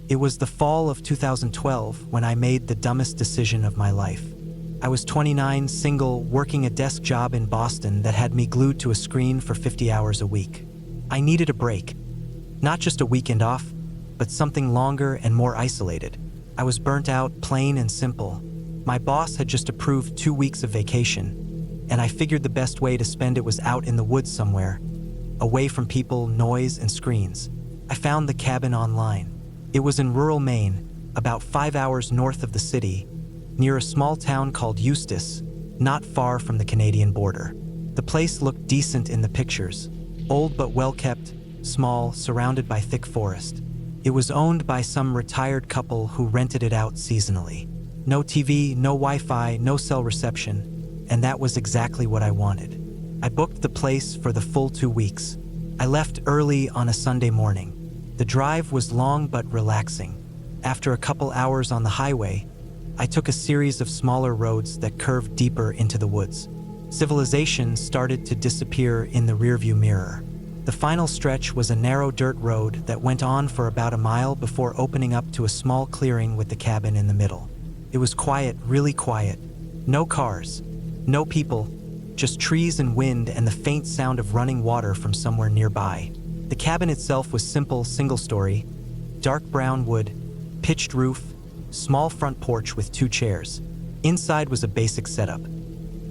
It was the fall of 2012 when I made the dumbest decision of my life. I was 29, single, working a desk job in Boston that had me glued to a screen for 50 hours a week. I needed a break. Not just a weekend off, but something longer and more isolated. I was burnt out, plain and simple. My boss had just approved 2 weeks of vacation, and I figured the best way to spend it was out in the woods somewhere, away from people, noise, and screens. I found the cabin online. It was in rural Maine, about 5 hours north of the city, near a small town called Eustis, not far from the Canadian border. The place looked decent in the pictures, old but well-kept, small, surrounded by thick forest. It was owned by some retired couple who rented it out seasonally. No TV, no Wi-Fi, no cell reception, and that was exactly what I wanted. I booked the place for the full 2 weeks. I left early on a Sunday morning. The drive was long but relaxing. After a couple hours on the highway, I took a series of smaller roads that curved deeper into the woods. Civilization started to disappear in the rearview mirror. The final stretch was a narrow dirt road that went on for about a mile before opening up to a small clearing with the cabin in the middle. It was quiet, really quiet. No cars, no people, just trees and wind and the faint sound of running water from somewhere nearby. The cabin itself was simple, single-story, dark brown wood, pitched roof, small front porch with 2 chairs. Inside was a basic setup.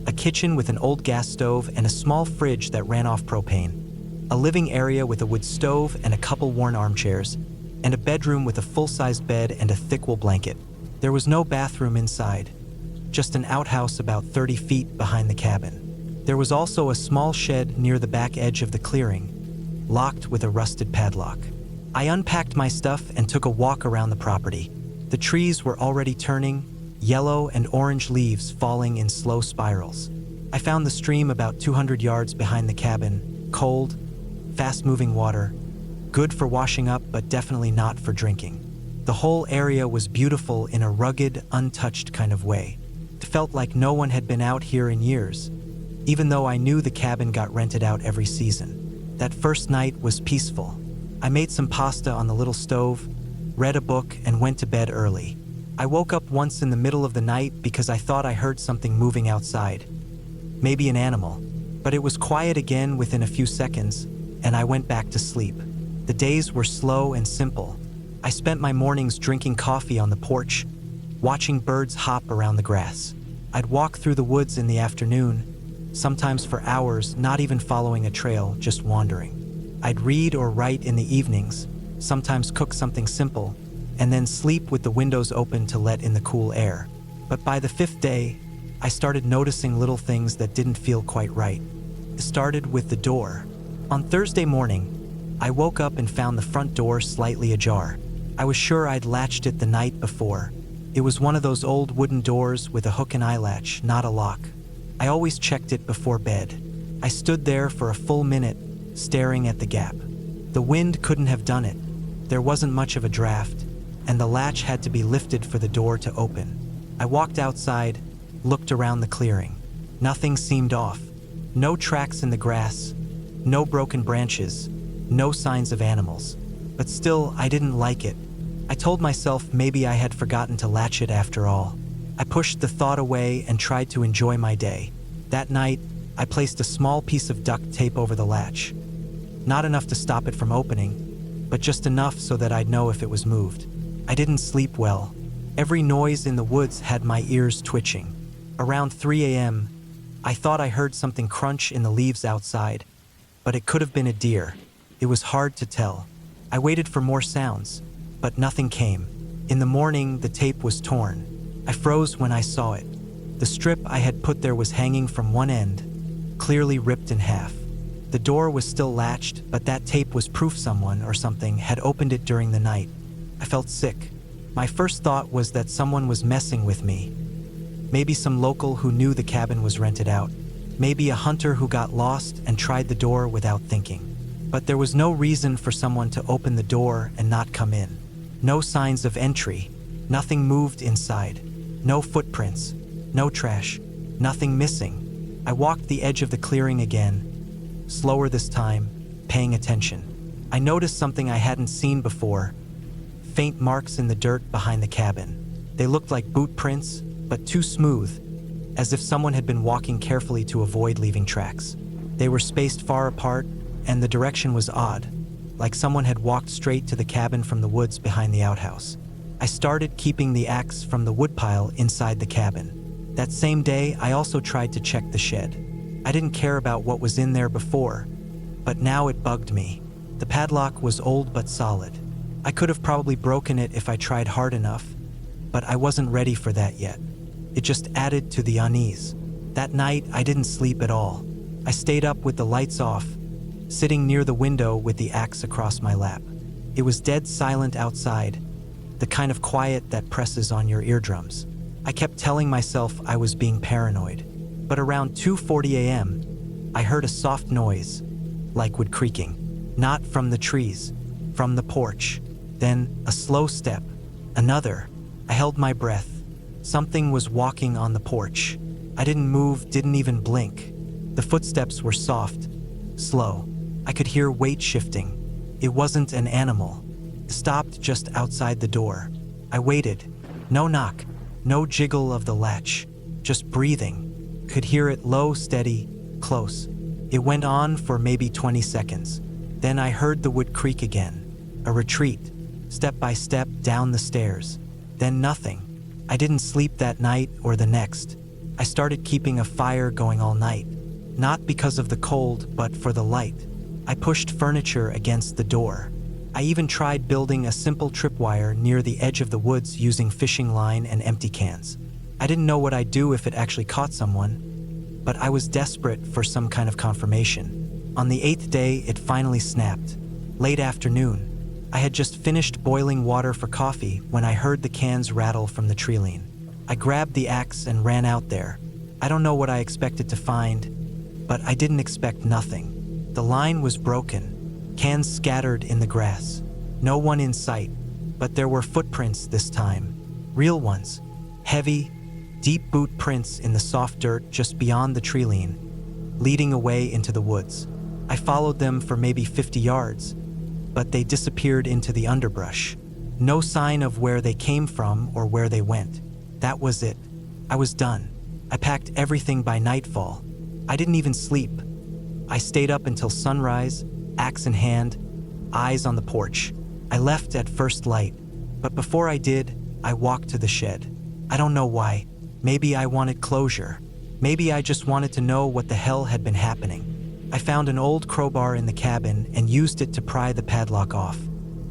A kitchen with an old gas stove and a small fridge that ran off propane. A living area with a wood stove and a couple worn armchairs, and a bedroom with a full-sized bed and a thick wool blanket. There was no bathroom inside, just an outhouse about 30 feet behind the cabin. There was also a small shed near the back edge of the clearing, locked with a rusted padlock. I unpacked my stuff and took a walk around the property. The trees were already turning, yellow and orange leaves falling in slow spirals. I found the stream about 200 yards behind the cabin, cold, fast-moving water, good for washing up but definitely not for drinking. The whole area was beautiful in a rugged, untouched kind of way. It felt like no one had been out here in years, even though I knew the cabin got rented out every season. That first night was peaceful. I made some pasta on the little stove, read a book, and went to bed early. I woke up once in the middle of the night because I thought I heard something moving outside. Maybe an animal. But it was quiet again within a few seconds, and I went back to sleep. The days were slow and simple. I spent my mornings drinking coffee on the porch, watching birds hop around the grass. I'd walk through the woods in the afternoon, sometimes for hours, not even following a trail, just wandering. I'd read or write in the evenings, sometimes cook something simple, and then sleep with the windows open to let in the cool air. But by the 5th day, I started noticing little things that didn't feel quite right. It started with the door. On Thursday morning, I woke up and found the front door slightly ajar. I was sure I'd latched it the night before. It was one of those old wooden doors with a hook and eye latch, not a lock. I always checked it before bed. I stood there for a full minute, staring at the gap. The wind couldn't have done it. There wasn't much of a draft, and the latch had to be lifted for the door to open. I walked outside, looked around the clearing. Nothing seemed off. No tracks in the grass, no broken branches, no signs of animals. But still, I didn't like it. I told myself maybe I had forgotten to latch it after all. I pushed the thought away and tried to enjoy my day. That night, I placed a small piece of duct tape over the latch. Not enough to stop it from opening, but just enough so that I'd know if it was moved. I didn't sleep well. Every noise in the woods had my ears twitching. Around 3 a.m., I thought I heard something crunch in the leaves outside, but it could have been a deer. It was hard to tell. I waited for more sounds, but nothing came. In the morning, the tape was torn. I froze when I saw it. The strip I had put there was hanging from one end, clearly ripped in half. The door was still latched, but that tape was proof someone or something had opened it during the night. I felt sick. My first thought was that someone was messing with me. Maybe some local who knew the cabin was rented out. Maybe a hunter who got lost and tried the door without thinking. But there was no reason for someone to open the door and not come in. No signs of entry. Nothing moved inside. No footprints. No trash. Nothing missing. I walked the edge of the clearing again, slower this time, paying attention. I noticed something I hadn't seen before. faint marks in the dirt behind the cabin. They looked like boot prints, but too smooth, as if someone had been walking carefully to avoid leaving tracks. They were spaced far apart, and the direction was odd, like someone had walked straight to the cabin from the woods behind the outhouse. I started keeping the axe from the woodpile inside the cabin. That same day, I also tried to check the shed. I didn't care about what was in there before, but now it bugged me. The padlock was old but solid. I could have probably broken it if I tried hard enough, but I wasn't ready for that yet. It just added to the unease. That night, I didn't sleep at all. I stayed up with the lights off, sitting near the window with the axe across my lap. It was dead silent outside, the kind of quiet that presses on your eardrums. I kept telling myself I was being paranoid, but around 2:40 a.m., I heard a soft noise, like wood creaking. Not from the trees, from the porch. Then a slow step, another. I held my breath. Something was walking on the porch. I didn't move, didn't even blink. The footsteps were soft, slow. I could hear weight shifting. It wasn't an animal. It stopped just outside the door. I waited. No knock, no jiggle of the latch, just breathing. Could hear it low, steady, close. It went on for maybe 20 seconds. Then I heard the wood creak again. A retreat, step by step down the stairs. Then nothing. I didn't sleep that night or the next. I started keeping a fire going all night. Not because of the cold, but for the light. I pushed furniture against the door. I even tried building a simple tripwire near the edge of the woods using fishing line and empty cans. I didn't know what I'd do if it actually caught someone, but I was desperate for some kind of confirmation. On the 8th day, it finally snapped. Late afternoon. I had just finished boiling water for coffee when I heard the cans rattle from the treeline. I grabbed the axe and ran out there. I don't know what I expected to find, but I didn't expect nothing. The line was broken, cans scattered in the grass. No one in sight, but there were footprints this time. Real ones. Heavy, deep boot prints in the soft dirt just beyond the treeline, leading away into the woods. I followed them for maybe 50 yards, but they disappeared into the underbrush. No sign of where they came from or where they went. That was it. I was done. I packed everything by nightfall. I didn't even sleep. I stayed up until sunrise, axe in hand, eyes on the porch. I left at first light, but before I did, I walked to the shed. I don't know why. Maybe I wanted closure. Maybe I just wanted to know what the hell had been happening. I found an old crowbar in the cabin and used it to pry the padlock off.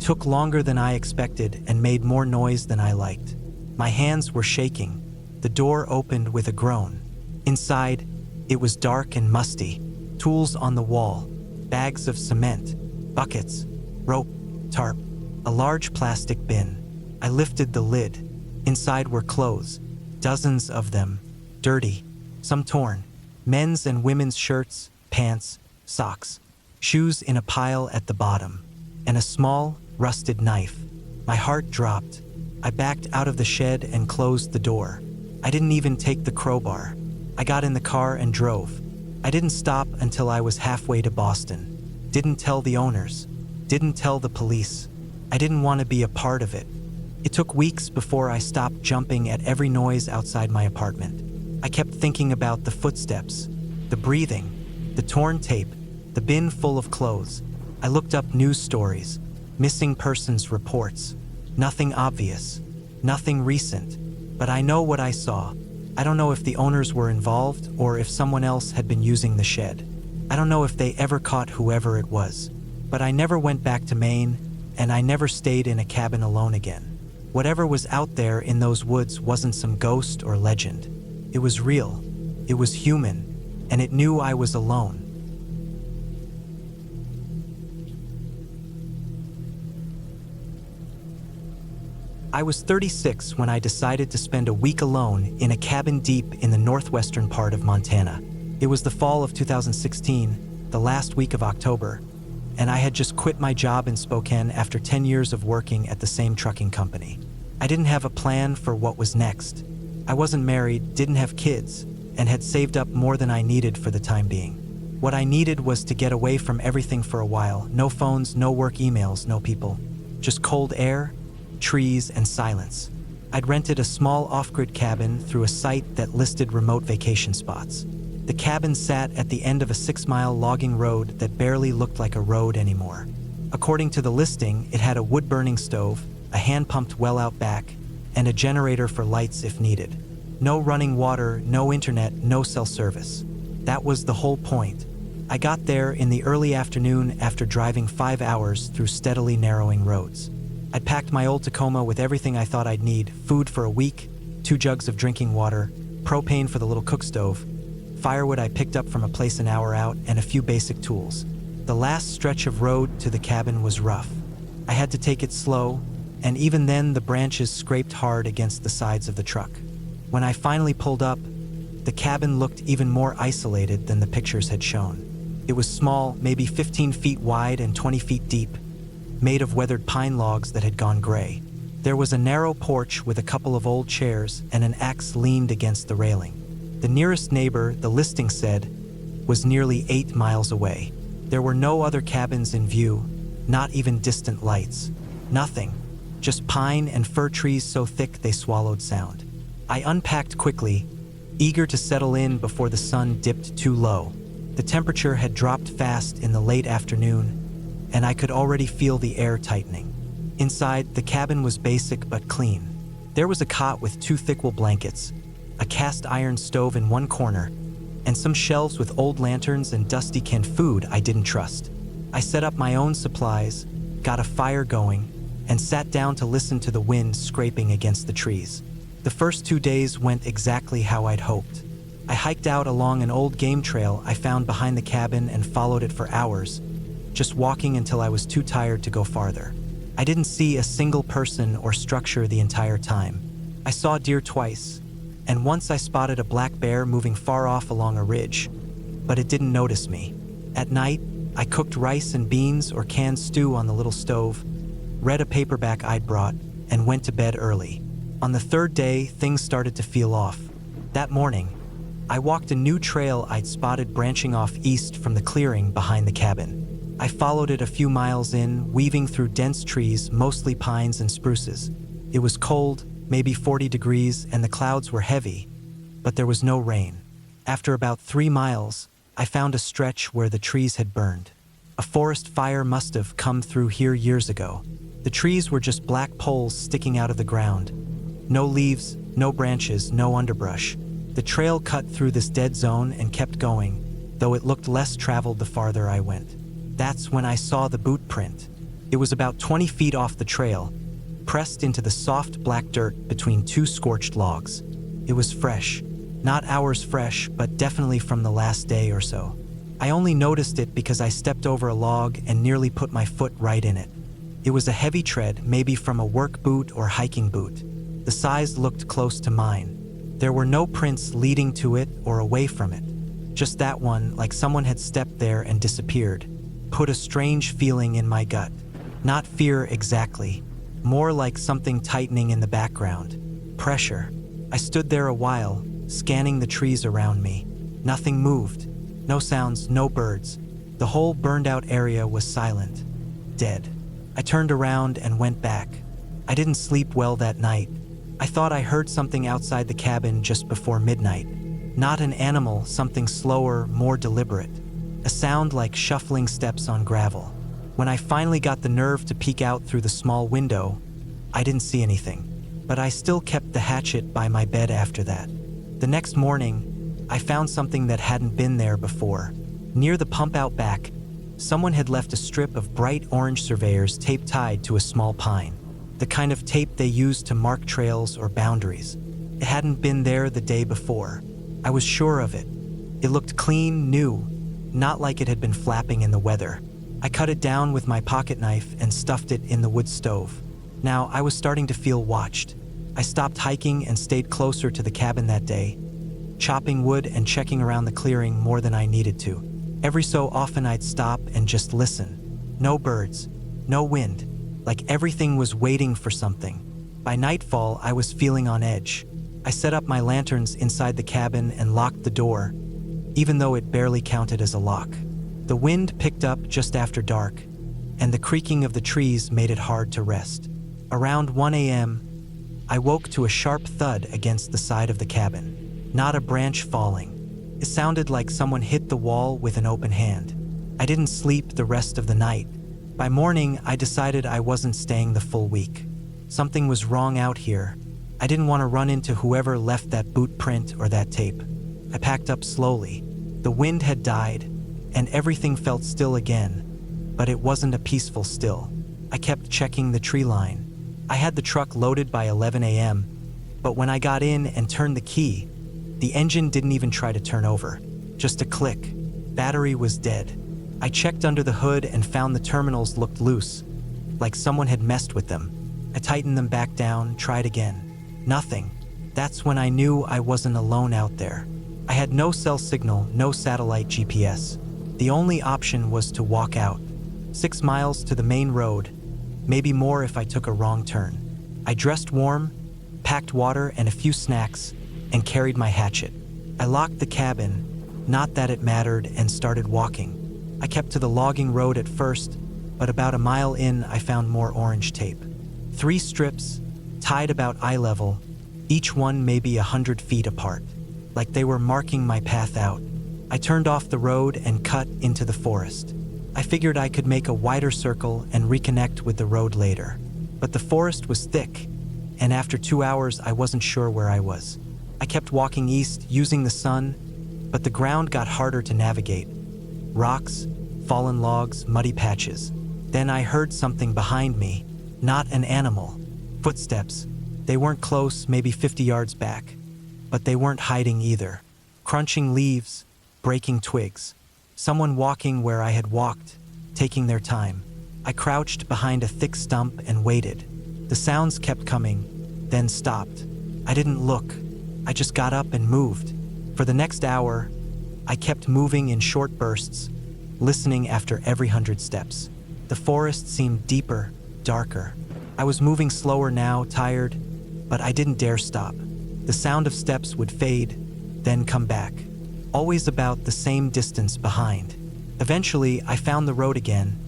Took longer than I expected and made more noise than I liked. My hands were shaking. The door opened with a groan. Inside, it was dark and musty. Tools on the wall, bags of cement, buckets, rope, tarp, a large plastic bin. I lifted the lid. Inside were clothes, dozens of them, dirty, some torn. Men's and women's shirts, pants, socks, shoes in a pile at the bottom, and a small, rusted knife. My heart dropped. I backed out of the shed and closed the door. I didn't even take the crowbar. I got in the car and drove. I didn't stop until I was halfway to Boston. Didn't tell the owners. Didn't tell the police. I didn't want to be a part of it. It took weeks before I stopped jumping at every noise outside my apartment. I kept thinking about the footsteps, the breathing, the torn tape, the bin full of clothes. I looked up news stories, missing persons reports. Nothing obvious, nothing recent, but I know what I saw. I don't know if the owners were involved or if someone else had been using the shed. I don't know if they ever caught whoever it was, but I never went back to Maine, and I never stayed in a cabin alone again. Whatever was out there in those woods wasn't some ghost or legend. It was real, it was human, and it knew I was alone. I was 36 when I decided to spend a week alone in a cabin deep in the northwestern part of Montana. It was the fall of 2016, the last week of October, and I had just quit my job in Spokane after 10 years of working at the same trucking company. I didn't have a plan for what was next. I wasn't married, didn't have kids, and had saved up more than I needed for the time being. What I needed was to get away from everything for a while. No phones, no work emails, no people. Just cold air, trees, and silence. I'd rented a small off-grid cabin through a site that listed remote vacation spots. The cabin sat at the end of a 6-mile logging road that barely looked like a road anymore. According to the listing, it had a wood-burning stove, a hand-pumped well out back, and a generator for lights if needed. No running water, no internet, no cell service. That was the whole point. I got there in the early afternoon after driving 5 hours through steadily narrowing roads. I'd packed my old Tacoma with everything I thought I'd need: food for a week, 2 jugs of drinking water, propane for the little cook stove, firewood I picked up from a place an hour out, and a few basic tools. The last stretch of road to the cabin was rough. I had to take it slow, and even then the branches scraped hard against the sides of the truck. When I finally pulled up, the cabin looked even more isolated than the pictures had shown. It was small, maybe 15 feet wide and 20 feet deep, made of weathered pine logs that had gone gray. There was a narrow porch with a couple of old chairs, and an axe leaned against the railing. The nearest neighbor, the listing said, was nearly 8 miles away. There were no other cabins in view, not even distant lights. Nothing, just pine and fir trees so thick they swallowed sound. I unpacked quickly, eager to settle in before the sun dipped too low. The temperature had dropped fast in the late afternoon, and I could already feel the air tightening. Inside, the cabin was basic but clean. There was a cot with 2 thick wool blankets, a cast iron stove in one corner, and some shelves with old lanterns and dusty canned food I didn't trust. I set up my own supplies, got a fire going, and sat down to listen to the wind scraping against the trees. The first 2 days went exactly how I'd hoped. I hiked out along an old game trail I found behind the cabin and followed it for hours, just walking until I was too tired to go farther. I didn't see a single person or structure the entire time. I saw deer twice, and once I spotted a black bear moving far off along a ridge, but it didn't notice me. At night, I cooked rice and beans or canned stew on the little stove, read a paperback I'd brought, and went to bed early. On the 3rd day, things started to feel off. That morning, I walked a new trail I'd spotted branching off east from the clearing behind the cabin. I followed it a few miles in, weaving through dense trees, mostly pines and spruces. It was cold, maybe 40 degrees, and the clouds were heavy, but there was no rain. After about 3 miles, I found a stretch where the trees had burned. A forest fire must have come through here years ago. The trees were just black poles sticking out of the ground. No leaves, no branches, no underbrush. The trail cut through this dead zone and kept going, though it looked less traveled the farther I went. That's when I saw the boot print. It was about 20 feet off the trail, pressed into the soft black dirt between 2 scorched logs. It was fresh. Not hours fresh, but definitely from the last day or so. I only noticed it because I stepped over a log and nearly put my foot right in it. It was a heavy tread, maybe from a work boot or hiking boot. The size looked close to mine. There were no prints leading to it or away from it. Just that one, like someone had stepped there and disappeared, put a strange feeling in my gut. Not fear exactly, more like something tightening in the background. Pressure. I stood there a while, scanning the trees around me. Nothing moved. No sounds, no birds. The whole burned-out area was silent. Dead. I turned around and went back. I didn't sleep well that night. I thought I heard something outside the cabin just before midnight. Not an animal, something slower, more deliberate. A sound like shuffling steps on gravel. When I finally got the nerve to peek out through the small window, I didn't see anything. But I still kept the hatchet by my bed after that. The next morning, I found something that hadn't been there before. Near the pump out back, someone had left a strip of bright orange surveyor's tape tied to a small pine. The kind of tape they used to mark trails or boundaries. It hadn't been there the day before. I was sure of it. It looked clean, new, not like it had been flapping in the weather. I cut it down with my pocket knife and stuffed it in the wood stove. Now, I was starting to feel watched. I stopped hiking and stayed closer to the cabin that day, chopping wood and checking around the clearing more than I needed to. Every so often I'd stop and just listen. No birds, no wind, like everything was waiting for something. By nightfall, I was feeling on edge. I set up my lanterns inside the cabin and locked the door, even though it barely counted as a lock. The wind picked up just after dark, and the creaking of the trees made it hard to rest. Around 1 a.m., I woke to a sharp thud against the side of the cabin. Not a branch falling. It sounded like someone hit the wall with an open hand. I didn't sleep the rest of the night. By morning, I decided I wasn't staying the full week. Something was wrong out here. I didn't want to run into whoever left that boot print or that tape. I packed up slowly. The wind had died, and everything felt still again, but it wasn't a peaceful still. I kept checking the tree line. I had the truck loaded by 11 a.m., but when I got in and turned the key, the engine didn't even try to turn over. Just a click. Battery was dead. I checked under the hood and found the terminals looked loose, like someone had messed with them. I tightened them back down, tried again. Nothing. That's when I knew I wasn't alone out there. I had no cell signal, no satellite GPS. The only option was to walk out. 6 miles to the main road, maybe more if I took a wrong turn. I dressed warm, packed water and a few snacks, and carried my hatchet. I locked the cabin, not that it mattered, and started walking. I kept to the logging road at first, but about a mile in, I found more orange tape. 3 strips, tied about eye level, each one maybe 100 feet apart, like they were marking my path out. I turned off the road and cut into the forest. I figured I could make a wider circle and reconnect with the road later. But the forest was thick, and after 2 hours, I wasn't sure where I was. I kept walking east, using the sun, but the ground got harder to navigate. Rocks, fallen logs, muddy patches. Then I heard something behind me, not an animal. Footsteps. They weren't close, maybe 50 yards back, but they weren't hiding either. Crunching leaves, breaking twigs. Someone walking where I had walked, taking their time. I crouched behind a thick stump and waited. The sounds kept coming, then stopped. I didn't look. I just got up and moved. For the next hour, I kept moving in short bursts, listening after every 100 steps. The forest seemed deeper, darker. I was moving slower now, tired, but I didn't dare stop. The sound of steps would fade, then come back, always about the same distance behind. Eventually, I found the road again,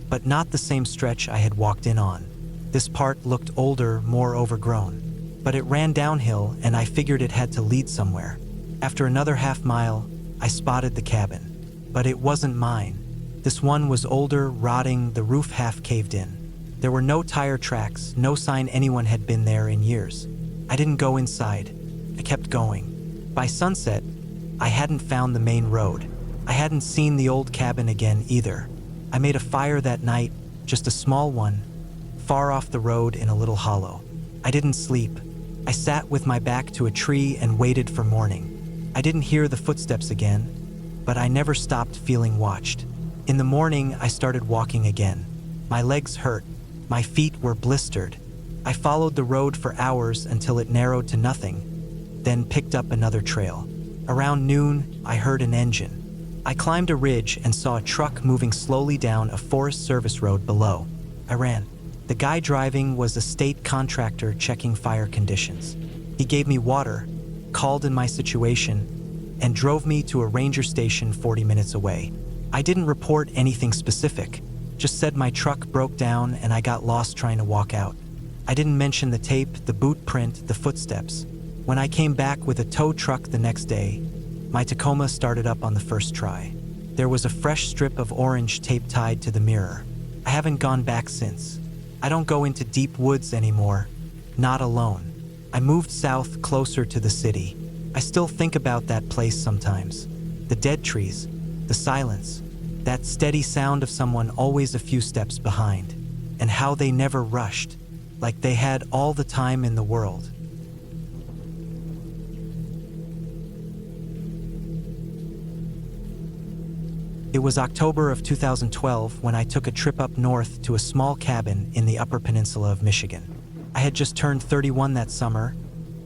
but not the same stretch I had walked in on. This part looked older, more overgrown, but it ran downhill and I figured it had to lead somewhere. After another half mile, I spotted the cabin, but it wasn't mine. This one was older, rotting, the roof half caved in. There were no tire tracks, no sign anyone had been there in years. I didn't go inside. I kept going. By sunset, I hadn't found the main road. I hadn't seen the old cabin again either. I made a fire that night, just a small one, far off the road in a little hollow. I didn't sleep. I sat with my back to a tree and waited for morning. I didn't hear the footsteps again, but I never stopped feeling watched. In the morning, I started walking again. My legs hurt. My feet were blistered. I followed the road for hours until it narrowed to nothing, then picked up another trail. Around noon, I heard an engine. I climbed a ridge and saw a truck moving slowly down a Forest Service road below. I ran. The guy driving was a state contractor checking fire conditions. He gave me water, called in my situation, and drove me to a ranger station 40 minutes away. I didn't report anything specific, just said my truck broke down and I got lost trying to walk out. I didn't mention the tape, the boot print, the footsteps. When I came back with a tow truck the next day, my Tacoma started up on the first try. There was a fresh strip of orange tape tied to the mirror. I haven't gone back since. I don't go into deep woods anymore, not alone. I moved south, closer to the city. I still think about that place sometimes. The dead trees, the silence, that steady sound of someone always a few steps behind, and how they never rushed, like they had all the time in the world. It was October of 2012 when I took a trip up north to a small cabin in the Upper Peninsula of Michigan. I had just turned 31 that summer,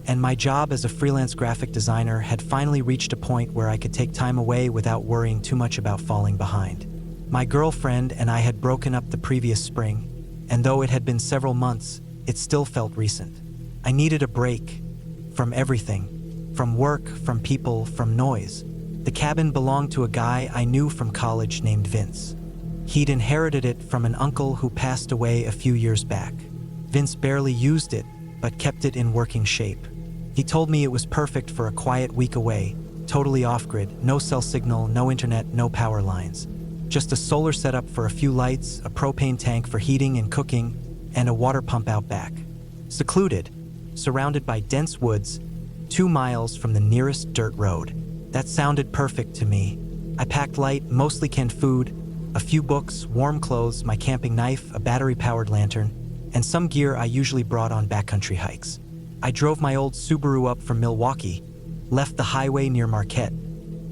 and my job as a freelance graphic designer had finally reached a point where I could take time away without worrying too much about falling behind. My girlfriend and I had broken up the previous spring, and though it had been several months, it still felt recent. I needed a break from everything, from work, from people, from noise. The cabin belonged to a guy I knew from college named Vince. He'd inherited it from an uncle who passed away a few years back. Vince barely used it, but kept it in working shape. He told me it was perfect for a quiet week away, totally off-grid, no cell signal, no internet, no power lines. Just a solar setup for a few lights, a propane tank for heating and cooking, and a water pump out back. Secluded, surrounded by dense woods, 2 miles from the nearest dirt road. That sounded perfect to me. I packed light, mostly canned food, a few books, warm clothes, my camping knife, a battery-powered lantern, and some gear I usually brought on backcountry hikes. I drove my old Subaru up from Milwaukee, left the highway near Marquette,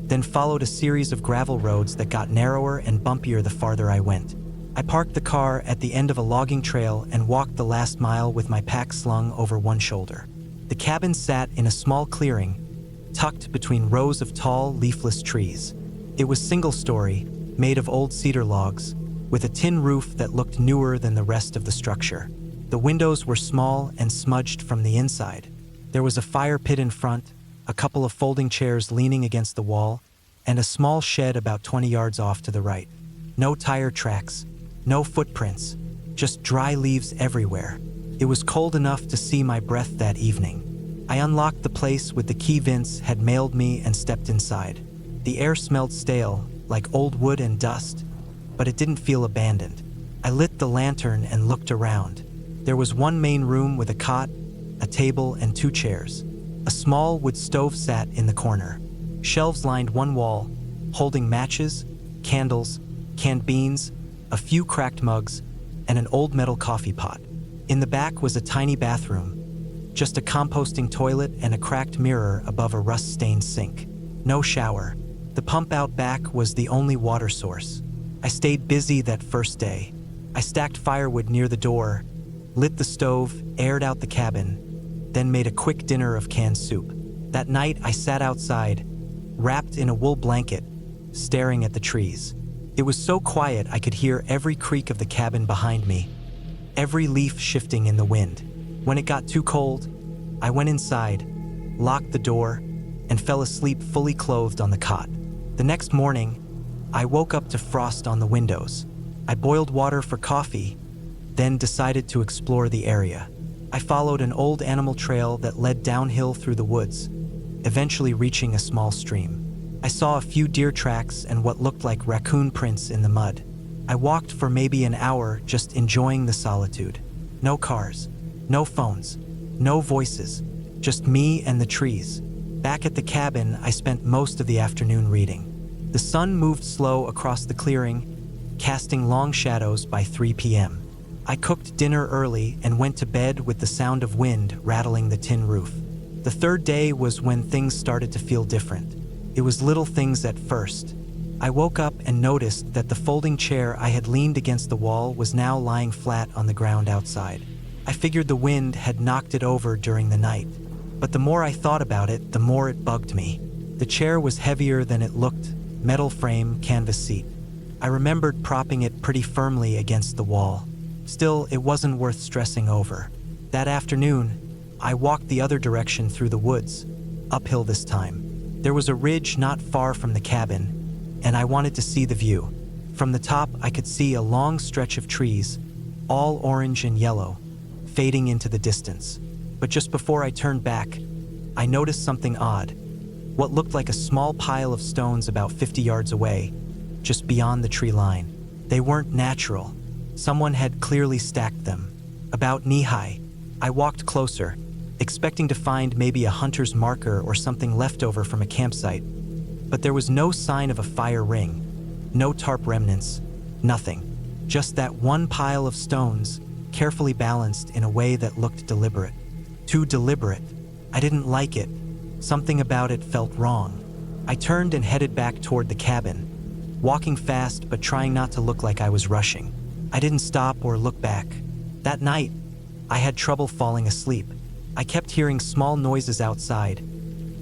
then followed a series of gravel roads that got narrower and bumpier the farther I went. I parked the car at the end of a logging trail and walked the last mile with my pack slung over one shoulder. The cabin sat in a small clearing, tucked between rows of tall, leafless trees. It was single-story, made of old cedar logs, with a tin roof that looked newer than the rest of the structure. The windows were small and smudged from the inside. There was a fire pit in front, a couple of folding chairs leaning against the wall, and a small shed about 20 yards off to the right. No tire tracks, no footprints, just dry leaves everywhere. It was cold enough to see my breath that evening. I unlocked the place with the key Vince had mailed me and stepped inside. The air smelled stale, like old wood and dust, but it didn't feel abandoned. I lit the lantern and looked around. There was one main room with a cot, a table, and 2 chairs. A small wood stove sat in the corner. Shelves lined one wall, holding matches, candles, canned beans, a few cracked mugs, and an old metal coffee pot. In the back was a tiny bathroom, just a composting toilet and a cracked mirror above a rust-stained sink. No shower. The pump out back was the only water source. I stayed busy that first day. I stacked firewood near the door, lit the stove, aired out the cabin, then made a quick dinner of canned soup. That night, I sat outside, wrapped in a wool blanket, staring at the trees. It was so quiet I could hear every creak of the cabin behind me, every leaf shifting in the wind. When it got too cold, I went inside, locked the door, and fell asleep fully clothed on the cot. The next morning, I woke up to frost on the windows. I boiled water for coffee, then decided to explore the area. I followed an old animal trail that led downhill through the woods, eventually reaching a small stream. I saw a few deer tracks and what looked like raccoon prints in the mud. I walked for maybe an hour, just enjoying the solitude. No cars, no phones, no voices, just me and the trees. Back at the cabin, I spent most of the afternoon reading. The sun moved slow across the clearing, casting long shadows by 3 p.m. I cooked dinner early and went to bed with the sound of wind rattling the tin roof. The third day was when things started to feel different. It was little things at first. I woke up and noticed that the folding chair I had leaned against the wall was now lying flat on the ground outside. I figured the wind had knocked it over during the night. But the more I thought about it, the more it bugged me. The chair was heavier than it looked, metal frame, canvas seat. I remembered propping it pretty firmly against the wall. Still, it wasn't worth stressing over. That afternoon, I walked the other direction through the woods, uphill this time. There was a ridge not far from the cabin, and I wanted to see the view. From the top, I could see a long stretch of trees, all orange and yellow, fading into the distance. But just before I turned back, I noticed something odd. What looked like a small pile of stones about 50 yards away, just beyond the tree line. They weren't natural. Someone had clearly stacked them, about knee-high. I walked closer, expecting to find maybe a hunter's marker or something left over from a campsite. But there was no sign of a fire ring, no tarp remnants, nothing. Just that one pile of stones, carefully balanced in a way that looked deliberate. Too deliberate. I didn't like it. Something about it felt wrong. I turned and headed back toward the cabin, walking fast but trying not to look like I was rushing. I didn't stop or look back. That night, I had trouble falling asleep. I kept hearing small noises outside,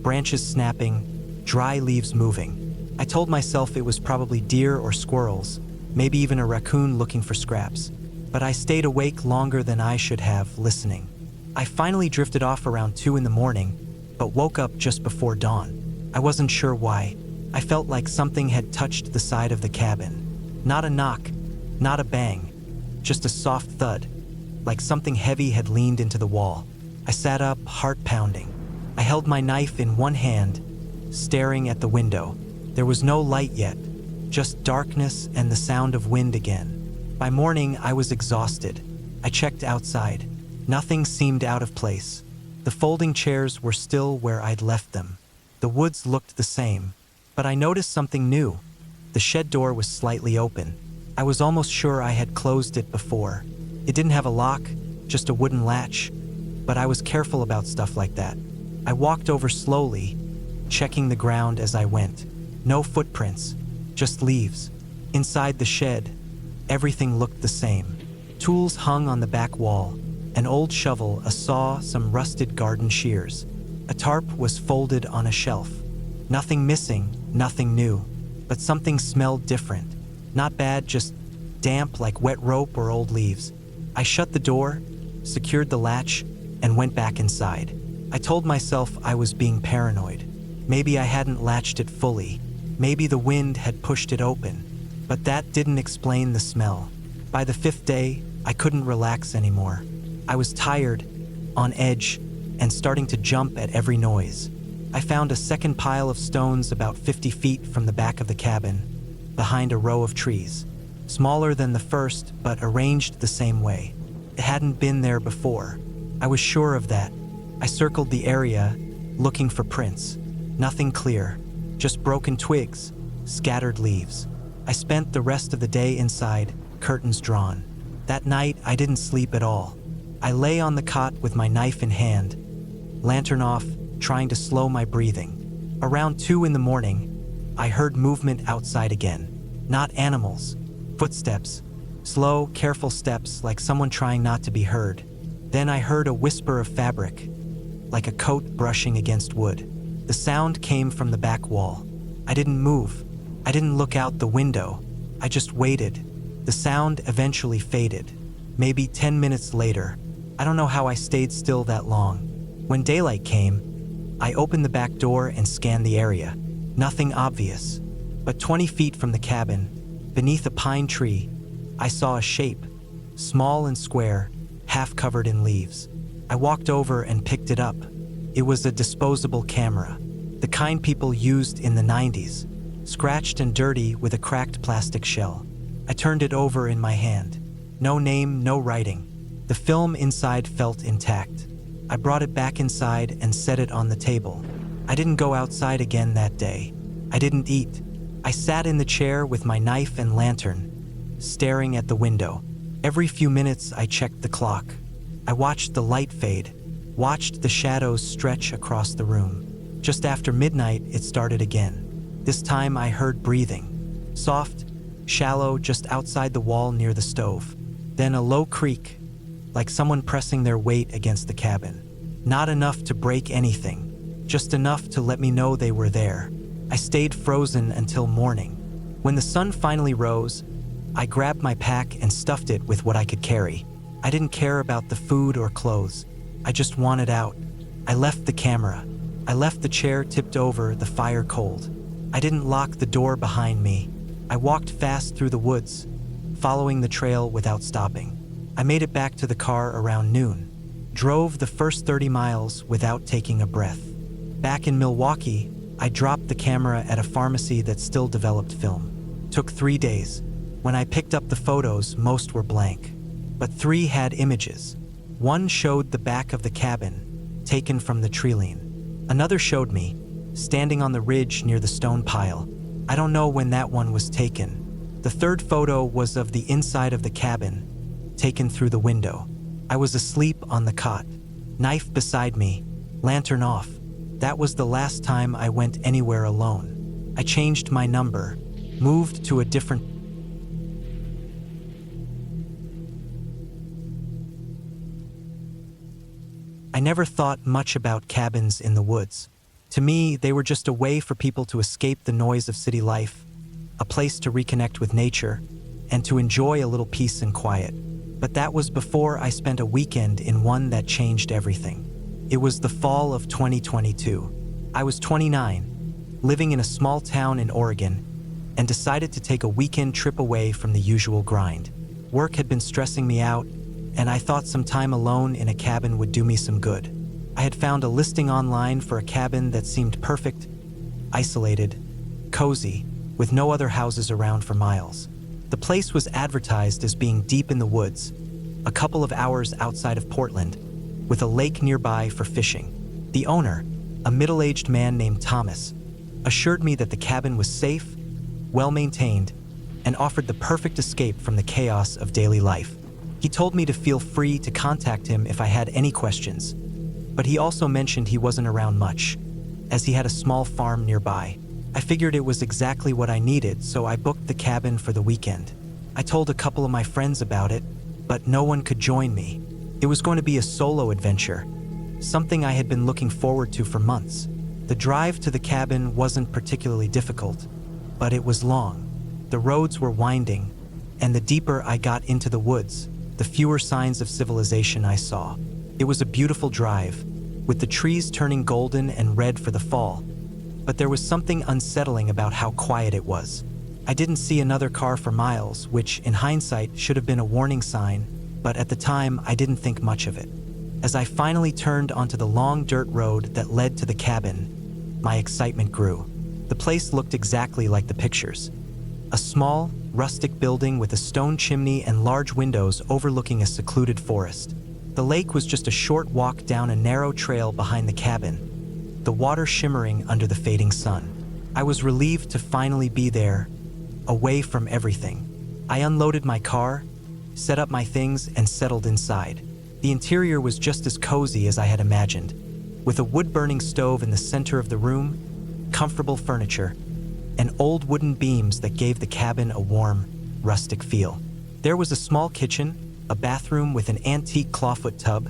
branches snapping, dry leaves moving. I told myself it was probably deer or squirrels, maybe even a raccoon looking for scraps. But I stayed awake longer than I should have, listening. I finally drifted off around 2 in the morning, but woke up just before dawn. I wasn't sure why. I felt like something had touched the side of the cabin. Not a knock, not a bang, just a soft thud, like something heavy had leaned into the wall. I sat up, heart pounding. I held my knife in one hand, staring at the window. There was no light yet, just darkness and the sound of wind again. By morning, I was exhausted. I checked outside. Nothing seemed out of place. The folding chairs were still where I'd left them. The woods looked the same, but I noticed something new. The shed door was slightly open. I was almost sure I had closed it before. It didn't have a lock, just a wooden latch, but I was careful about stuff like that. I walked over slowly, checking the ground as I went. No footprints, just leaves. Inside the shed, everything looked the same. Tools hung on the back wall, an old shovel, a saw, some rusted garden shears. A tarp was folded on a shelf. Nothing missing, nothing new, but something smelled different. Not bad, just damp like wet rope or old leaves. I shut the door, secured the latch, and went back inside. I told myself I was being paranoid. Maybe I hadn't latched it fully. Maybe the wind had pushed it open. But that didn't explain the smell. By the 5th day, I couldn't relax anymore. I was tired, on edge, and starting to jump at every noise. I found a second pile of stones about 50 feet from the back of the cabin, behind a row of trees. Smaller than the first, but arranged the same way. It hadn't been there before. I was sure of that. I circled the area, looking for prints. Nothing clear, just broken twigs, scattered leaves. I spent the rest of the day inside, curtains drawn. That night, I didn't sleep at all. I lay on the cot with my knife in hand, lantern off, trying to slow my breathing. Around 2 in the morning, I heard movement outside again. Not animals, footsteps, slow, careful steps like someone trying not to be heard. Then I heard a whisper of fabric, like a coat brushing against wood. The sound came from the back wall. I didn't move. I didn't look out the window. I just waited. The sound eventually faded. Maybe 10 minutes later. I don't know how I stayed still that long. When daylight came, I opened the back door and scanned the area. Nothing obvious. But 20 feet from the cabin, beneath a pine tree, I saw a shape, small and square, half covered in leaves. I walked over and picked it up. It was a disposable camera, the kind people used in the 90s, scratched and dirty with a cracked plastic shell. I turned it over in my hand. No name, no writing. The film inside felt intact. I brought it back inside and set it on the table. I didn't go outside again that day. I didn't eat. I sat in the chair with my knife and lantern, staring at the window. Every few minutes, I checked the clock. I watched the light fade, watched the shadows stretch across the room. Just after midnight, it started again. This time, I heard breathing. Soft, shallow, just outside the wall near the stove. Then a low creak, like someone pressing their weight against the cabin. Not enough to break anything, just enough to let me know they were there. I stayed frozen until morning. When the sun finally rose, I grabbed my pack and stuffed it with what I could carry. I didn't care about the food or clothes. I just wanted out. I left the camera. I left the chair tipped over, the fire cold. I didn't lock the door behind me. I walked fast through the woods, following the trail without stopping. I made it back to the car around noon. Drove the first 30 miles without taking a breath. Back in Milwaukee, I dropped the camera at a pharmacy that still developed film. Took 3 days. When I picked up the photos, most were blank. But 3 had images. One showed the back of the cabin, taken from the treeline. Another showed me, standing on the ridge near the stone pile. I don't know when that one was taken. The third photo was of the inside of the cabin, taken through the window. I was asleep on the cot, knife beside me, lantern off. That was the last time I went anywhere alone. I changed my number, moved to a different. I never thought much about cabins in the woods. To me, they were just a way for people to escape the noise of city life, a place to reconnect with nature, and to enjoy a little peace and quiet. But that was before I spent a weekend in one that changed everything. It was the fall of 2022. I was 29, living in a small town in Oregon, and decided to take a weekend trip away from the usual grind. Work had been stressing me out, and I thought some time alone in a cabin would do me some good. I had found a listing online for a cabin that seemed perfect, isolated, cozy, with no other houses around for miles. The place was advertised as being deep in the woods, a couple of hours outside of Portland, with a lake nearby for fishing. The owner, a middle-aged man named Thomas, assured me that the cabin was safe, well-maintained, and offered the perfect escape from the chaos of daily life. He told me to feel free to contact him if I had any questions, but he also mentioned he wasn't around much, as he had a small farm nearby. I figured it was exactly what I needed, so I booked the cabin for the weekend. I told a couple of my friends about it, but no one could join me. It was going to be a solo adventure, something I had been looking forward to for months. The drive to the cabin wasn't particularly difficult, but it was long. The roads were winding, and the deeper I got into the woods, the fewer signs of civilization I saw. It was a beautiful drive, with the trees turning golden and red for the fall, but there was something unsettling about how quiet it was. I didn't see another car for miles, which, in hindsight, should have been a warning sign, but at the time, I didn't think much of it. As I finally turned onto the long dirt road that led to the cabin, my excitement grew. The place looked exactly like the pictures. A small, rustic building with a stone chimney and large windows overlooking a secluded forest. The lake was just a short walk down a narrow trail behind the cabin, the water shimmering under the fading sun. I was relieved to finally be there, away from everything. I unloaded my car, set up my things, and settled inside. The interior was just as cozy as I had imagined, with a wood-burning stove in the center of the room, comfortable furniture, and old wooden beams that gave the cabin a warm, rustic feel. There was a small kitchen, a bathroom with an antique clawfoot tub,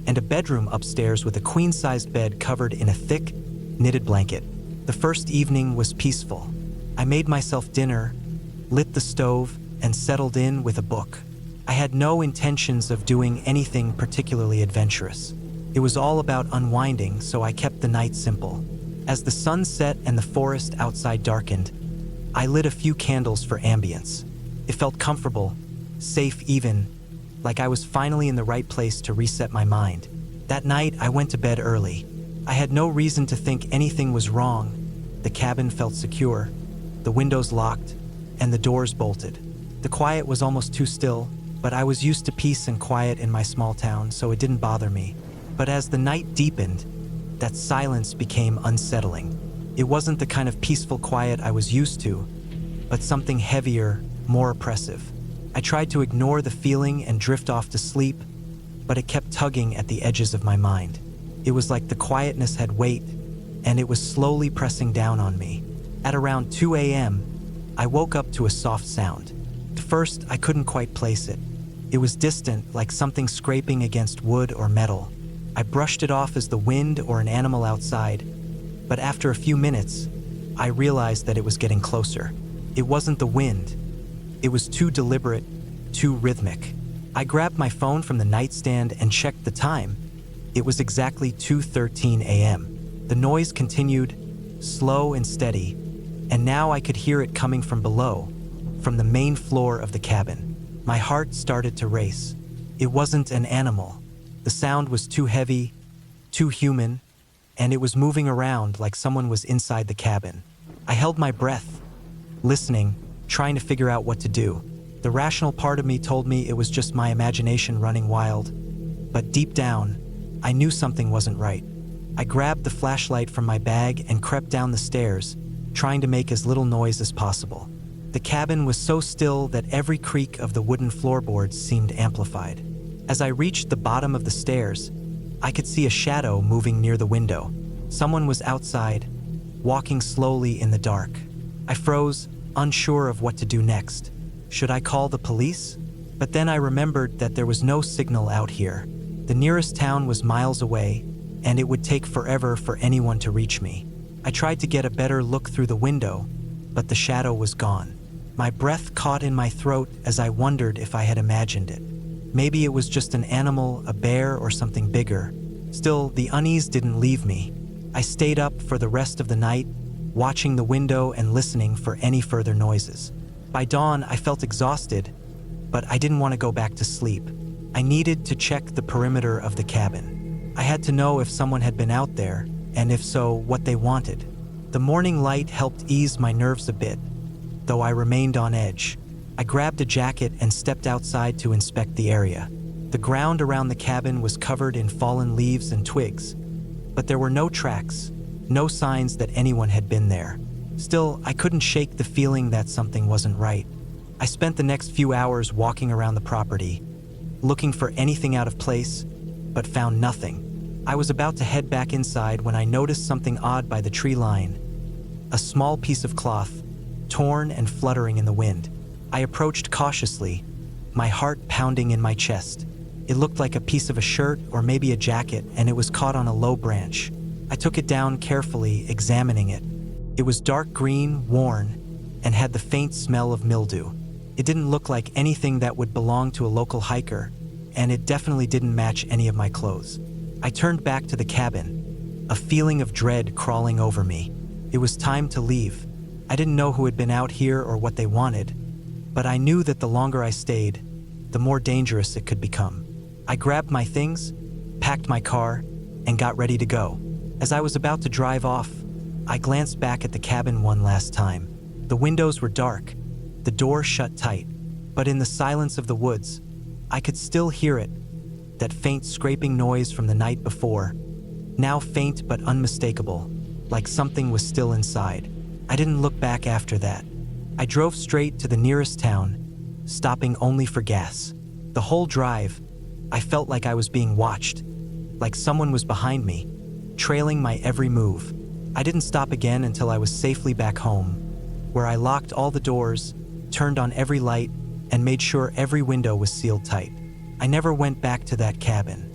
and a bedroom upstairs with a queen-sized bed covered in a thick, knitted blanket. The first evening was peaceful. I made myself dinner, lit the stove, and settled in with a book. I had no intentions of doing anything particularly adventurous. It was all about unwinding, so I kept the night simple. As the sun set and the forest outside darkened, I lit a few candles for ambience. It felt comfortable, safe even, like I was finally in the right place to reset my mind. That night, I went to bed early. I had no reason to think anything was wrong. The cabin felt secure, the windows locked, and the doors bolted. The quiet was almost too still, but I was used to peace and quiet in my small town, so it didn't bother me. But as the night deepened, that silence became unsettling. It wasn't the kind of peaceful quiet I was used to, but something heavier, more oppressive. I tried to ignore the feeling and drift off to sleep, but it kept tugging at the edges of my mind. It was like the quietness had weight, and it was slowly pressing down on me. At around 2 a.m., I woke up to a soft sound. At first, I couldn't quite place it. It was distant, like something scraping against wood or metal. I brushed it off as the wind or an animal outside, but after a few minutes, I realized that it was getting closer. It wasn't the wind. It was too deliberate, too rhythmic. I grabbed my phone from the nightstand and checked the time. It was exactly 2:13 a.m. The noise continued, slow and steady, and now I could hear it coming from below, from the main floor of the cabin. My heart started to race. It wasn't an animal. The sound was too heavy, too human, and it was moving around like someone was inside the cabin. I held my breath, listening, trying to figure out what to do. The rational part of me told me it was just my imagination running wild, but deep down, I knew something wasn't right. I grabbed the flashlight from my bag and crept down the stairs, trying to make as little noise as possible. The cabin was so still that every creak of the wooden floorboards seemed amplified. As I reached the bottom of the stairs, I could see a shadow moving near the window. Someone was outside, walking slowly in the dark. I froze, unsure of what to do next. Should I call the police? But then I remembered that there was no signal out here. The nearest town was miles away, and it would take forever for anyone to reach me. I tried to get a better look through the window, but the shadow was gone. My breath caught in my throat as I wondered if I had imagined it. Maybe it was just an animal, a bear, or something bigger. Still, the unease didn't leave me. I stayed up for the rest of the night, watching the window and listening for any further noises. By dawn, I felt exhausted, but I didn't want to go back to sleep. I needed to check the perimeter of the cabin. I had to know if someone had been out there, and if so, what they wanted. The morning light helped ease my nerves a bit, though I remained on edge. I grabbed a jacket and stepped outside to inspect the area. The ground around the cabin was covered in fallen leaves and twigs, but there were no tracks, no signs that anyone had been there. Still, I couldn't shake the feeling that something wasn't right. I spent the next few hours walking around the property, looking for anything out of place, but found nothing. I was about to head back inside when I noticed something odd by the tree line. A small piece of cloth, torn and fluttering in the wind. I approached cautiously, my heart pounding in my chest. It looked like a piece of a shirt or maybe a jacket, and it was caught on a low branch. I took it down carefully, examining it. It was dark green, worn, and had the faint smell of mildew. It didn't look like anything that would belong to a local hiker, and it definitely didn't match any of my clothes. I turned back to the cabin, a feeling of dread crawling over me. It was time to leave. I didn't know who had been out here or what they wanted, but I knew that the longer I stayed, the more dangerous it could become. I grabbed my things, packed my car, and got ready to go. As I was about to drive off, I glanced back at the cabin one last time. The windows were dark, the door shut tight, but in the silence of the woods, I could still hear it, that faint scraping noise from the night before, now faint but unmistakable, like something was still inside. I didn't look back after that. I drove straight to the nearest town, stopping only for gas. The whole drive, I felt like I was being watched, like someone was behind me, trailing my every move. I didn't stop again until I was safely back home, where I locked all the doors, turned on every light, and made sure every window was sealed tight. I never went back to that cabin.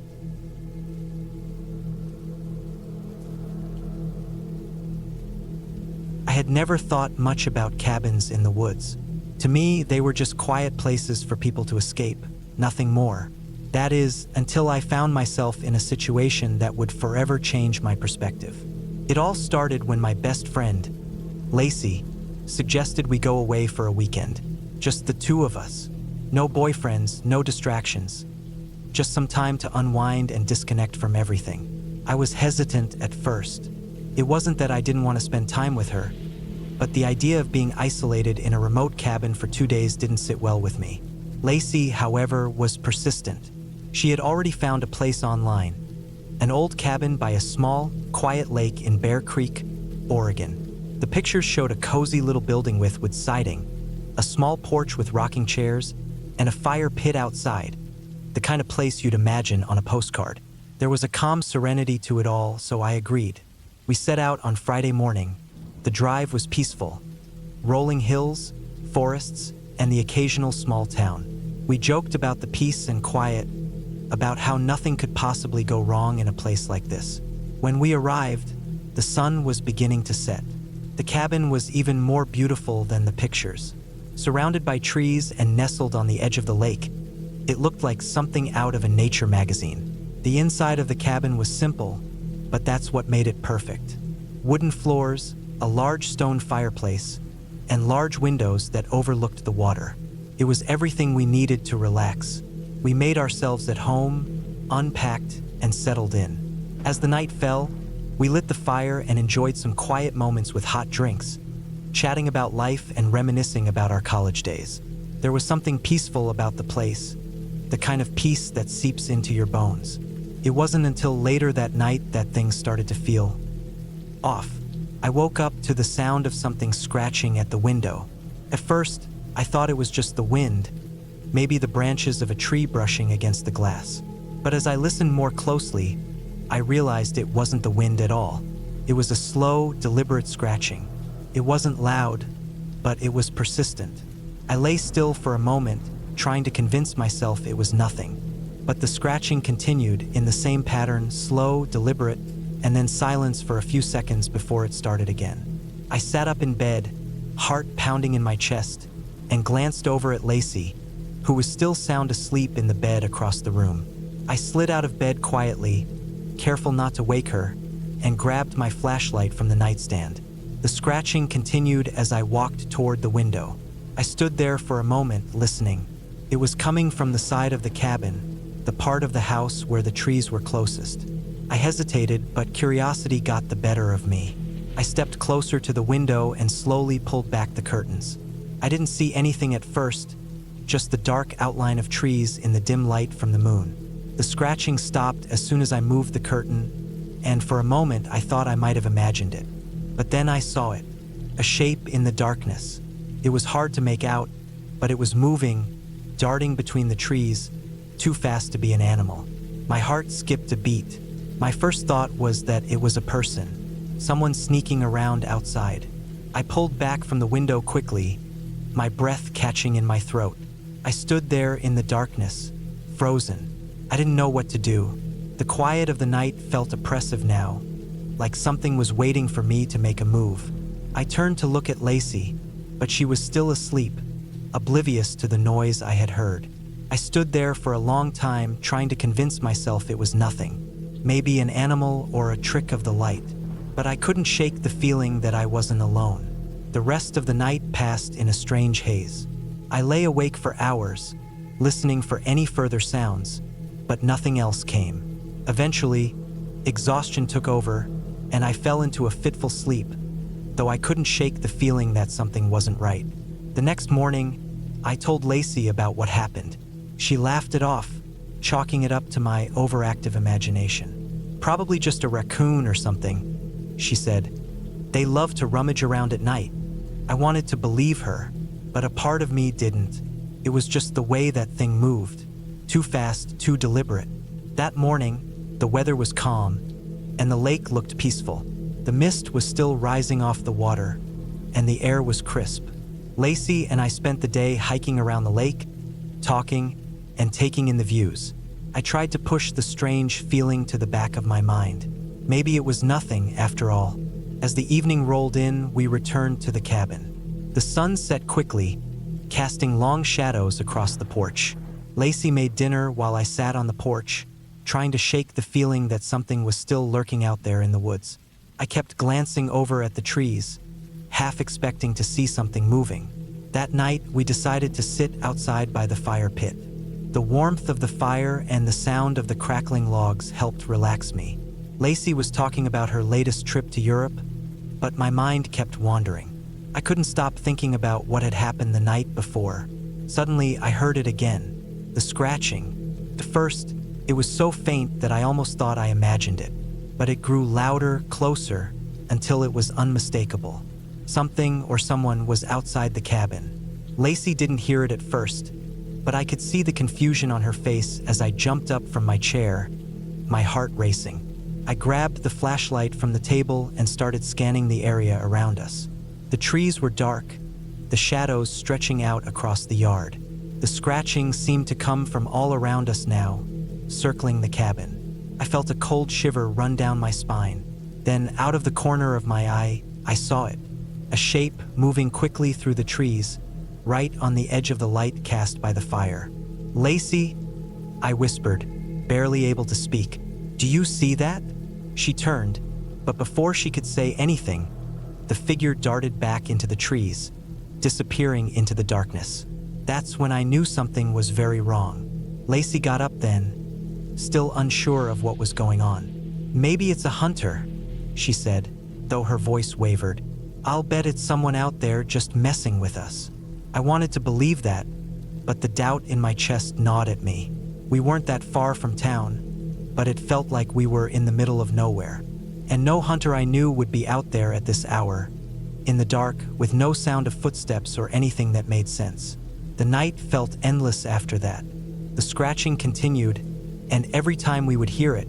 I had never thought much about cabins in the woods. To me, they were just quiet places for people to escape, nothing more. That is, until I found myself in a situation that would forever change my perspective. It all started when my best friend, Lacey, suggested we go away for a weekend. Just the two of us. No boyfriends, no distractions. Just some time to unwind and disconnect from everything. I was hesitant at first. It wasn't that I didn't want to spend time with her, but the idea of being isolated in a remote cabin for 2 days didn't sit well with me. Lacey, however, was persistent. She had already found a place online, an old cabin by a small, quiet lake in Bear Creek, Oregon. The pictures showed a cozy little building with wood siding, a small porch with rocking chairs, and a fire pit outside, the kind of place you'd imagine on a postcard. There was a calm serenity to it all, so I agreed. We set out on Friday morning. The drive was peaceful. Rolling hills, forests, and the occasional small town. We joked about the peace and quiet, about how nothing could possibly go wrong in a place like this. When we arrived, the sun was beginning to set. The cabin was even more beautiful than the pictures. Surrounded by trees and nestled on the edge of the lake, it looked like something out of a nature magazine. The inside of the cabin was simple, but that's what made it perfect. Wooden floors, a large stone fireplace, and large windows that overlooked the water. It was everything we needed to relax. We made ourselves at home, unpacked, and settled in. As the night fell, we lit the fire and enjoyed some quiet moments with hot drinks, chatting about life and reminiscing about our college days. There was something peaceful about the place, the kind of peace that seeps into your bones. It wasn't until later that night that things started to feel off. I woke up to the sound of something scratching at the window. At first, I thought it was just the wind, maybe the branches of a tree brushing against the glass. But as I listened more closely, I realized it wasn't the wind at all. It was a slow, deliberate scratching. It wasn't loud, but it was persistent. I lay still for a moment, trying to convince myself it was nothing. But the scratching continued in the same pattern, slow, deliberate, and then silence for a few seconds before it started again. I sat up in bed, heart pounding in my chest, and glanced over at Lacey, who was still sound asleep in the bed across the room. I slid out of bed quietly, careful not to wake her, and grabbed my flashlight from the nightstand. The scratching continued as I walked toward the window. I stood there for a moment, listening. It was coming from the side of the cabin, the part of the house where the trees were closest. I hesitated, but curiosity got the better of me. I stepped closer to the window and slowly pulled back the curtains. I didn't see anything at first, just the dark outline of trees in the dim light from the moon. The scratching stopped as soon as I moved the curtain, and for a moment I thought I might have imagined it. But then I saw it, a shape in the darkness. It was hard to make out, but it was moving, darting between the trees, too fast to be an animal. My heart skipped a beat. My first thought was that it was a person, someone sneaking around outside. I pulled back from the window quickly, my breath catching in my throat. I stood there in the darkness, frozen. I didn't know what to do. The quiet of the night felt oppressive now, like something was waiting for me to make a move. I turned to look at Lacey, but she was still asleep, oblivious to the noise I had heard. I stood there for a long time trying to convince myself it was nothing, maybe an animal or a trick of the light. But I couldn't shake the feeling that I wasn't alone. The rest of the night passed in a strange haze. I lay awake for hours, listening for any further sounds, but nothing else came. Eventually, exhaustion took over, and I fell into a fitful sleep, though I couldn't shake the feeling that something wasn't right. The next morning, I told Lacey about what happened. She laughed it off, chalking it up to my overactive imagination. Probably just a raccoon or something, she said. They love to rummage around at night. I wanted to believe her, but a part of me didn't. It was just the way that thing moved. Too fast, too deliberate. That morning, the weather was calm, and the lake looked peaceful. The mist was still rising off the water, and the air was crisp. Lacey and I spent the day hiking around the lake, talking, and taking in the views. I tried to push the strange feeling to the back of my mind. Maybe it was nothing, after all. As the evening rolled in, we returned to the cabin. The sun set quickly, casting long shadows across the porch. Lacey made dinner while I sat on the porch, trying to shake the feeling that something was still lurking out there in the woods. I kept glancing over at the trees, half expecting to see something moving. That night, we decided to sit outside by the fire pit. The warmth of the fire and the sound of the crackling logs helped relax me. Lacey was talking about her latest trip to Europe, but my mind kept wandering. I couldn't stop thinking about what had happened the night before. Suddenly, I heard it again, the scratching. At first, it was so faint that I almost thought I imagined it, but it grew louder, closer, until it was unmistakable. Something or someone was outside the cabin. Lacey didn't hear it at first, but I could see the confusion on her face as I jumped up from my chair, my heart racing. I grabbed the flashlight from the table and started scanning the area around us. The trees were dark, the shadows stretching out across the yard. The scratching seemed to come from all around us now, circling the cabin. I felt a cold shiver run down my spine. Then, out of the corner of my eye, I saw it. A shape moving quickly through the trees, right on the edge of the light cast by the fire. "Lacey," I whispered, barely able to speak. "Do you see that?" She turned, but before she could say anything, the figure darted back into the trees, disappearing into the darkness. That's when I knew something was very wrong. Lacey got up then, still unsure of what was going on. "Maybe it's a hunter," she said, though her voice wavered. "I'll bet it's someone out there just messing with us." I wanted to believe that, but the doubt in my chest gnawed at me. We weren't that far from town, but it felt like we were in the middle of nowhere. And no hunter I knew would be out there at this hour, in the dark, with no sound of footsteps or anything that made sense. The night felt endless after that. The scratching continued, and every time we would hear it,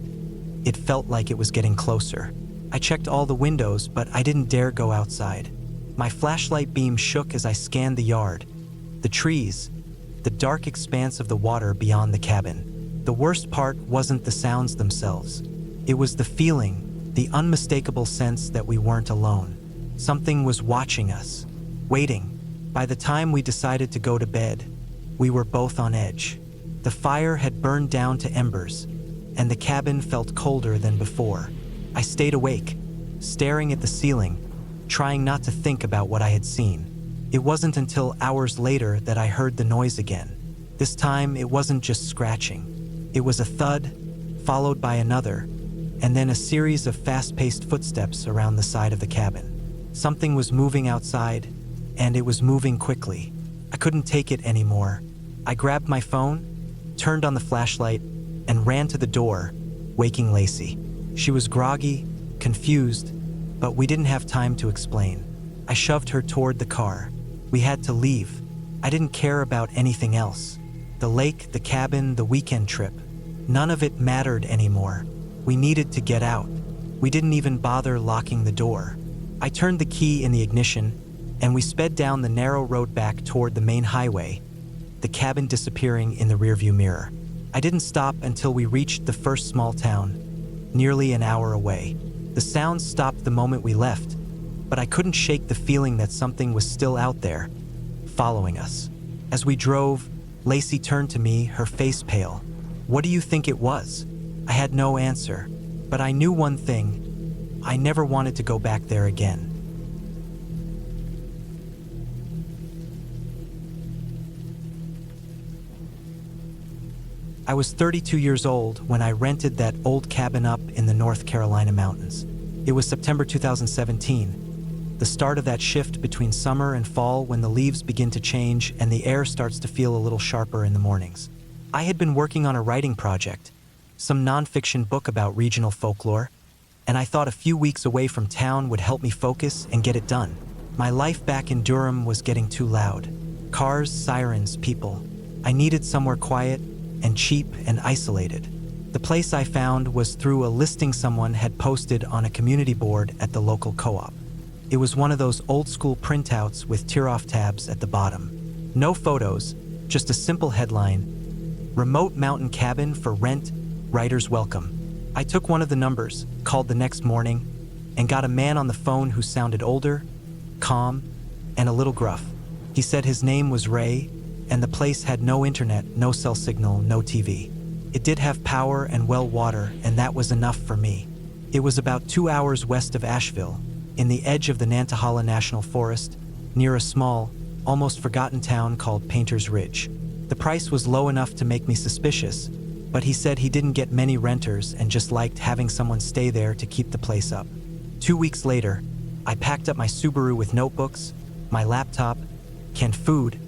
it felt like it was getting closer. I checked all the windows, but I didn't dare go outside. My flashlight beam shook as I scanned the yard, the trees, the dark expanse of the water beyond the cabin. The worst part wasn't the sounds themselves. It was the feeling, the unmistakable sense that we weren't alone. Something was watching us, waiting. By the time we decided to go to bed, we were both on edge. The fire had burned down to embers, and the cabin felt colder than before. I stayed awake, staring at the ceiling, trying not to think about what I had seen. It wasn't until hours later that I heard the noise again. This time, it wasn't just scratching. It was a thud, followed by another, and then a series of fast-paced footsteps around the side of the cabin. Something was moving outside, and it was moving quickly. I couldn't take it anymore. I grabbed my phone, turned on the flashlight, and ran to the door, waking Lacey. She was groggy, confused, but we didn't have time to explain. I shoved her toward the car. We had to leave. I didn't care about anything else. The lake, the cabin, the weekend trip. None of it mattered anymore. We needed to get out. We didn't even bother locking the door. I turned the key in the ignition, and we sped down the narrow road back toward the main highway, the cabin disappearing in the rearview mirror. I didn't stop until we reached the first small town, nearly an hour away. The sounds stopped the moment we left, but I couldn't shake the feeling that something was still out there, following us. As we drove, Lacey turned to me, her face pale. "What do you think it was?" I had no answer, but I knew one thing. I never wanted to go back there again. I was 32 years old when I rented that old cabin up in the North Carolina mountains. It was September 2017, the start of that shift between summer and fall when the leaves begin to change and the air starts to feel a little sharper in the mornings. I had been working on a writing project, some nonfiction book about regional folklore, and I thought a few weeks away from town would help me focus and get it done. My life back in Durham was getting too loud. Cars, sirens, people. I needed somewhere quiet and cheap and isolated. The place I found was through a listing someone had posted on a community board at the local co-op. It was one of those old-school printouts with tear-off tabs at the bottom. No photos, just a simple headline, "Remote Mountain Cabin for Rent, Writers Welcome." I took one of the numbers, called the next morning, and got a man on the phone who sounded older, calm, and a little gruff. He said his name was Ray, and the place had no internet, no cell signal, no TV. It did have power and well water, and that was enough for me. It was about 2 hours west of Asheville, in the edge of the Nantahala National Forest, near a small, almost forgotten town called Painter's Ridge. The price was low enough to make me suspicious, but he said he didn't get many renters and just liked having someone stay there to keep the place up. 2 weeks later, I packed up my Subaru with notebooks, my laptop, canned food,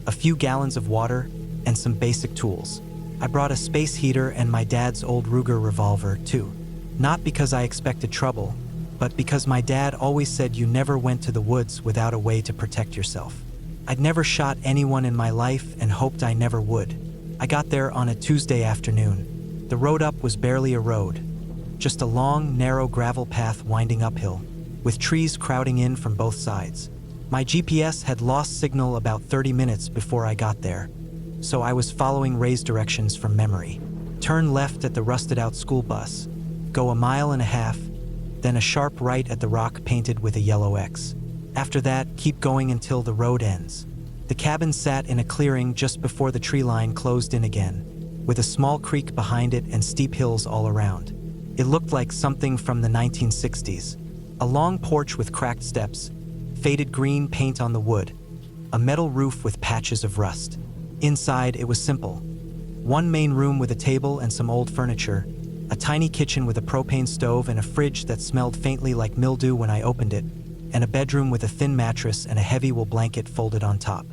a few gallons of water, and some basic tools. I brought a space heater and my dad's old Ruger revolver, too. Not because I expected trouble, but because my dad always said you never went to the woods without a way to protect yourself. I'd never shot anyone in my life and hoped I never would. I got there on a Tuesday afternoon. The road up was barely a road, just a long, narrow gravel path winding uphill, with trees crowding in from both sides. My GPS had lost signal about 30 minutes before I got there, so I was following Ray's directions from memory. Turn left at the rusted-out school bus, go a mile and a half, then a sharp right at the rock painted with a yellow X. After that, keep going until the road ends. The cabin sat in a clearing just before the tree line closed in again, with a small creek behind it and steep hills all around. It looked like something from the 1960s. A long porch with cracked steps, faded green paint on the wood, a metal roof with patches of rust. Inside, it was simple. One main room with a table and some old furniture, a tiny kitchen with a propane stove and a fridge that smelled faintly like mildew when I opened it, and a bedroom with a thin mattress and a heavy wool blanket folded on top.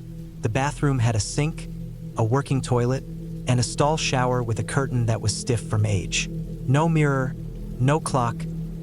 The bathroom had a sink, a working toilet, and a stall shower with a curtain that was stiff from age. No mirror, no clock,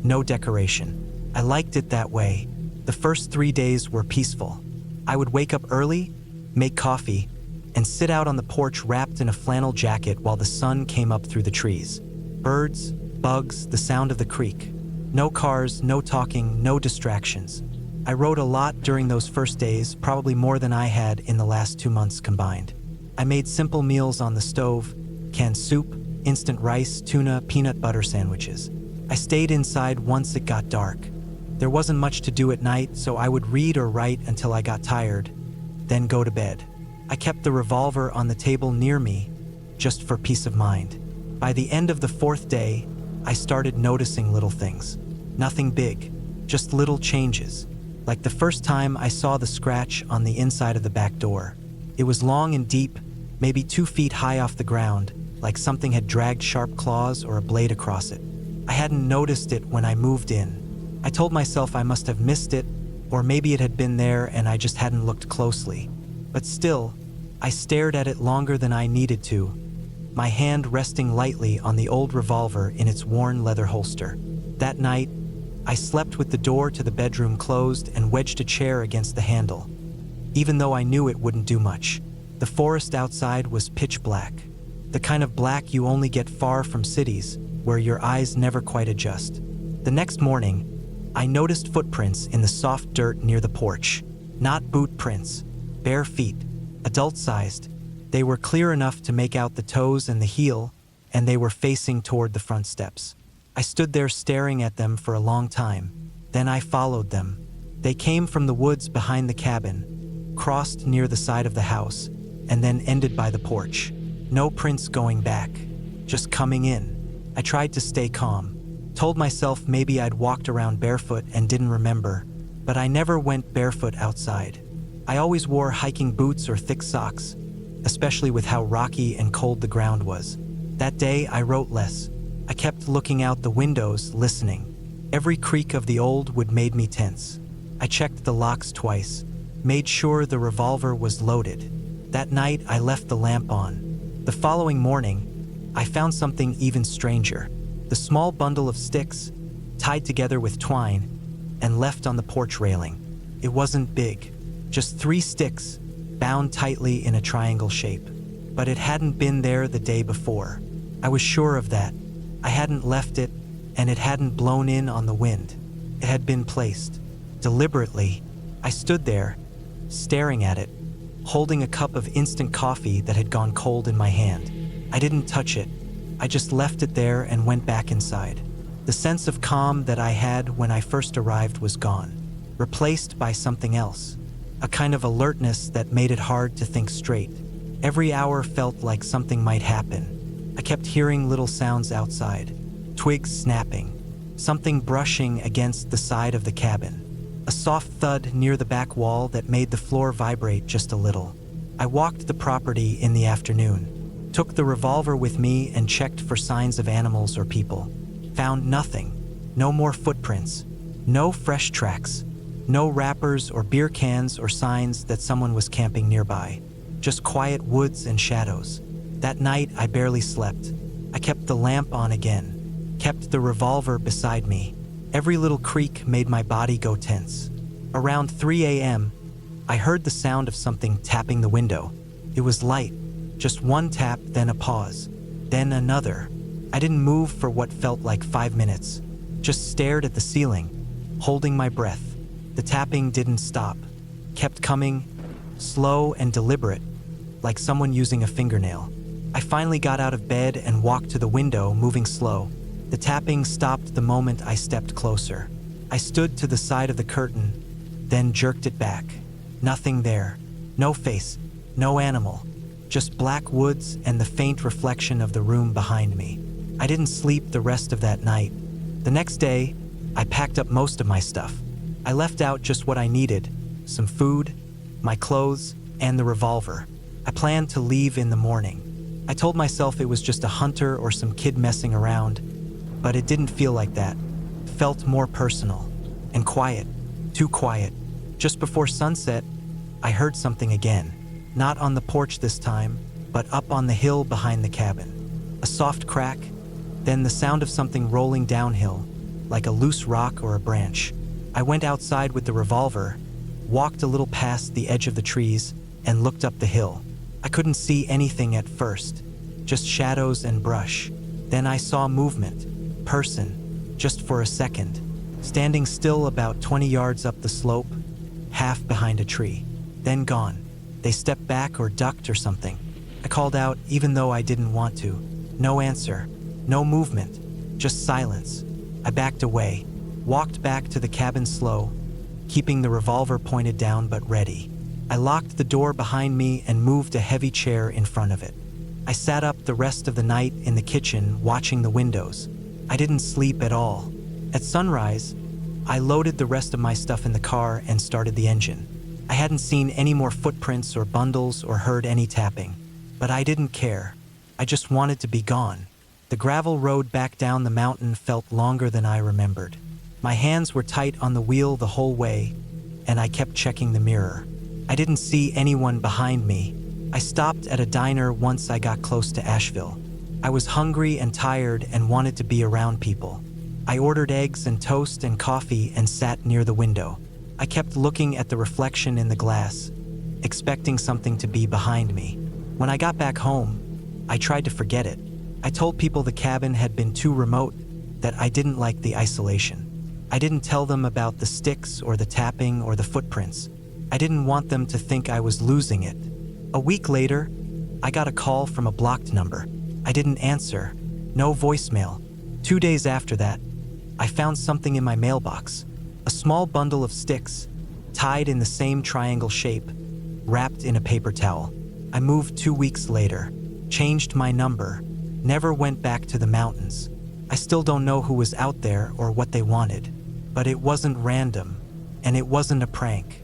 no decoration. I liked it that way. The first 3 days were peaceful. I would wake up early, make coffee, and sit out on the porch wrapped in a flannel jacket while the sun came up through the trees. Birds, bugs, the sound of the creek. No cars, no talking, no distractions. I wrote a lot during those first days, probably more than I had in the last 2 months combined. I made simple meals on the stove, canned soup, instant rice, tuna, peanut butter sandwiches. I stayed inside once it got dark. There wasn't much to do at night, so I would read or write until I got tired, then go to bed. I kept the revolver on the table near me, just for peace of mind. By the end of the 4th day, I started noticing little things. Nothing big, just little changes. Like the first time I saw the scratch on the inside of the back door. It was long and deep, maybe 2 feet high off the ground, like something had dragged sharp claws or a blade across it. I hadn't noticed it when I moved in. I told myself I must have missed it, or maybe it had been there and I just hadn't looked closely. But still, I stared at it longer than I needed to, my hand resting lightly on the old revolver in its worn leather holster. That night, I slept with the door to the bedroom closed and wedged a chair against the handle, even though I knew it wouldn't do much. The forest outside was pitch black, the kind of black you only get far from cities, where your eyes never quite adjust. The next morning, I noticed footprints in the soft dirt near the porch. Not boot prints, bare feet, adult-sized. They were clear enough to make out the toes and the heel, and they were facing toward the front steps. I stood there staring at them for a long time. Then I followed them. They came from the woods behind the cabin, crossed near the side of the house, and then ended by the porch. No prints going back, just coming in. I tried to stay calm, told myself maybe I'd walked around barefoot and didn't remember, but I never went barefoot outside. I always wore hiking boots or thick socks, especially with how rocky and cold the ground was. That day, I wrote less. I kept looking out the windows, listening. Every creak of the old wood made me tense. I checked the locks twice, made sure the revolver was loaded. That night, I left the lamp on. The following morning, I found something even stranger. The small bundle of sticks, tied together with twine, and left on the porch railing. It wasn't big, just 3 sticks, bound tightly in a triangle shape. But it hadn't been there the day before. I was sure of that. I hadn't left it, and it hadn't blown in on the wind. It had been placed. Deliberately, I stood there, staring at it, holding a cup of instant coffee that had gone cold in my hand. I didn't touch it. I just left it there and went back inside. The sense of calm that I had when I first arrived was gone, replaced by something else, a kind of alertness that made it hard to think straight. Every hour felt like something might happen. I kept hearing little sounds outside, twigs snapping, something brushing against the side of the cabin, a soft thud near the back wall that made the floor vibrate just a little. I walked the property in the afternoon, took the revolver with me and checked for signs of animals or people. Found nothing. No more footprints. No fresh tracks. No wrappers or beer cans or signs that someone was camping nearby. Just quiet woods and shadows. That night, I barely slept. I kept the lamp on again, kept the revolver beside me. Every little creak made my body go tense. Around 3 a.m., I heard the sound of something tapping the window. It was light, just one tap, then a pause, then another. I didn't move for what felt like 5 minutes, just stared at the ceiling, holding my breath. The tapping didn't stop, kept coming, slow and deliberate, like someone using a fingernail. I finally got out of bed and walked to the window, moving slow. The tapping stopped the moment I stepped closer. I stood to the side of the curtain, then jerked it back. Nothing there. No face, no animal. Just black woods and the faint reflection of the room behind me. I didn't sleep the rest of that night. The next day, I packed up most of my stuff. I left out just what I needed, some food, my clothes, and the revolver. I planned to leave in the morning. I told myself it was just a hunter or some kid messing around, but it didn't feel like that. It felt more personal and quiet, too quiet. Just before sunset, I heard something again. Not on the porch this time, but up on the hill behind the cabin. A soft crack, then the sound of something rolling downhill, like a loose rock or a branch. I went outside with the revolver, walked a little past the edge of the trees, and looked up the hill. I couldn't see anything at first, just shadows and brush. Then I saw movement, person, just for a second, standing still about 20 yards up the slope, half behind a tree, then gone. They stepped back or ducked or something. I called out even though I didn't want to. No answer, no movement, just silence. I backed away, walked back to the cabin slow, keeping the revolver pointed down but ready. I locked the door behind me and moved a heavy chair in front of it. I sat up the rest of the night in the kitchen watching the windows. I didn't sleep at all. At sunrise, I loaded the rest of my stuff in the car and started the engine. I hadn't seen any more footprints or bundles or heard any tapping, but I didn't care. I just wanted to be gone. The gravel road back down the mountain felt longer than I remembered. My hands were tight on the wheel the whole way, and I kept checking the mirror. I didn't see anyone behind me. I stopped at a diner once I got close to Asheville. I was hungry and tired and wanted to be around people. I ordered eggs and toast and coffee and sat near the window. I kept looking at the reflection in the glass, expecting something to be behind me. When I got back home, I tried to forget it. I told people the cabin had been too remote, that I didn't like the isolation. I didn't tell them about the sticks or the tapping or the footprints. I didn't want them to think I was losing it. A week later, I got a call from a blocked number. I didn't answer. No voicemail. 2 days after that, I found something in my mailbox. A small bundle of sticks, tied in the same triangle shape, wrapped in a paper towel. I moved 2 weeks later, changed my number, never went back to the mountains. I still don't know who was out there or what they wanted, but it wasn't random, and it wasn't a prank.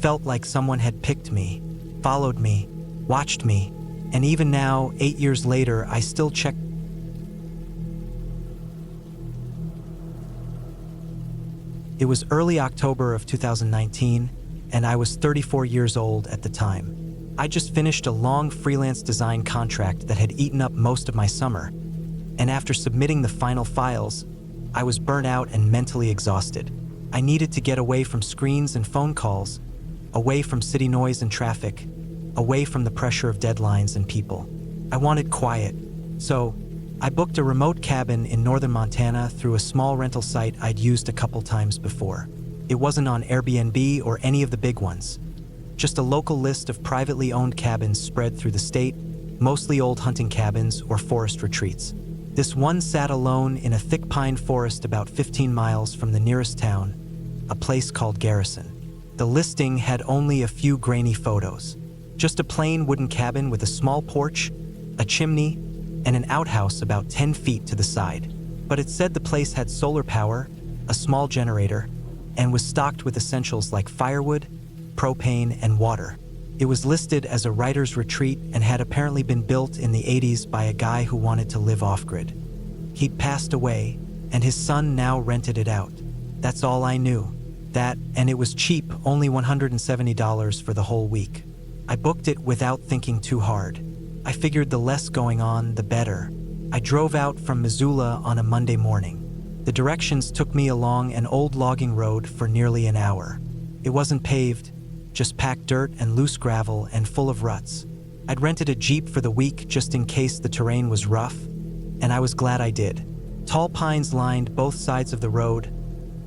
Felt like someone had picked me, followed me, watched me, and even now, 8 years later, I still check. It was early October of 2019, and I was 34 years old at the time. I just finished a long freelance design contract that had eaten up most of my summer, and after submitting the final files, I was burnt out and mentally exhausted. I needed to get away from screens and phone calls, away from city noise and traffic, away from the pressure of deadlines and people. I wanted quiet, so I booked a remote cabin in northern Montana through a small rental site I'd used a couple times before. It wasn't on Airbnb or any of the big ones, just a local list of privately owned cabins spread through the state, mostly old hunting cabins or forest retreats. This one sat alone in a thick pine forest about 15 miles from the nearest town, a place called Garrison. The listing had only a few grainy photos. Just a plain wooden cabin with a small porch, a chimney, and an outhouse about 10 feet to the side. But it said the place had solar power, a small generator, and was stocked with essentials like firewood, propane, and water. It was listed as a writer's retreat and had apparently been built in the 80s by a guy who wanted to live off-grid. He'd passed away, and his son now rented it out. That's all I knew. That, and it was cheap, only $170 for the whole week. I booked it without thinking too hard. I figured the less going on, the better. I drove out from Missoula on a Monday morning. The directions took me along an old logging road for nearly an hour. It wasn't paved, just packed dirt and loose gravel and full of ruts. I'd rented a Jeep for the week just in case the terrain was rough, and I was glad I did. Tall pines lined both sides of the road,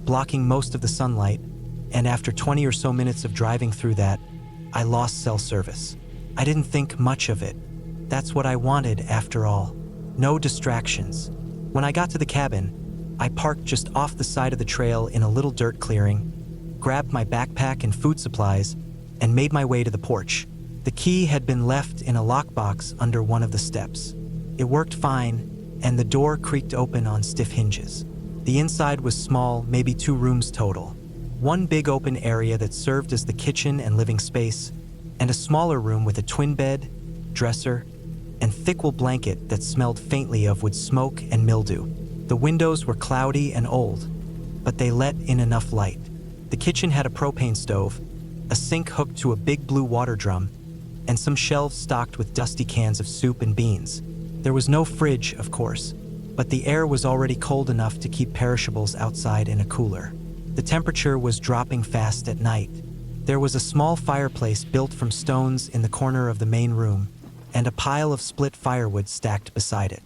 blocking most of the sunlight, and after 20 or so minutes of driving through that, I lost cell service. I didn't think much of it. That's what I wanted after all. No distractions. When I got to the cabin, I parked just off the side of the trail in a little dirt clearing, grabbed my backpack and food supplies, and made my way to the porch. The key had been left in a lockbox under one of the steps. It worked fine, and the door creaked open on stiff hinges. The inside was small, maybe 2 rooms total. One big open area that served as the kitchen and living space, and a smaller room with a twin bed, dresser, and thick wool blanket that smelled faintly of wood smoke and mildew. The windows were cloudy and old, but they let in enough light. The kitchen had a propane stove, a sink hooked to a big blue water drum, and some shelves stocked with dusty cans of soup and beans. There was no fridge, of course, but the air was already cold enough to keep perishables outside in a cooler. The temperature was dropping fast at night. There was a small fireplace built from stones in the corner of the main room, and a pile of split firewood stacked beside it.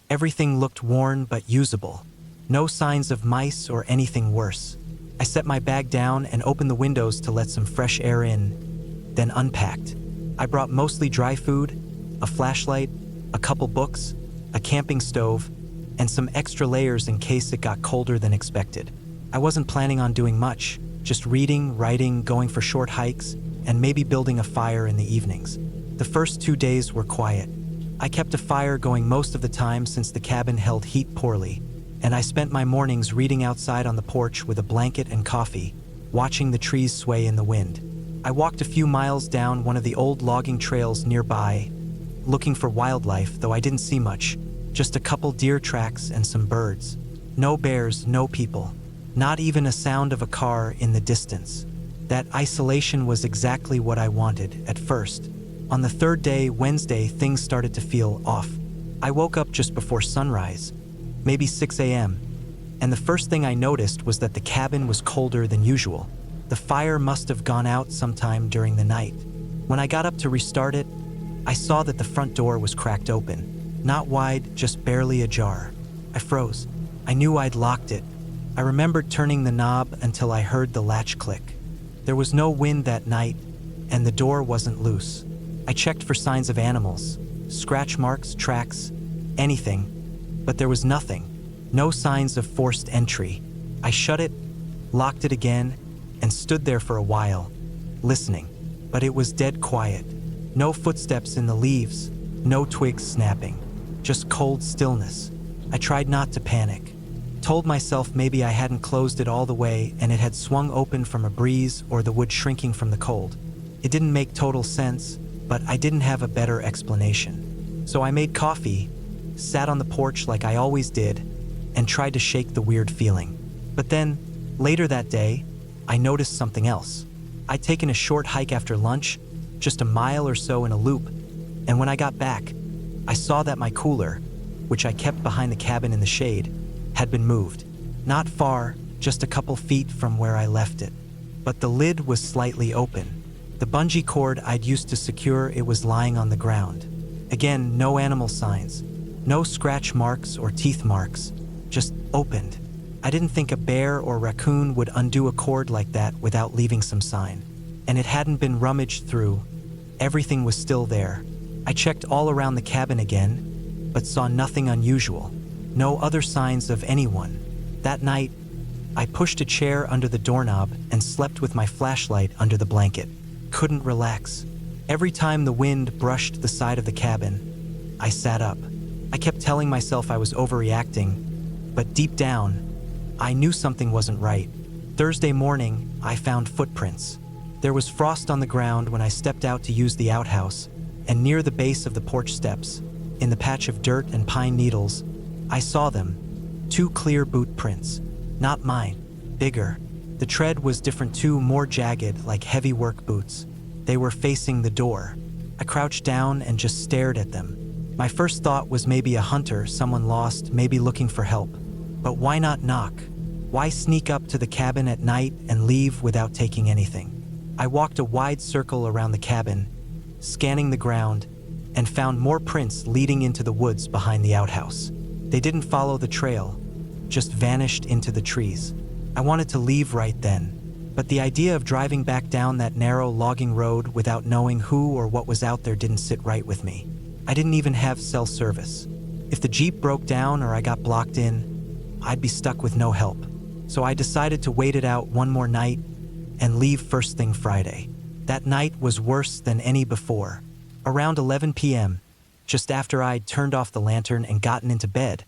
Everything looked worn but usable. No signs of mice or anything worse. I set my bag down and opened the windows to let some fresh air in, then unpacked. I brought mostly dry food, a flashlight, a couple books, a camping stove, and some extra layers in case it got colder than expected. I wasn't planning on doing much, just reading, writing, going for short hikes, and maybe building a fire in the evenings. The first 2 days were quiet. I kept a fire going most of the time since the cabin held heat poorly, and I spent my mornings reading outside on the porch with a blanket and coffee, watching the trees sway in the wind. I walked a few miles down one of the old logging trails nearby, looking for wildlife, though I didn't see much. Just a couple deer tracks and some birds. No bears, no people. Not even a sound of a car in the distance. That isolation was exactly what I wanted at first. On the third day, Wednesday, things started to feel off. I woke up just before sunrise, maybe 6 a.m., and the first thing I noticed was that the cabin was colder than usual. The fire must have gone out sometime during the night. When I got up to restart it, I saw that the front door was cracked open. Not wide, just barely ajar. I froze. I knew I'd locked it. I remembered turning the knob until I heard the latch click. There was no wind that night, and the door wasn't loose. I checked for signs of animals, scratch marks, tracks, anything, but there was nothing. No signs of forced entry. I shut it, locked it again, and stood there for a while, listening. But it was dead quiet. No footsteps in the leaves, no twigs snapping, just cold stillness. I tried not to panic. Told myself maybe I hadn't closed it all the way and it had swung open from a breeze or the wood shrinking from the cold. It didn't make total sense, but I didn't have a better explanation. So I made coffee, sat on the porch like I always did, and tried to shake the weird feeling. But then, later that day, I noticed something else. I'd taken a short hike after lunch, just a mile or so in a loop, and when I got back, I saw that my cooler, which I kept behind the cabin in the shade, had been moved. Not far, just a couple feet from where I left it. But the lid was slightly open. The bungee cord I'd used to secure it was lying on the ground. Again, no animal signs, no scratch marks or teeth marks, just opened. I didn't think a bear or raccoon would undo a cord like that without leaving some sign. And it hadn't been rummaged through. Everything was still there. I checked all around the cabin again, but saw nothing unusual. No other signs of anyone. That night, I pushed a chair under the doorknob and slept with my flashlight under the blanket. Couldn't relax. Every time the wind brushed the side of the cabin, I sat up. I kept telling myself I was overreacting, but deep down, I knew something wasn't right. Thursday morning, I found footprints. There was frost on the ground when I stepped out to use the outhouse, and near the base of the porch steps, in the patch of dirt and pine needles, I saw them. 2 clear boot prints. Not mine. Bigger. The tread was different too, more jagged, like heavy work boots. They were facing the door. I crouched down and just stared at them. My first thought was maybe a hunter, someone lost, maybe looking for help. But why not knock? Why sneak up to the cabin at night and leave without taking anything? I walked a wide circle around the cabin, scanning the ground, and found more prints leading into the woods behind the outhouse. They didn't follow the trail, just vanished into the trees. I wanted to leave right then, but the idea of driving back down that narrow logging road without knowing who or what was out there didn't sit right with me. I didn't even have cell service. If the Jeep broke down or I got blocked in, I'd be stuck with no help. So I decided to wait it out one more night and leave first thing Friday. That night was worse than any before. Around 11 p.m., just after I'd turned off the lantern and gotten into bed,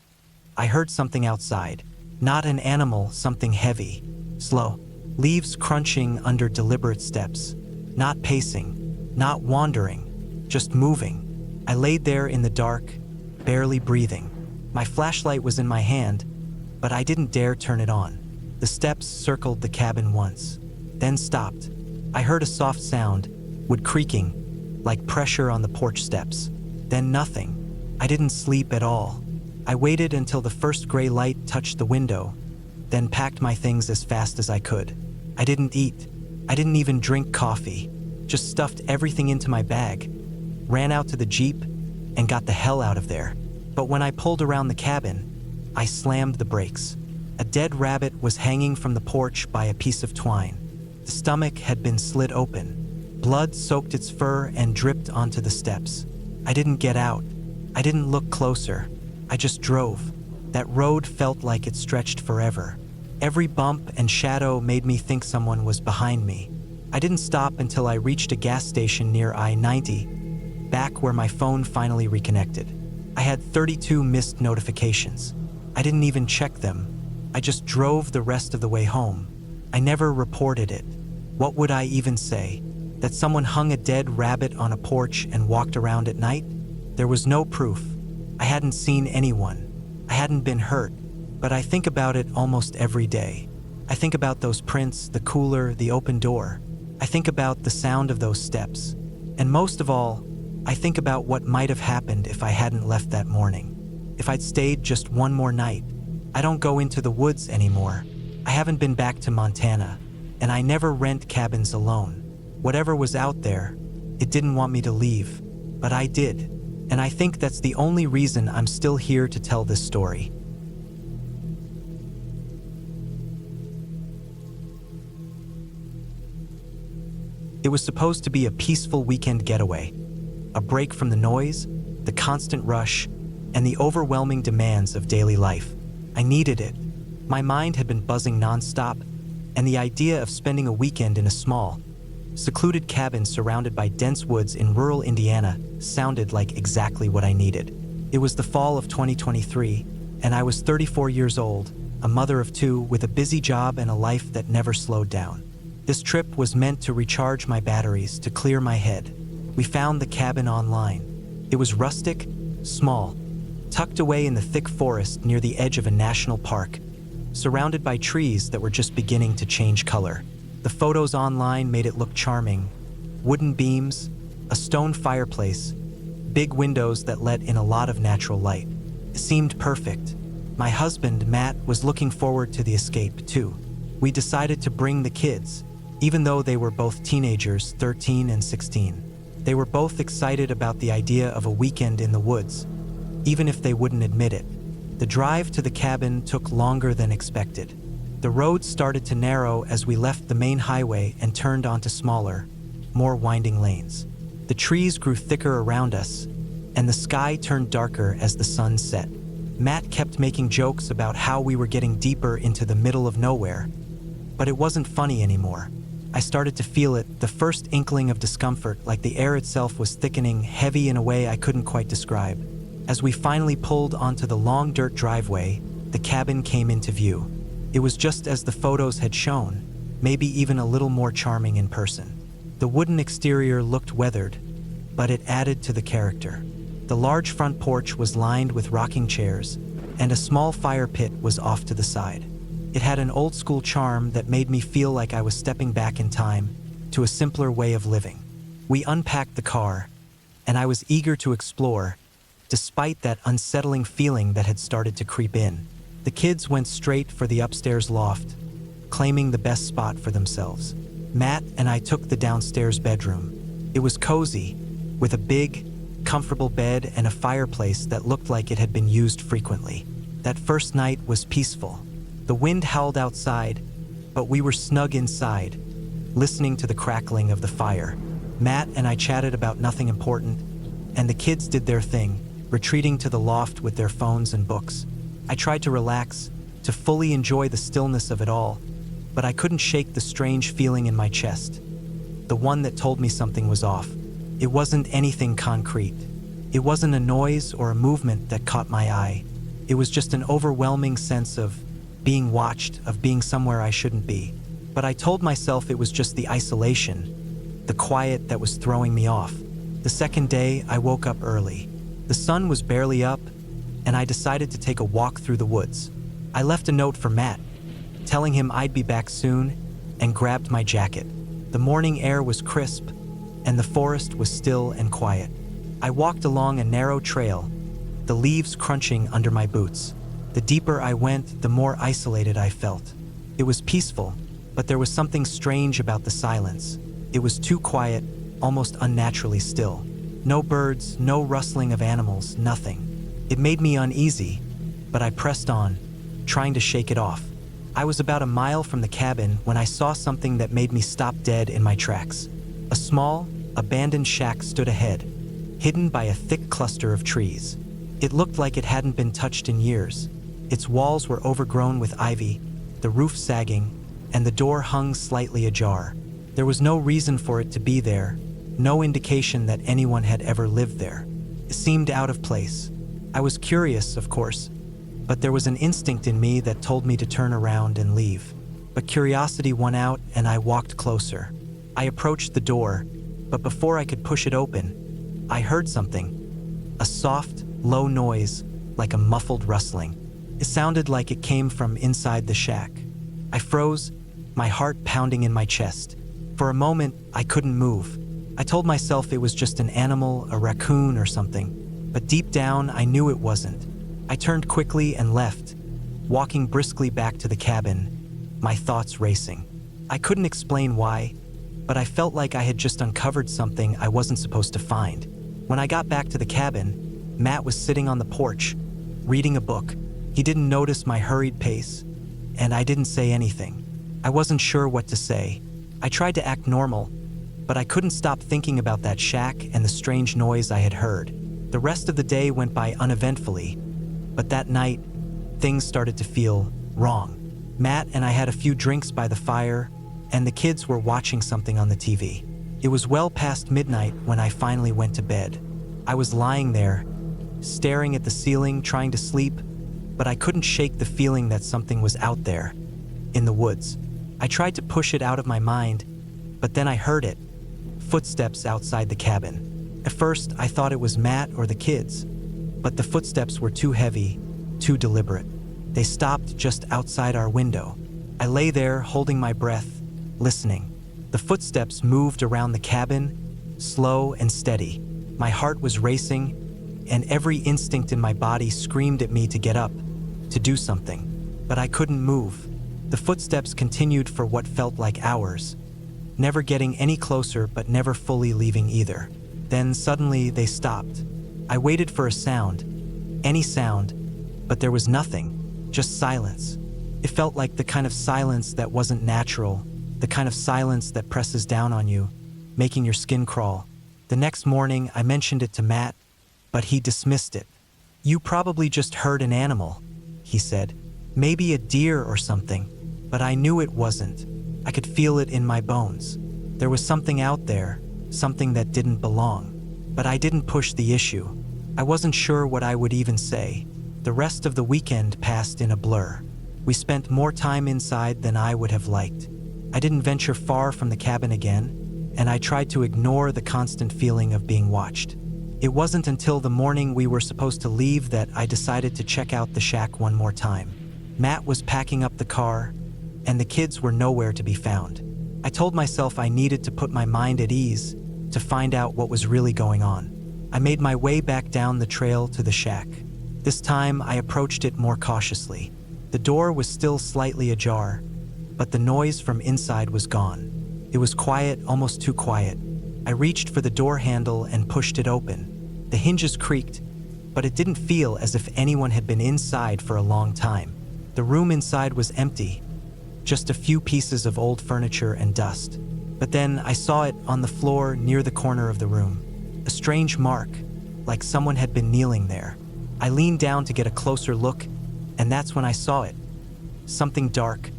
I heard something outside. Not an animal, something heavy, slow. Leaves crunching under deliberate steps. Not pacing, not wandering, just moving. I laid there in the dark, barely breathing. My flashlight was in my hand, but I didn't dare turn it on. The steps circled the cabin once, then stopped. I heard a soft sound, wood creaking, like pressure on the porch steps. Then nothing. I didn't sleep at all. I waited until the first gray light touched the window, then packed my things as fast as I could. I didn't eat. I didn't even drink coffee. Just stuffed everything into my bag, ran out to the Jeep, and got the hell out of there. But when I pulled around the cabin, I slammed the brakes. A dead rabbit was hanging from the porch by a piece of twine. The stomach had been slit open. Blood soaked its fur and dripped onto the steps. I didn't get out. I didn't look closer. I just drove. That road felt like it stretched forever. Every bump and shadow made me think someone was behind me. I didn't stop until I reached a gas station near I-90, back where my phone finally reconnected. I had 32 missed notifications. I didn't even check them. I just drove the rest of the way home. I never reported it. What would I even say? That someone hung a dead rabbit on a porch and walked around at night? There was no proof. I hadn't seen anyone. I hadn't been hurt, but I think about it almost every day. I think about those prints, the cooler, the open door. I think about the sound of those steps. And most of all, I think about what might have happened if I hadn't left that morning. If I'd stayed just one more night. I don't go into the woods anymore. I haven't been back to Montana, and I never rent cabins alone. Whatever was out there, it didn't want me to leave, but I did. And I think that's the only reason I'm still here to tell this story. It was supposed to be a peaceful weekend getaway, a break from the noise, the constant rush, and the overwhelming demands of daily life. I needed it. My mind had been buzzing nonstop, and the idea of spending a weekend in a small, secluded cabin surrounded by dense woods in rural Indiana sounded like exactly what I needed. It was the fall of 2023, and I was 34 years old, a mother of two with a busy job and a life that never slowed down. This trip was meant to recharge my batteries, to clear my head. We found the cabin online. It was rustic, small, tucked away in the thick forest near the edge of a national park, surrounded by trees that were just beginning to change color. The photos online made it look charming. Wooden beams, a stone fireplace, big windows that let in a lot of natural light. It seemed perfect. My husband, Matt, was looking forward to the escape, too. We decided to bring the kids, even though they were both teenagers, 13 and 16. They were both excited about the idea of a weekend in the woods, even if they wouldn't admit it. The drive to the cabin took longer than expected. The road started to narrow as we left the main highway and turned onto smaller, more winding lanes. The trees grew thicker around us, and the sky turned darker as the sun set. Matt kept making jokes about how we were getting deeper into the middle of nowhere, but it wasn't funny anymore. I started to feel it, the first inkling of discomfort, like the air itself was thickening, heavy in a way I couldn't quite describe. As we finally pulled onto the long dirt driveway, the cabin came into view. It was just as the photos had shown, maybe even a little more charming in person. The wooden exterior looked weathered, but it added to the character. The large front porch was lined with rocking chairs, and a small fire pit was off to the side. It had an old-school charm that made me feel like I was stepping back in time to a simpler way of living. We unpacked the car, and I was eager to explore, despite that unsettling feeling that had started to creep in. The kids went straight for the upstairs loft, claiming the best spot for themselves. Matt and I took the downstairs bedroom. It was cozy, with a big, comfortable bed and a fireplace that looked like it had been used frequently. That first night was peaceful. The wind howled outside, but we were snug inside, listening to the crackling of the fire. Matt and I chatted about nothing important, and the kids did their thing, retreating to the loft with their phones and books. I tried to relax, to fully enjoy the stillness of it all, but I couldn't shake the strange feeling in my chest, the one that told me something was off. It wasn't anything concrete. It wasn't a noise or a movement that caught my eye. It was just an overwhelming sense of being watched, of being somewhere I shouldn't be. But I told myself it was just the isolation, the quiet that was throwing me off. The second day, I woke up early. The sun was barely up, and I decided to take a walk through the woods. I left a note for Matt, telling him I'd be back soon, and grabbed my jacket. The morning air was crisp, and the forest was still and quiet. I walked along a narrow trail, the leaves crunching under my boots. The deeper I went, the more isolated I felt. It was peaceful, but there was something strange about the silence. It was too quiet, almost unnaturally still. No birds, no rustling of animals, nothing. It made me uneasy, but I pressed on, trying to shake it off. I was about a mile from the cabin when I saw something that made me stop dead in my tracks. A small, abandoned shack stood ahead, hidden by a thick cluster of trees. It looked like it hadn't been touched in years. Its walls were overgrown with ivy, the roof sagging, and the door hung slightly ajar. There was no reason for it to be there, no indication that anyone had ever lived there. It seemed out of place. I was curious, of course, but there was an instinct in me that told me to turn around and leave. But curiosity won out, and I walked closer. I approached the door, but before I could push it open, I heard something. a soft, low noise like a muffled rustling. It sounded like it came from inside the shack. I froze, my heart pounding in my chest. For a moment, I couldn't move. I told myself it was just an animal, a raccoon or something, but deep down, I knew it wasn't. I turned quickly and left, walking briskly back to the cabin, my thoughts racing. I couldn't explain why, but I felt like I had just uncovered something I wasn't supposed to find. When I got back to the cabin, Matt was sitting on the porch, reading a book. He didn't notice my hurried pace, and I didn't say anything. I wasn't sure what to say. I tried to act normal, but I couldn't stop thinking about that shack and the strange noise I had heard. The rest of the day went by uneventfully, but that night, things started to feel wrong. Matt and I had a few drinks by the fire, and the kids were watching something on the TV. It was well past midnight when I finally went to bed. I was lying there, staring at the ceiling, trying to sleep, but I couldn't shake the feeling that something was out there, in the woods. I tried to push it out of my mind, but then I heard it, footsteps outside the cabin. At first, I thought it was Matt or the kids, but the footsteps were too heavy, too deliberate. They stopped just outside our window. I lay there, holding my breath, listening. The footsteps moved around the cabin, slow and steady. My heart was racing, and every instinct in my body screamed at me to get up, to do something. But I couldn't move. The footsteps continued for what felt like hours, never getting any closer but never fully leaving either. Then suddenly they stopped. I waited for a sound, any sound, but there was nothing, just silence. It felt like the kind of silence that wasn't natural, the kind of silence that presses down on you, making your skin crawl. The next morning, I mentioned it to Matt, but he dismissed it. "You probably just heard an animal," he said. "Maybe a deer or something." But I knew it wasn't. I could feel it in my bones. There was something out there, something that didn't belong. But I didn't push the issue. I wasn't sure what I would even say. The rest of the weekend passed in a blur. We spent more time inside than I would have liked. I didn't venture far from the cabin again, and I tried to ignore the constant feeling of being watched. It wasn't until the morning we were supposed to leave that I decided to check out the shack one more time. Matt was packing up the car, and the kids were nowhere to be found. I told myself I needed to put my mind at ease to find out what was really going on. I made my way back down the trail to the shack. This time, I approached it more cautiously. The door was still slightly ajar, but the noise from inside was gone. It was quiet, almost too quiet. I reached for the door handle and pushed it open. The hinges creaked, but it didn't feel as if anyone had been inside for a long time. The room inside was empty, just a few pieces of old furniture and dust. But then I saw it on the floor near the corner of the room. A strange mark, like someone had been kneeling there. I leaned down to get a closer look, and that's when I saw it. Something dark,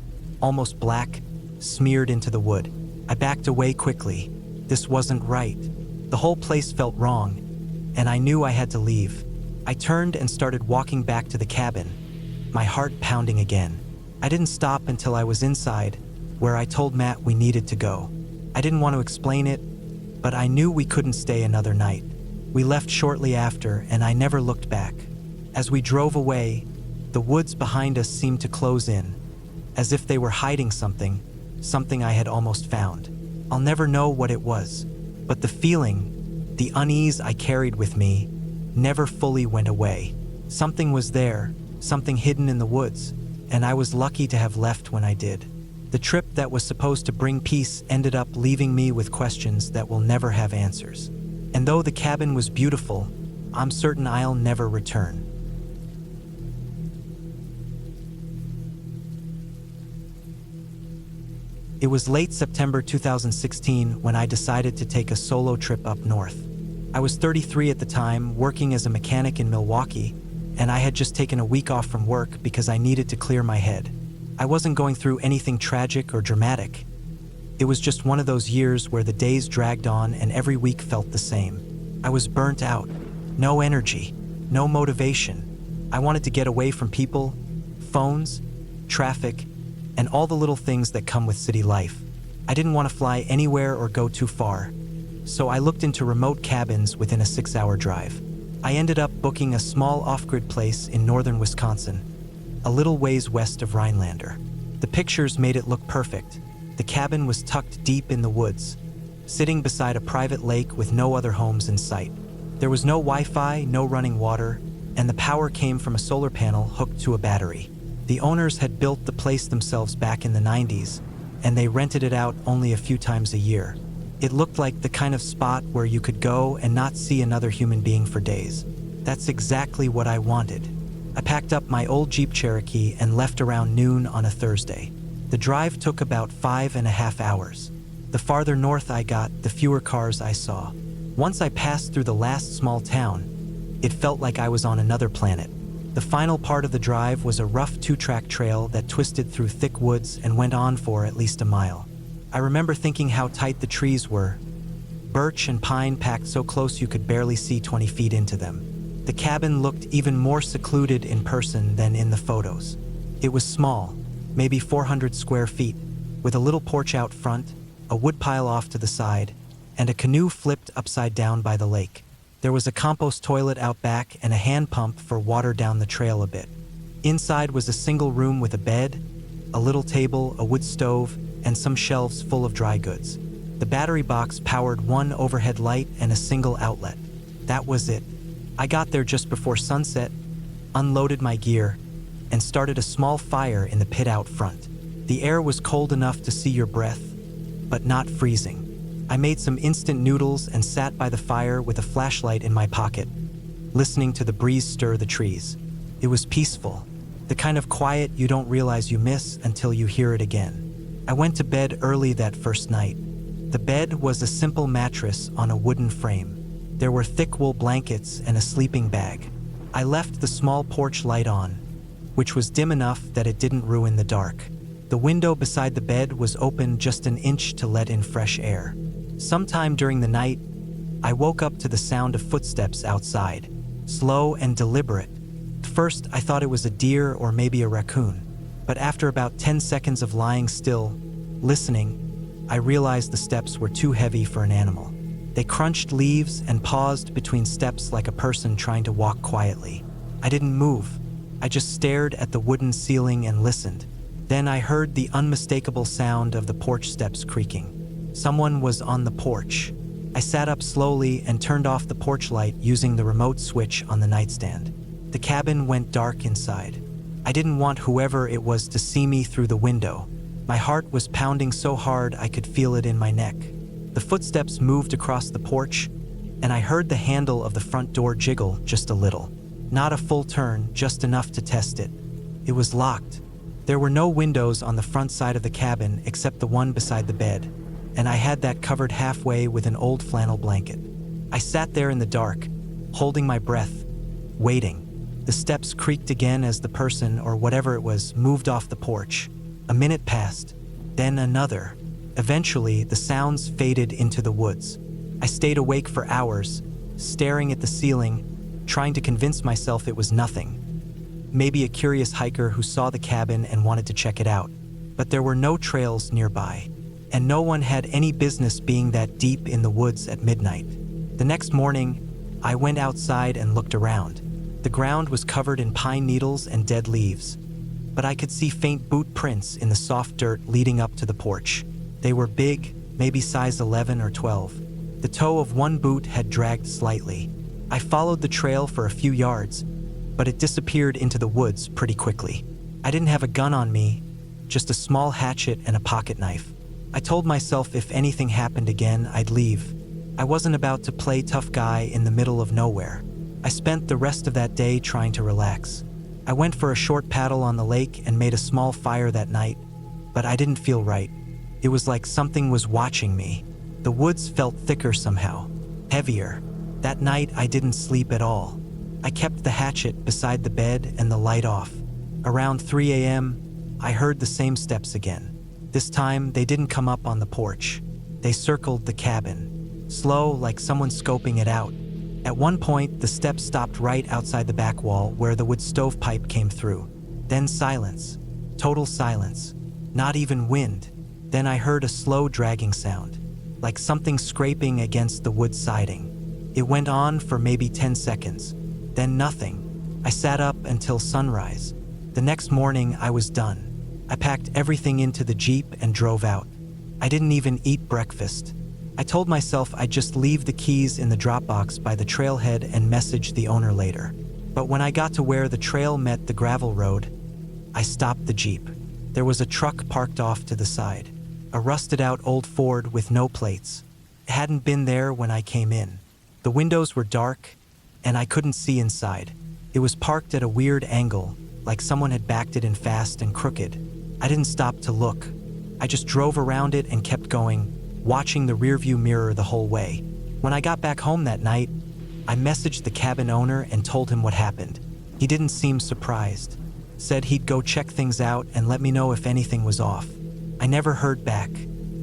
almost black, smeared into the wood. I backed away quickly. This wasn't right. The whole place felt wrong, and I knew I had to leave. I turned and started walking back to the cabin, my heart pounding again. I didn't stop until I was inside, where I told Matt we needed to go. I didn't want to explain it, but I knew we couldn't stay another night. We left shortly after, and I never looked back. As we drove away, the woods behind us seemed to close in, as if they were hiding something I had almost found. I'll never know what it was, but the feeling, the unease I carried with me, never fully went away. Something was there, something hidden in the woods, and I was lucky to have left when I did. The trip that was supposed to bring peace ended up leaving me with questions that will never have answers. And though the cabin was beautiful, I'm certain I'll never return. It was late September 2016 when I decided to take a solo trip up north. I was 33 at the time, working as a mechanic in Milwaukee, and I had just taken a week off from work because I needed to clear my head. I wasn't going through anything tragic or dramatic. It was just one of those years where the days dragged on and every week felt the same. I was burnt out. No energy. No motivation. I wanted to get away from people, phones, traffic, and all the little things that come with city life. I didn't want to fly anywhere or go too far, so I looked into remote cabins within a 6-hour drive. I ended up booking a small off-grid place in northern Wisconsin, a little ways west of Rhinelander. The pictures made it look perfect. The cabin was tucked deep in the woods, sitting beside a private lake with no other homes in sight. There was no Wi-Fi, no running water, and the power came from a solar panel hooked to a battery. The owners had built the place themselves back in the 90s, and they rented it out only a few times a year. It looked like the kind of spot where you could go and not see another human being for days. That's exactly what I wanted. I packed up my old Jeep Cherokee and left around noon on a Thursday. The drive took about 5.5 hours. The farther north I got, the fewer cars I saw. Once I passed through the last small town, it felt like I was on another planet. The final part of the drive was a rough 2-track trail that twisted through thick woods and went on for at least a mile. I remember thinking how tight the trees were. Birch and pine packed so close you could barely see 20 feet into them. The cabin looked even more secluded in person than in the photos. It was small, maybe 400 square feet, with a little porch out front, a woodpile off to the side, and a canoe flipped upside down by the lake. There was a compost toilet out back and a hand pump for water down the trail a bit. Inside was a single room with a bed, a little table, a wood stove, and some shelves full of dry goods. The battery box powered one overhead light and a single outlet. That was it. I got there just before sunset, unloaded my gear, and started a small fire in the pit out front. The air was cold enough to see your breath, but not freezing. I made some instant noodles and sat by the fire with a flashlight in my pocket, listening to the breeze stir the trees. It was peaceful, the kind of quiet you don't realize you miss until you hear it again. I went to bed early that first night. The bed was a simple mattress on a wooden frame. There were thick wool blankets and a sleeping bag. I left the small porch light on, which was dim enough that it didn't ruin the dark. The window beside the bed was open just an inch to let in fresh air. Sometime during the night, I woke up to the sound of footsteps outside, slow and deliberate. First, I thought it was a deer or maybe a raccoon, but after about 10 seconds of lying still, listening, I realized the steps were too heavy for an animal. They crunched leaves and paused between steps like a person trying to walk quietly. I didn't move. I just stared at the wooden ceiling and listened. Then I heard the unmistakable sound of the porch steps creaking. Someone was on the porch. I sat up slowly and turned off the porch light using the remote switch on the nightstand. The cabin went dark inside. I didn't want whoever it was to see me through the window. My heart was pounding so hard I could feel it in my neck. The footsteps moved across the porch, and I heard the handle of the front door jiggle just a little. Not a full turn, just enough to test it. It was locked. There were no windows on the front side of the cabin except the one beside the bed, and I had that covered halfway with an old flannel blanket. I sat there in the dark, holding my breath, waiting. The steps creaked again as the person, or whatever it was, moved off the porch. A minute passed, then another. Eventually, the sounds faded into the woods. I stayed awake for hours, staring at the ceiling, trying to convince myself it was nothing. Maybe a curious hiker who saw the cabin and wanted to check it out. But there were no trails nearby, and no one had any business being that deep in the woods at midnight. The next morning, I went outside and looked around. The ground was covered in pine needles and dead leaves, but I could see faint boot prints in the soft dirt leading up to the porch. They were big, maybe size 11 or 12. The toe of one boot had dragged slightly. I followed the trail for a few yards, but it disappeared into the woods pretty quickly. I didn't have a gun on me, just a small hatchet and a pocket knife. I told myself if anything happened again, I'd leave. I wasn't about to play tough guy in the middle of nowhere. I spent the rest of that day trying to relax. I went for a short paddle on the lake and made a small fire that night, but I didn't feel right. It was like something was watching me. The woods felt thicker somehow, heavier. That night I didn't sleep at all. I kept the hatchet beside the bed and the light off. Around 3 a.m., I heard the same steps again. This time, they didn't come up on the porch. They circled the cabin, slow like someone scoping it out. At one point, the steps stopped right outside the back wall where the wood stovepipe came through. Then silence, total silence, not even wind. Then I heard a slow dragging sound, like something scraping against the wood siding. It went on for maybe 10 seconds, then nothing. I sat up until sunrise. The next morning, I was done. I packed everything into the Jeep and drove out. I didn't even eat breakfast. I told myself I'd just leave the keys in the drop box by the trailhead and message the owner later. But when I got to where the trail met the gravel road, I stopped the Jeep. There was a truck parked off to the side, a rusted-out old Ford with no plates. It hadn't been there when I came in. The windows were dark, and I couldn't see inside. It was parked at a weird angle, like someone had backed it in fast and crooked. I didn't stop to look. I just drove around it and kept going, watching the rearview mirror the whole way. When I got back home that night, I messaged the cabin owner and told him what happened. He didn't seem surprised. Said he'd go check things out and let me know if anything was off. I never heard back.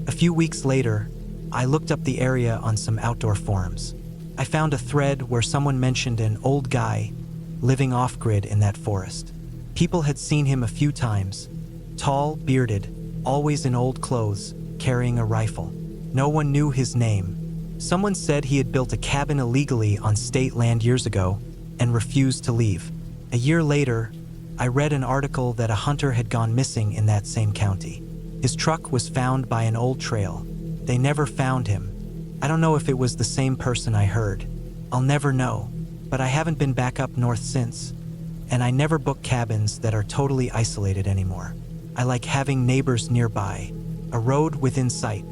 A few weeks later, I looked up the area on some outdoor forums. I found a thread where someone mentioned an old guy living off-grid in that forest. People had seen him a few times. Tall, bearded, always in old clothes, carrying a rifle. No one knew his name. Someone said he had built a cabin illegally on state land years ago and refused to leave. A year later, I read an article that a hunter had gone missing in that same county. His truck was found by an old trail. They never found him. I don't know if it was the same person I heard. I'll never know, but I haven't been back up north since, and I never book cabins that are totally isolated anymore. I like having neighbors nearby, a road within sight,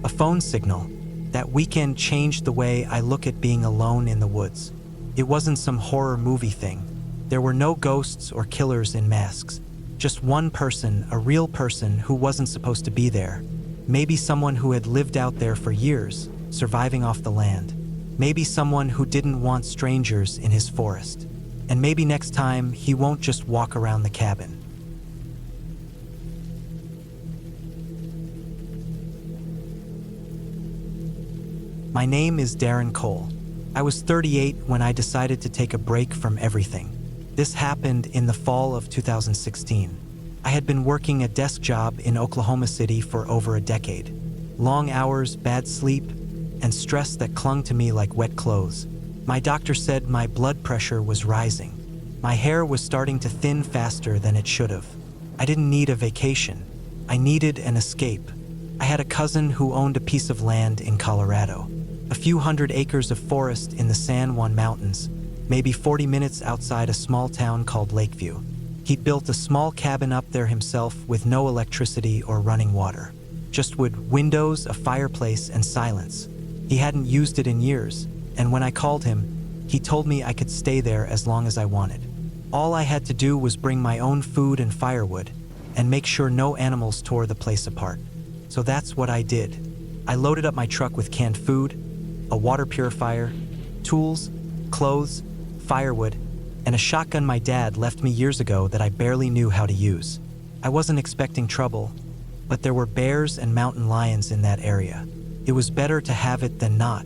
a phone signal. That weekend changed the way I look at being alone in the woods. It wasn't some horror movie thing. There were no ghosts or killers in masks. Just one person, a real person who wasn't supposed to be there. Maybe someone who had lived out there for years, surviving off the land. Maybe someone who didn't want strangers in his forest. And maybe next time he won't just walk around the cabin. My name is Darren Cole. I was 38 when I decided to take a break from everything. This happened in the fall of 2016. I had been working a desk job in Oklahoma City for over a decade. Long hours, bad sleep, and stress that clung to me like wet clothes. My doctor said my blood pressure was rising. My hair was starting to thin faster than it should have. I didn't need a vacation. I needed an escape. I had a cousin who owned a piece of land in Colorado. A few hundred acres of forest in the San Juan Mountains, maybe 40 minutes outside a small town called Lakeview. He'd built a small cabin up there himself with no electricity or running water. Just wood, windows, a fireplace, and silence. He hadn't used it in years, and when I called him, he told me I could stay there as long as I wanted. All I had to do was bring my own food and firewood, and make sure no animals tore the place apart. So that's what I did. I loaded up my truck with canned food, a water purifier, tools, clothes, firewood, and a shotgun my dad left me years ago that I barely knew how to use. I wasn't expecting trouble, but there were bears and mountain lions in that area. It was better to have it than not.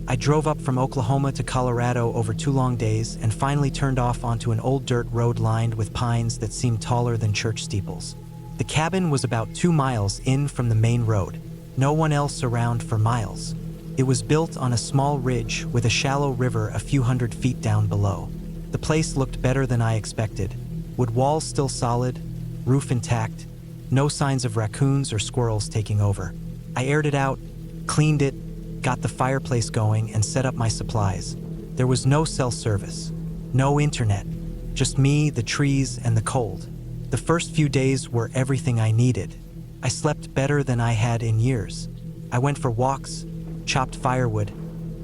I drove up from Oklahoma to Colorado over 2 long days and finally turned off onto an old dirt road lined with pines that seemed taller than church steeples. The cabin was about 2 miles in from the main road. No one else around for miles. It was built on a small ridge with a shallow river a few hundred feet down below. The place looked better than I expected. Wood walls still solid, roof intact, no signs of raccoons or squirrels taking over. I aired it out, cleaned it, got the fireplace going, and set up my supplies. There was no cell service, no internet, just me, the trees, and the cold. The first few days were everything I needed. I slept better than I had in years. I went for walks, chopped firewood,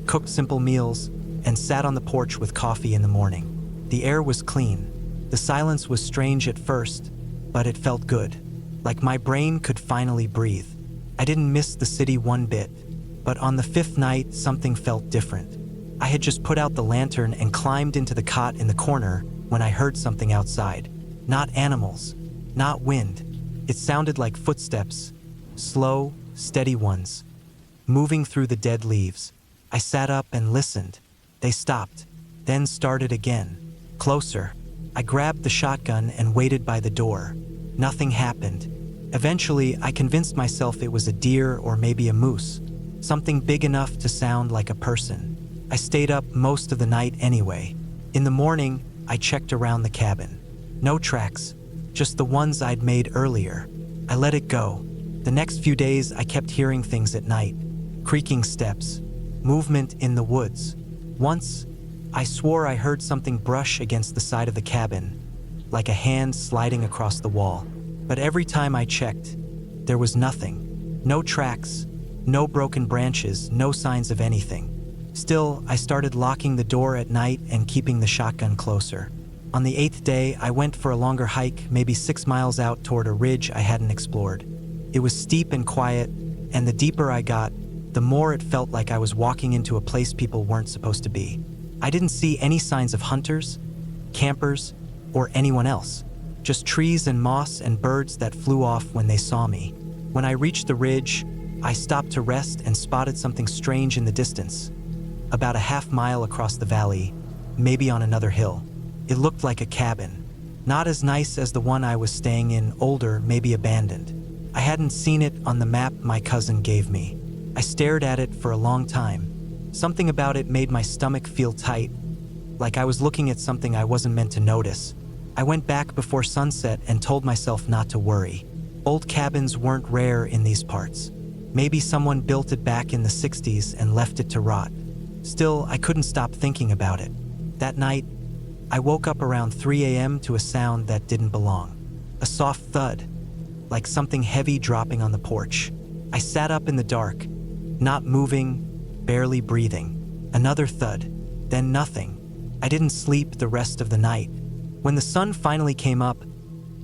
cooked simple meals, and sat on the porch with coffee in the morning. The air was clean. The silence was strange at first, but it felt good. Like my brain could finally breathe. I didn't miss the city one bit, but on the 5th night, something felt different. I had just put out the lantern and climbed into the cot in the corner when I heard something outside. Not animals, not wind. It sounded like footsteps, slow, steady ones, moving through the dead leaves. I sat up and listened. They stopped, then started again. Closer. I grabbed the shotgun and waited by the door. Nothing happened. Eventually, I convinced myself it was a deer or maybe a moose, something big enough to sound like a person. I stayed up most of the night anyway. In the morning, I checked around the cabin. No tracks, just the ones I'd made earlier. I let it go. The next few days, I kept hearing things at night. Creaking steps, movement in the woods. Once, I swore I heard something brush against the side of the cabin, like a hand sliding across the wall. But every time I checked, there was nothing. No tracks, no broken branches, no signs of anything. Still, I started locking the door at night and keeping the shotgun closer. On the 8th day, I went for a longer hike, maybe 6 miles out toward a ridge I hadn't explored. It was steep and quiet, and the deeper I got, the more it felt like I was walking into a place people weren't supposed to be. I didn't see any signs of hunters, campers, or anyone else. Just trees and moss and birds that flew off when they saw me. When I reached the ridge, I stopped to rest and spotted something strange in the distance. About a half-mile across the valley, maybe on another hill. It looked like a cabin. Not as nice as the one I was staying in, older, maybe abandoned. I hadn't seen it on the map my cousin gave me. I stared at it for a long time. Something about it made my stomach feel tight, like I was looking at something I wasn't meant to notice. I went back before sunset and told myself not to worry. Old cabins weren't rare in these parts. Maybe someone built it back in the 60s and left it to rot. Still, I couldn't stop thinking about it. That night, I woke up around 3 a.m. to a sound that didn't belong. A soft thud, like something heavy dropping on the porch. I sat up in the dark, not moving, barely breathing. Another thud, then nothing. I didn't sleep the rest of the night. When the sun finally came up,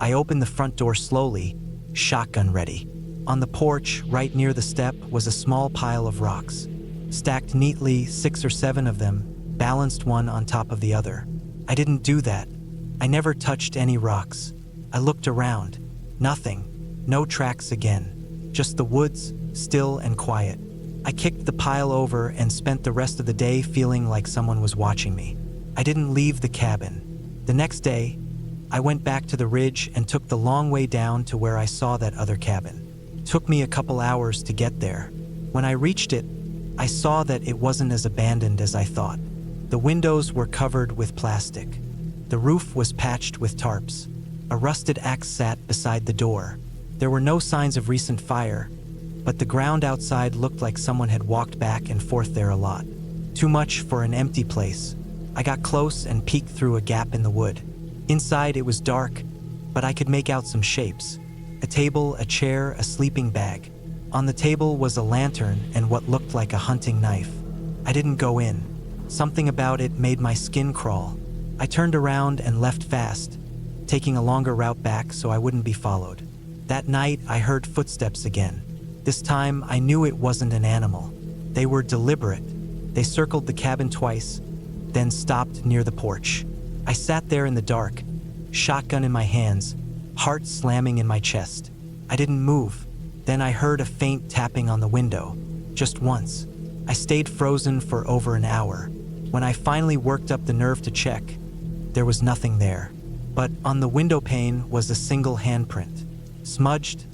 I opened the front door slowly, shotgun ready. On the porch, right near the step, was a small pile of rocks. Stacked neatly, 6 or 7 of them, balanced one on top of the other. I didn't do that. I never touched any rocks. I looked around. Nothing. No tracks again. Just the woods, still and quiet. I kicked the pile over and spent the rest of the day feeling like someone was watching me. I didn't leave the cabin. The next day, I went back to the ridge and took the long way down to where I saw that other cabin. It took me a couple hours to get there. When I reached it, I saw that it wasn't as abandoned as I thought. The windows were covered with plastic. The roof was patched with tarps. A rusted axe sat beside the door. There were no signs of recent fire, but the ground outside looked like someone had walked back and forth there a lot. Too much for an empty place. I got close and peeked through a gap in the wood. Inside it was dark, but I could make out some shapes. A table, a chair, a sleeping bag. On the table was a lantern and what looked like a hunting knife. I didn't go in. Something about it made my skin crawl. I turned around and left fast, taking a longer route back so I wouldn't be followed. That night, I heard footsteps again. This time, I knew it wasn't an animal. They were deliberate. They circled the cabin twice, then stopped near the porch. I sat there in the dark, shotgun in my hands, heart slamming in my chest. I didn't move. Then I heard a faint tapping on the window, just once. I stayed frozen for over an hour. When I finally worked up the nerve to check, there was nothing there. But on the window pane was a single handprint, smudged,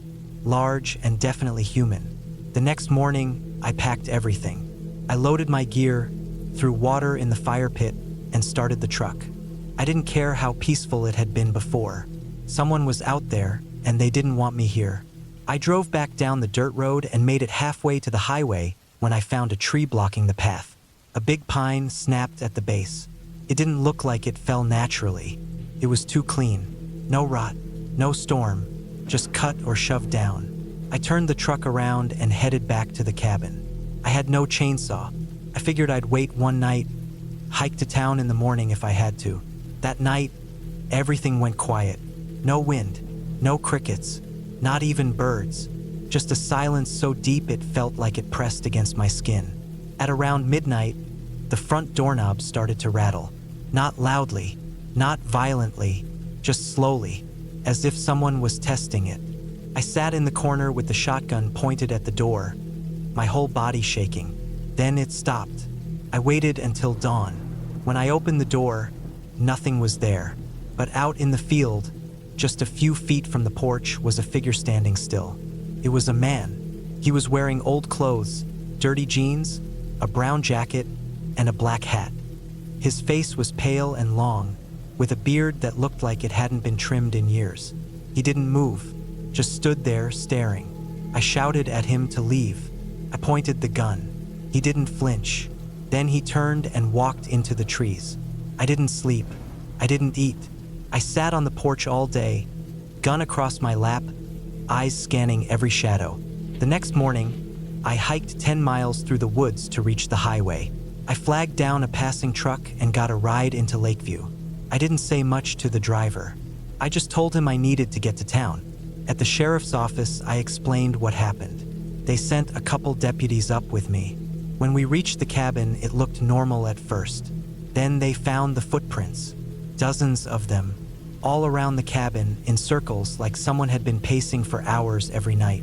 large, and definitely human. The next morning, I packed everything. I loaded my gear, threw water in the fire pit, and started the truck. I didn't care how peaceful it had been before. Someone was out there, and they didn't want me here. I drove back down the dirt road and made it halfway to the highway when I found a tree blocking the path. A big pine snapped at the base. It didn't look like it fell naturally. It was too clean. No rot, no storm, just cut or shoved down. I turned the truck around and headed back to the cabin. I had no chainsaw. I figured I'd wait one night, hike to town in the morning if I had to. That night, everything went quiet. No wind, no crickets, not even birds. Just a silence so deep it felt like it pressed against my skin. At around midnight, the front doorknob started to rattle. Not loudly, not violently, just slowly, as if someone was testing it. I sat in the corner with the shotgun pointed at the door, my whole body shaking. Then it stopped. I waited until dawn. When I opened the door, nothing was there. But out in the field, just a few feet from the porch, was a figure standing still. It was a man. He was wearing old clothes, dirty jeans, a brown jacket, and a black hat. His face was pale and long, with a beard that looked like it hadn't been trimmed in years. He didn't move, just stood there staring. I shouted at him to leave. I pointed the gun. He didn't flinch. Then he turned and walked into the trees. I didn't sleep. I didn't eat. I sat on the porch all day, gun across my lap, eyes scanning every shadow. The next morning, I hiked 10 miles through the woods to reach the highway. I flagged down a passing truck and got a ride into Lakeview. I didn't say much to the driver. I just told him I needed to get to town. At the sheriff's office, I explained what happened. They sent a couple deputies up with me. When we reached the cabin, it looked normal at first. Then they found the footprints, dozens of them, all around the cabin in circles like someone had been pacing for hours every night.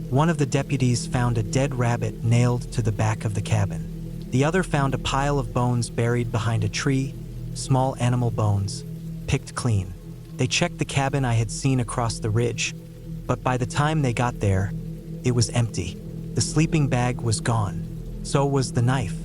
One of the deputies found a dead rabbit nailed to the back of the cabin. The other found a pile of bones buried behind a tree, small animal bones, picked clean. They checked the cabin I had seen across the ridge, but by the time they got there, it was empty. The sleeping bag was gone. So was the knife.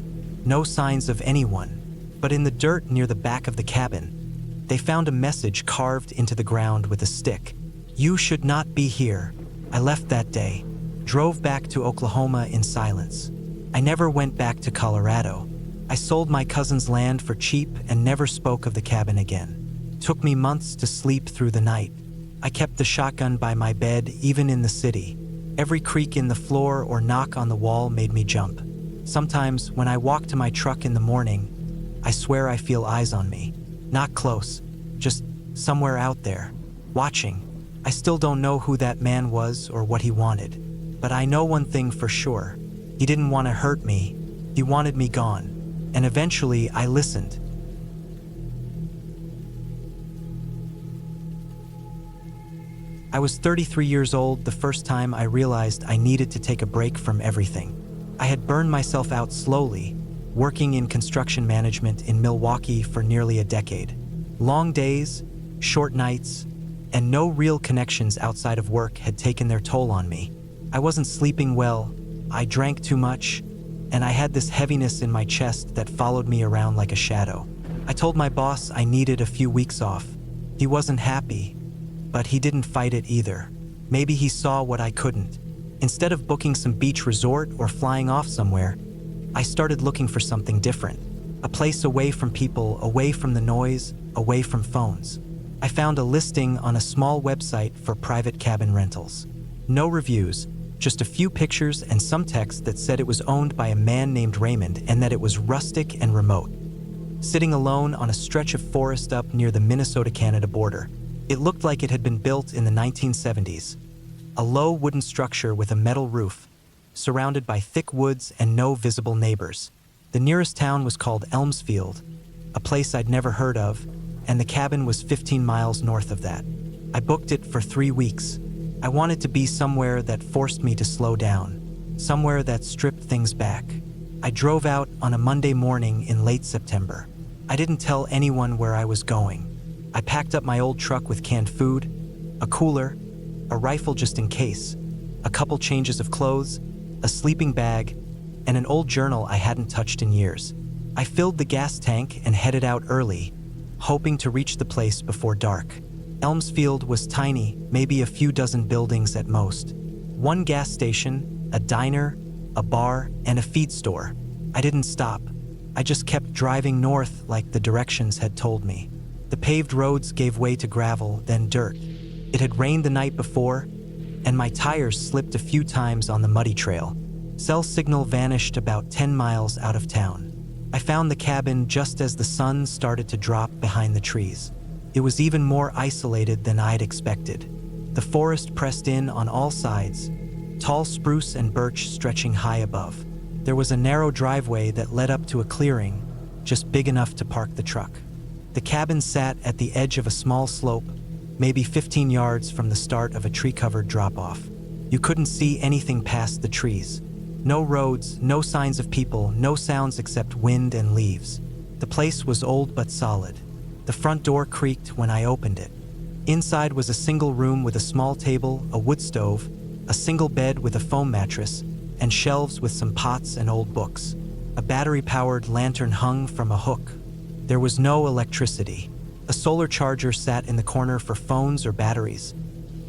No signs of anyone. But in the dirt near the back of the cabin, they found a message carved into the ground with a stick. "You should not be here." I left that day, drove back to Oklahoma in silence. I never went back to Colorado. I sold my cousin's land for cheap and never spoke of the cabin again. Took me months to sleep through the night. I kept the shotgun by my bed even in the city. Every creak in the floor or knock on the wall made me jump. Sometimes when I walk to my truck in the morning, I swear I feel eyes on me. Not close, just somewhere out there, watching. I still don't know who that man was or what he wanted. But I know one thing for sure. He didn't want to hurt me. He wanted me gone. And eventually I listened. I was 33 years old the first time I realized I needed to take a break from everything. I had burned myself out slowly, working in construction management in Milwaukee for nearly a decade. Long days, short nights, and no real connections outside of work had taken their toll on me. I wasn't sleeping well, I drank too much, and I had this heaviness in my chest that followed me around like a shadow. I told my boss I needed a few weeks off. He wasn't happy, but he didn't fight it either. Maybe he saw what I couldn't. Instead of booking some beach resort or flying off somewhere, I started looking for something different. A place away from people, away from the noise, away from phones. I found a listing on a small website for private cabin rentals. No reviews, just a few pictures and some text that said it was owned by a man named Raymond and that it was rustic and remote. Sitting alone on a stretch of forest up near the Minnesota-Canada border, it looked like it had been built in the 1970s. A low wooden structure with a metal roof, surrounded by thick woods and no visible neighbors. The nearest town was called Elmsfield, a place I'd never heard of, and the cabin was 15 miles north of that. I booked it for 3 weeks. I wanted to be somewhere that forced me to slow down, somewhere that stripped things back. I drove out on a Monday morning in late September. I didn't tell anyone where I was going. I packed up my old truck with canned food, a cooler, a rifle just in case, a couple changes of clothes, a sleeping bag, and an old journal I hadn't touched in years. I filled the gas tank and headed out early, hoping to reach the place before dark. Elmsfield was tiny, maybe a few dozen buildings at most. One gas station, a diner, a bar, and a feed store. I didn't stop. I just kept driving north like the directions had told me. The paved roads gave way to gravel, then dirt. It had rained the night before, and my tires slipped a few times on the muddy trail. Cell signal vanished about 10 miles out of town. I found the cabin just as the sun started to drop behind the trees. It was even more isolated than I'd expected. The forest pressed in on all sides, tall spruce and birch stretching high above. There was a narrow driveway that led up to a clearing, just big enough to park the truck. The cabin sat at the edge of a small slope, maybe 15 yards from the start of a tree-covered drop-off. You couldn't see anything past the trees. No roads, no signs of people, no sounds except wind and leaves. The place was old but solid. The front door creaked when I opened it. Inside was a single room with a small table, a wood stove, a single bed with a foam mattress, and shelves with some pots and old books. A battery-powered lantern hung from a hook. There was no electricity. A solar charger sat in the corner for phones or batteries,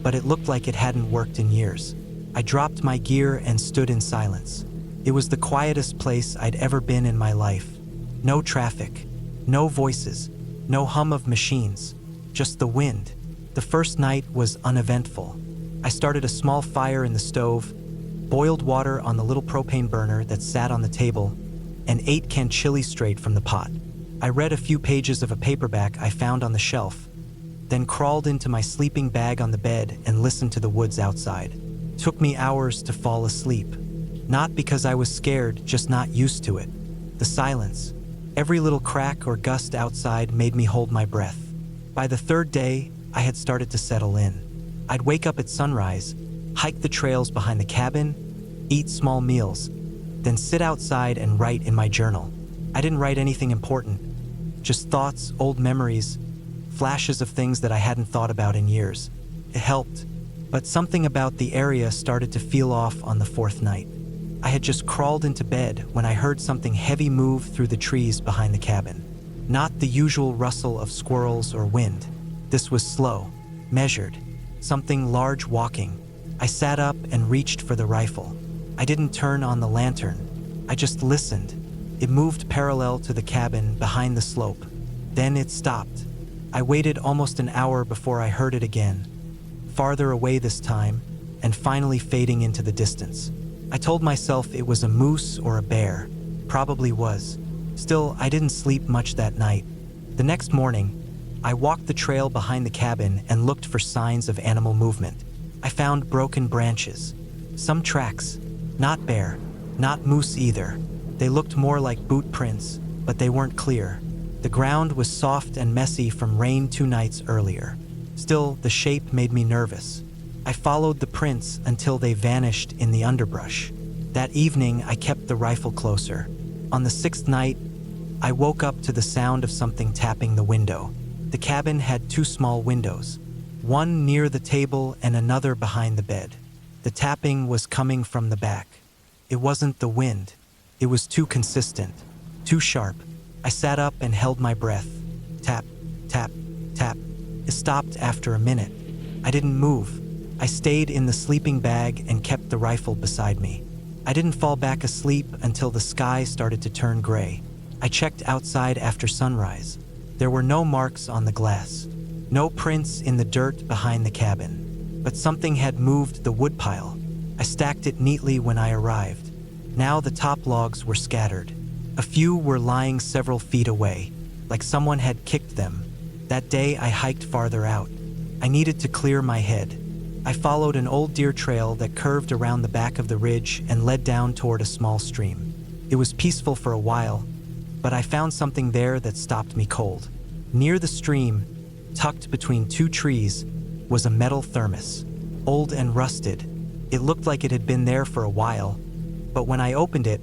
but it looked like it hadn't worked in years. I dropped my gear and stood in silence. It was the quietest place I'd ever been in my life. No traffic, no voices, no hum of machines, just the wind. The first night was uneventful. I started a small fire in the stove, boiled water on the little propane burner that sat on the table, and ate canned chili straight from the pot. I read a few pages of a paperback I found on the shelf, then crawled into my sleeping bag on the bed and listened to the woods outside. It took me hours to fall asleep. Not because I was scared, just not used to it. The silence, every little crack or gust outside made me hold my breath. By the third day, I had started to settle in. I'd wake up at sunrise, hike the trails behind the cabin, eat small meals, then sit outside and write in my journal. I didn't write anything important, just thoughts, old memories, flashes of things that I hadn't thought about in years. It helped, but something about the area started to feel off on the fourth night. I had just crawled into bed when I heard something heavy move through the trees behind the cabin. Not the usual rustle of squirrels or wind. This was slow, measured, something large walking. I sat up and reached for the rifle. I didn't turn on the lantern. I just listened. It moved parallel to the cabin behind the slope. Then it stopped. I waited almost an hour before I heard it again, farther away this time, and finally fading into the distance. I told myself it was a moose or a bear. Probably was. Still, I didn't sleep much that night. The next morning, I walked the trail behind the cabin and looked for signs of animal movement. I found broken branches, some tracks, not bear, not moose either. They looked more like boot prints, but they weren't clear. The ground was soft and messy from rain 2 nights earlier. Still, the shape made me nervous. I followed the prints until they vanished in the underbrush. That evening, I kept the rifle closer. On the 6th night, I woke up to the sound of something tapping the window. The cabin had 2 small windows, one near the table and another behind the bed. The tapping was coming from the back. It wasn't the wind. It was too consistent, too sharp. I sat up and held my breath. Tap, tap, tap. It stopped after a minute. I didn't move. I stayed in the sleeping bag and kept the rifle beside me. I didn't fall back asleep until the sky started to turn gray. I checked outside after sunrise. There were no marks on the glass, no prints in the dirt behind the cabin, but something had moved the woodpile. I stacked it neatly when I arrived. Now the top logs were scattered. A few were lying several feet away, like someone had kicked them. That day I hiked farther out. I needed to clear my head. I followed an old deer trail that curved around the back of the ridge and led down toward a small stream. It was peaceful for a while, but I found something there that stopped me cold. Near the stream, tucked between 2 trees, was a metal thermos, old and rusted. It looked like it had been there for a while, but when I opened it,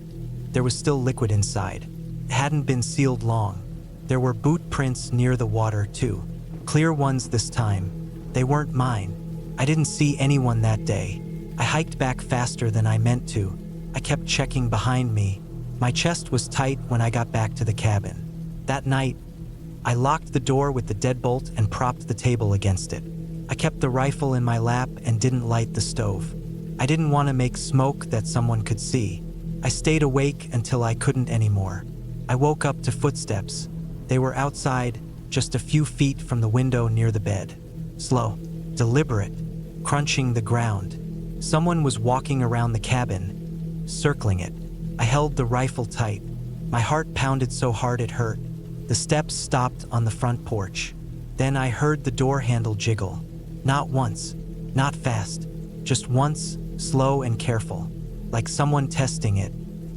there was still liquid inside. It hadn't been sealed long. There were boot prints near the water too, clear ones this time. They weren't mine. I didn't see anyone that day. I hiked back faster than I meant to. I kept checking behind me. My chest was tight when I got back to the cabin. That night, I locked the door with the deadbolt and propped the table against it. I kept the rifle in my lap and didn't light the stove. I didn't want to make smoke that someone could see. I stayed awake until I couldn't anymore. I woke up to footsteps. They were outside, just a few feet from the window near the bed. Slow, deliberate, crunching the ground. Someone was walking around the cabin, circling it. I held the rifle tight. My heart pounded so hard it hurt. The steps stopped on the front porch. Then I heard the door handle jiggle. Not once, not fast, just once, slow and careful, like someone testing it.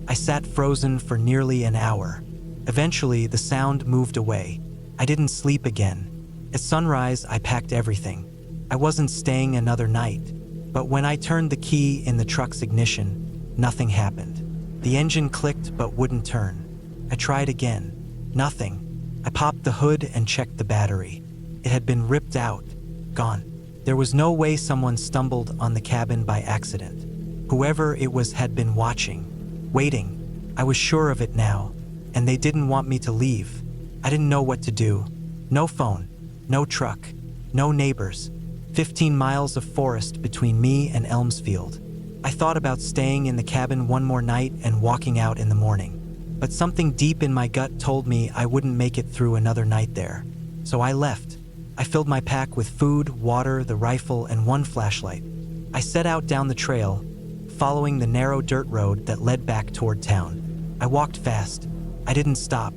I sat frozen for nearly an hour. Eventually, the sound moved away. I didn't sleep again. At sunrise, I packed everything. I wasn't staying another night, but when I turned the key in the truck's ignition, nothing happened. The engine clicked but wouldn't turn. I tried again. Nothing. I popped the hood and checked the battery. It had been ripped out, gone. There was no way someone stumbled on the cabin by accident. Whoever it was had been watching, waiting. I was sure of it now, and they didn't want me to leave. I didn't know what to do. No phone, no truck, no neighbors, 15 miles of forest between me and Elmsfield. I thought about staying in the cabin one more night and walking out in the morning. But something deep in my gut told me I wouldn't make it through another night there. So I left. I filled my pack with food, water, the rifle, and one flashlight. I set out down the trail, following the narrow dirt road that led back toward town. I walked fast. I didn't stop.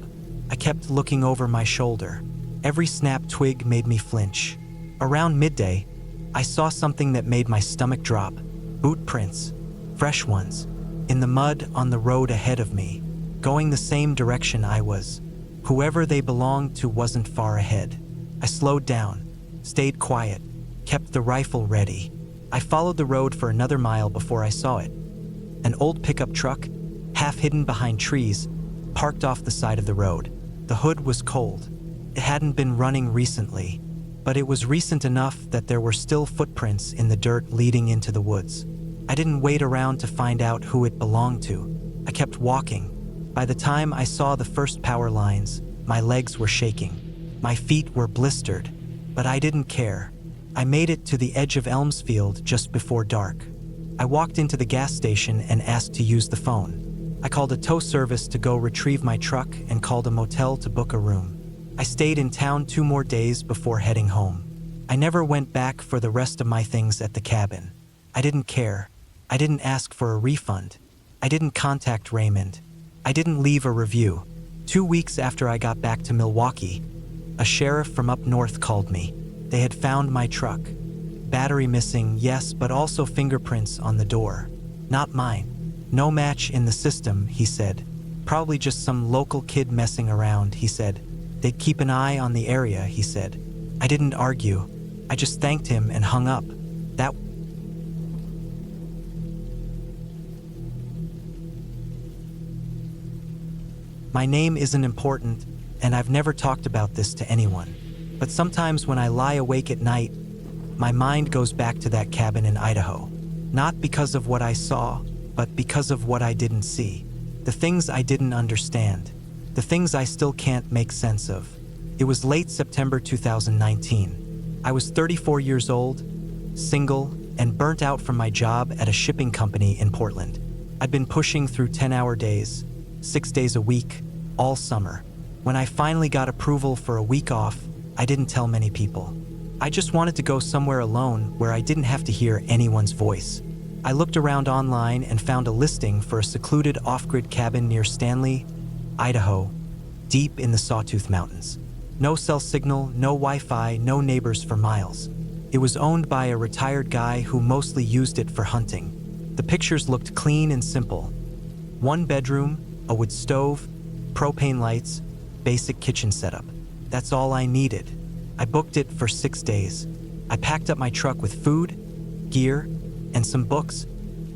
I kept looking over my shoulder. Every snapped twig made me flinch. Around midday, I saw something that made my stomach drop. Boot prints, fresh ones, in the mud on the road ahead of me, going the same direction I was. Whoever they belonged to wasn't far ahead. I slowed down, stayed quiet, kept the rifle ready. I followed the road for another mile before I saw it. An old pickup truck, half hidden behind trees, parked off the side of the road. The hood was cold. It hadn't been running recently, but it was recent enough that there were still footprints in the dirt leading into the woods. I didn't wait around to find out who it belonged to. I kept walking. By the time I saw the first power lines, my legs were shaking. My feet were blistered, but I didn't care. I made it to the edge of Elmsfield just before dark. I walked into the gas station and asked to use the phone. I called a tow service to go retrieve my truck and called a motel to book a room. I stayed in town 2 more days before heading home. I never went back for the rest of my things at the cabin. I didn't care. I didn't ask for a refund. I didn't contact Raymond. I didn't leave a review. 2 weeks after I got back to Milwaukee, a sheriff from up north called me. They had found my truck. Battery missing, yes, but also fingerprints on the door. Not mine. No match in the system, he said. Probably just some local kid messing around, he said. They'd keep an eye on the area, he said. I didn't argue. I just thanked him and hung up. That My name isn't important, and I've never talked about this to anyone. But sometimes when I lie awake at night, my mind goes back to that cabin in Idaho. Not because of what I saw, but because of what I didn't see. The things I didn't understand. The things I still can't make sense of. It was late September 2019. I was 34 years old, single, and burnt out from my job at a shipping company in Portland. I'd been pushing through 10-hour days, 6 days a week, all summer. When I finally got approval for a week off, I didn't tell many people. I just wanted to go somewhere alone where I didn't have to hear anyone's voice. I looked around online and found a listing for a secluded off-grid cabin near Stanley, Idaho, deep in the Sawtooth Mountains. No cell signal, no Wi-Fi, no neighbors for miles. It was owned by a retired guy who mostly used it for hunting. The pictures looked clean and simple. 1 bedroom, a wood stove, propane lights, basic kitchen setup. That's all I needed. I booked it for 6 days. I packed up my truck with food, gear, and some books,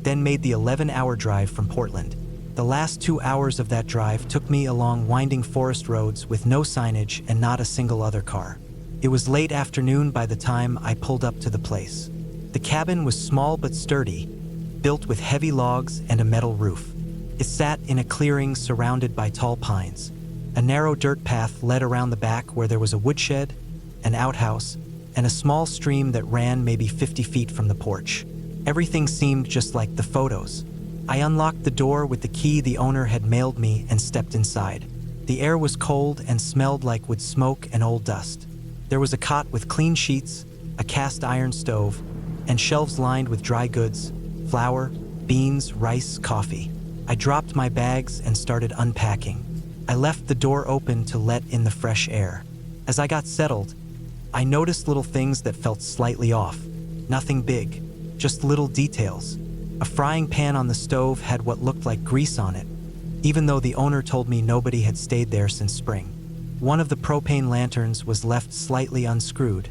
then made the 11-hour drive from Portland. The last 2 hours of that drive took me along winding forest roads with no signage and not a single other car. It was late afternoon by the time I pulled up to the place. The cabin was small but sturdy, built with heavy logs and a metal roof. It sat in a clearing surrounded by tall pines. A narrow dirt path led around the back where there was a woodshed, an outhouse, and a small stream that ran maybe 50 feet from the porch. Everything seemed just like the photos. I unlocked the door with the key the owner had mailed me and stepped inside. The air was cold and smelled like wood smoke and old dust. There was a cot with clean sheets, a cast iron stove, and shelves lined with dry goods, flour, beans, rice, coffee. I dropped my bags and started unpacking. I left the door open to let in the fresh air. As I got settled, I noticed little things that felt slightly off. Nothing big, just little details. A frying pan on the stove had what looked like grease on it, even though the owner told me nobody had stayed there since spring. One of the propane lanterns was left slightly unscrewed,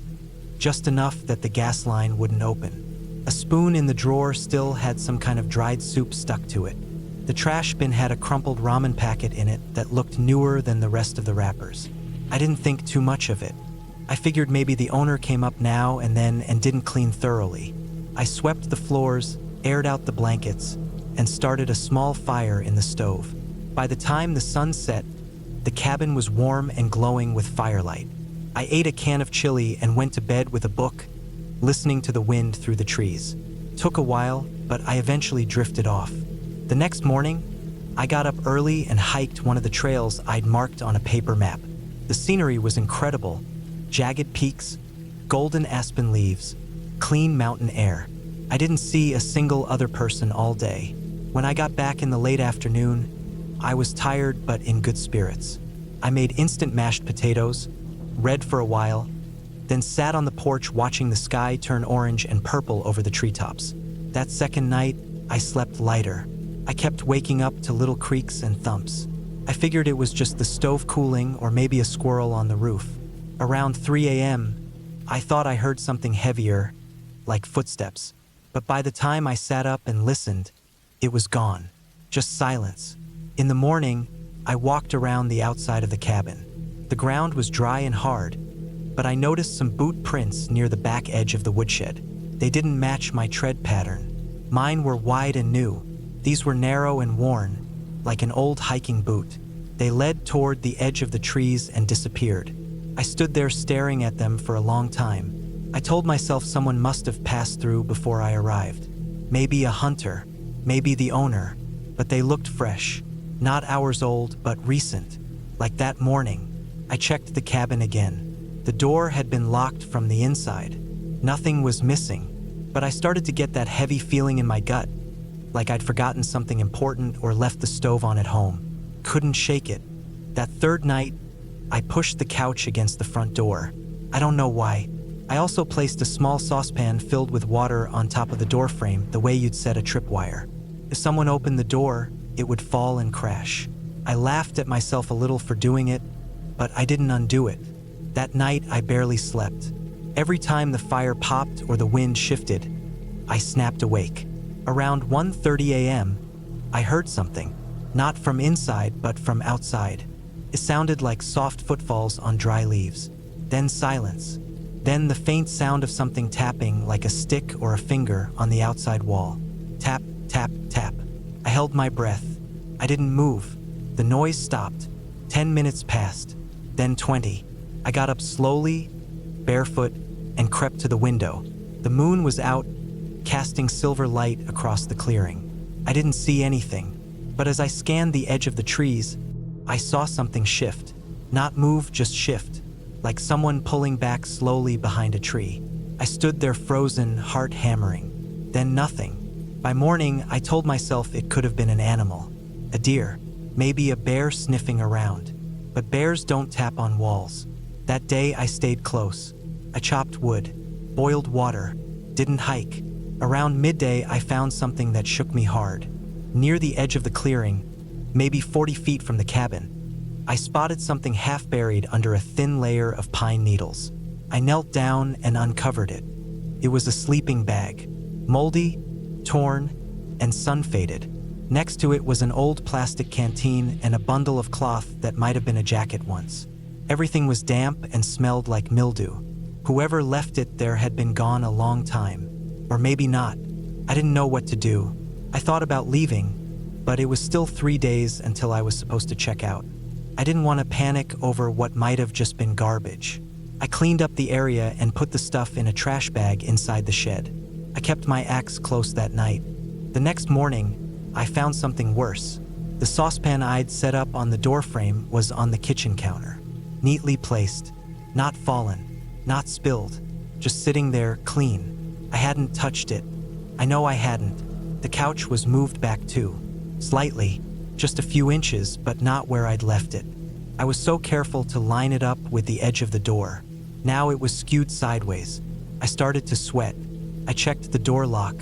just enough that the gas line wouldn't open. A spoon in the drawer still had some kind of dried soup stuck to it. The trash bin had a crumpled ramen packet in it that looked newer than the rest of the wrappers. I didn't think too much of it. I figured maybe the owner came up now and then and didn't clean thoroughly. I swept the floors, aired out the blankets, and started a small fire in the stove. By the time the sun set, the cabin was warm and glowing with firelight. I ate a can of chili and went to bed with a book, listening to the wind through the trees. Took a while, but I eventually drifted off. The next morning, I got up early and hiked one of the trails I'd marked on a paper map. The scenery was incredible. Jagged peaks, golden aspen leaves, clean mountain air. I didn't see a single other person all day. When I got back in the late afternoon, I was tired but in good spirits. I made instant mashed potatoes, read for a while, then sat on the porch watching the sky turn orange and purple over the treetops. That second night, I slept lighter. I kept waking up to little creaks and thumps. I figured it was just the stove cooling or maybe a squirrel on the roof. Around 3 a.m., I thought I heard something heavier, like footsteps. But by the time I sat up and listened, it was gone. Just silence. In the morning, I walked around the outside of the cabin. The ground was dry and hard, but I noticed some boot prints near the back edge of the woodshed. They didn't match my tread pattern. Mine were wide and new. These were narrow and worn, like an old hiking boot. They led toward the edge of the trees and disappeared. I stood there staring at them for a long time. I told myself someone must have passed through before I arrived. Maybe a hunter, maybe the owner, but they looked fresh. Not hours old, but recent. Like that morning, I checked the cabin again. The door had been locked from the inside. Nothing was missing, but I started to get that heavy feeling in my gut, like I'd forgotten something important or left the stove on at home. Couldn't shake it. That third night, I pushed the couch against the front door. I don't know why. I also placed a small saucepan filled with water on top of the door frame, the way you'd set a tripwire. If someone opened the door, it would fall and crash. I laughed at myself a little for doing it, but I didn't undo it. That night, I barely slept. Every time the fire popped or the wind shifted, I snapped awake. Around 1:30 a.m., I heard something, not from inside but from outside. It sounded like soft footfalls on dry leaves. Then silence. Then the faint sound of something tapping like a stick or a finger on the outside wall. Tap, tap, tap. I held my breath. I didn't move. The noise stopped. 10 minutes passed. Then 20. I got up slowly, barefoot, and crept to the window. The moon was out, casting silver light across the clearing. I didn't see anything, but as I scanned the edge of the trees, I saw something shift. Not move, just shift, like someone pulling back slowly behind a tree. I stood there frozen, heart hammering. Then nothing. By morning, I told myself it could have been an animal. A deer, maybe a bear sniffing around. But bears don't tap on walls. That day, I stayed close. I chopped wood, boiled water, didn't hike. Around midday, I found something that shook me hard. Near the edge of the clearing, maybe 40 feet from the cabin, I spotted something half buried under a thin layer of pine needles. I knelt down and uncovered it. It was a sleeping bag, moldy, torn, and sun-faded. Next to it was an old plastic canteen and a bundle of cloth that might have been a jacket once. Everything was damp and smelled like mildew. Whoever left it there had been gone a long time. Or maybe not. I didn't know what to do. I thought about leaving, but it was still 3 days until I was supposed to check out. I didn't want to panic over what might have just been garbage. I cleaned up the area and put the stuff in a trash bag inside the shed. I kept my axe close that night. The next morning, I found something worse. The saucepan I'd set up on the doorframe was on the kitchen counter. Neatly placed, not fallen, not spilled, just sitting there clean. I hadn't touched it. I know I hadn't. The couch was moved back too. Slightly, just a few inches, but not where I'd left it. I was so careful to line it up with the edge of the door. Now it was skewed sideways. I started to sweat. I checked the door lock.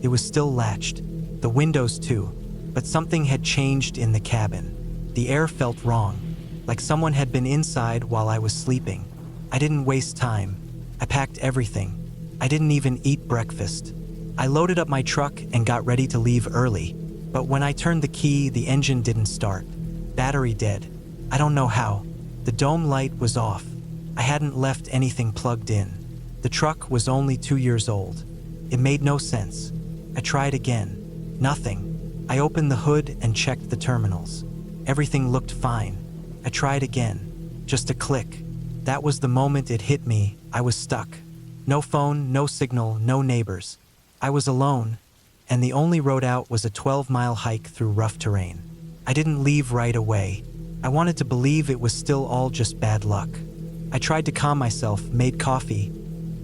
It was still latched. The windows too. But something had changed in the cabin. The air felt wrong, like someone had been inside while I was sleeping. I didn't waste time. I packed everything. I didn't even eat breakfast. I loaded up my truck and got ready to leave early. But when I turned the key, the engine didn't start. Battery dead. I don't know how. The dome light was off. I hadn't left anything plugged in. The truck was only 2 years old. It made no sense. I tried again. Nothing. I opened the hood and checked the terminals. Everything looked fine. I tried again. Just a click. That was the moment it hit me. I was stuck. No phone, no signal, no neighbors. I was alone, and the only road out was a 12-mile hike through rough terrain. I didn't leave right away. I wanted to believe it was still all just bad luck. I tried to calm myself, made coffee,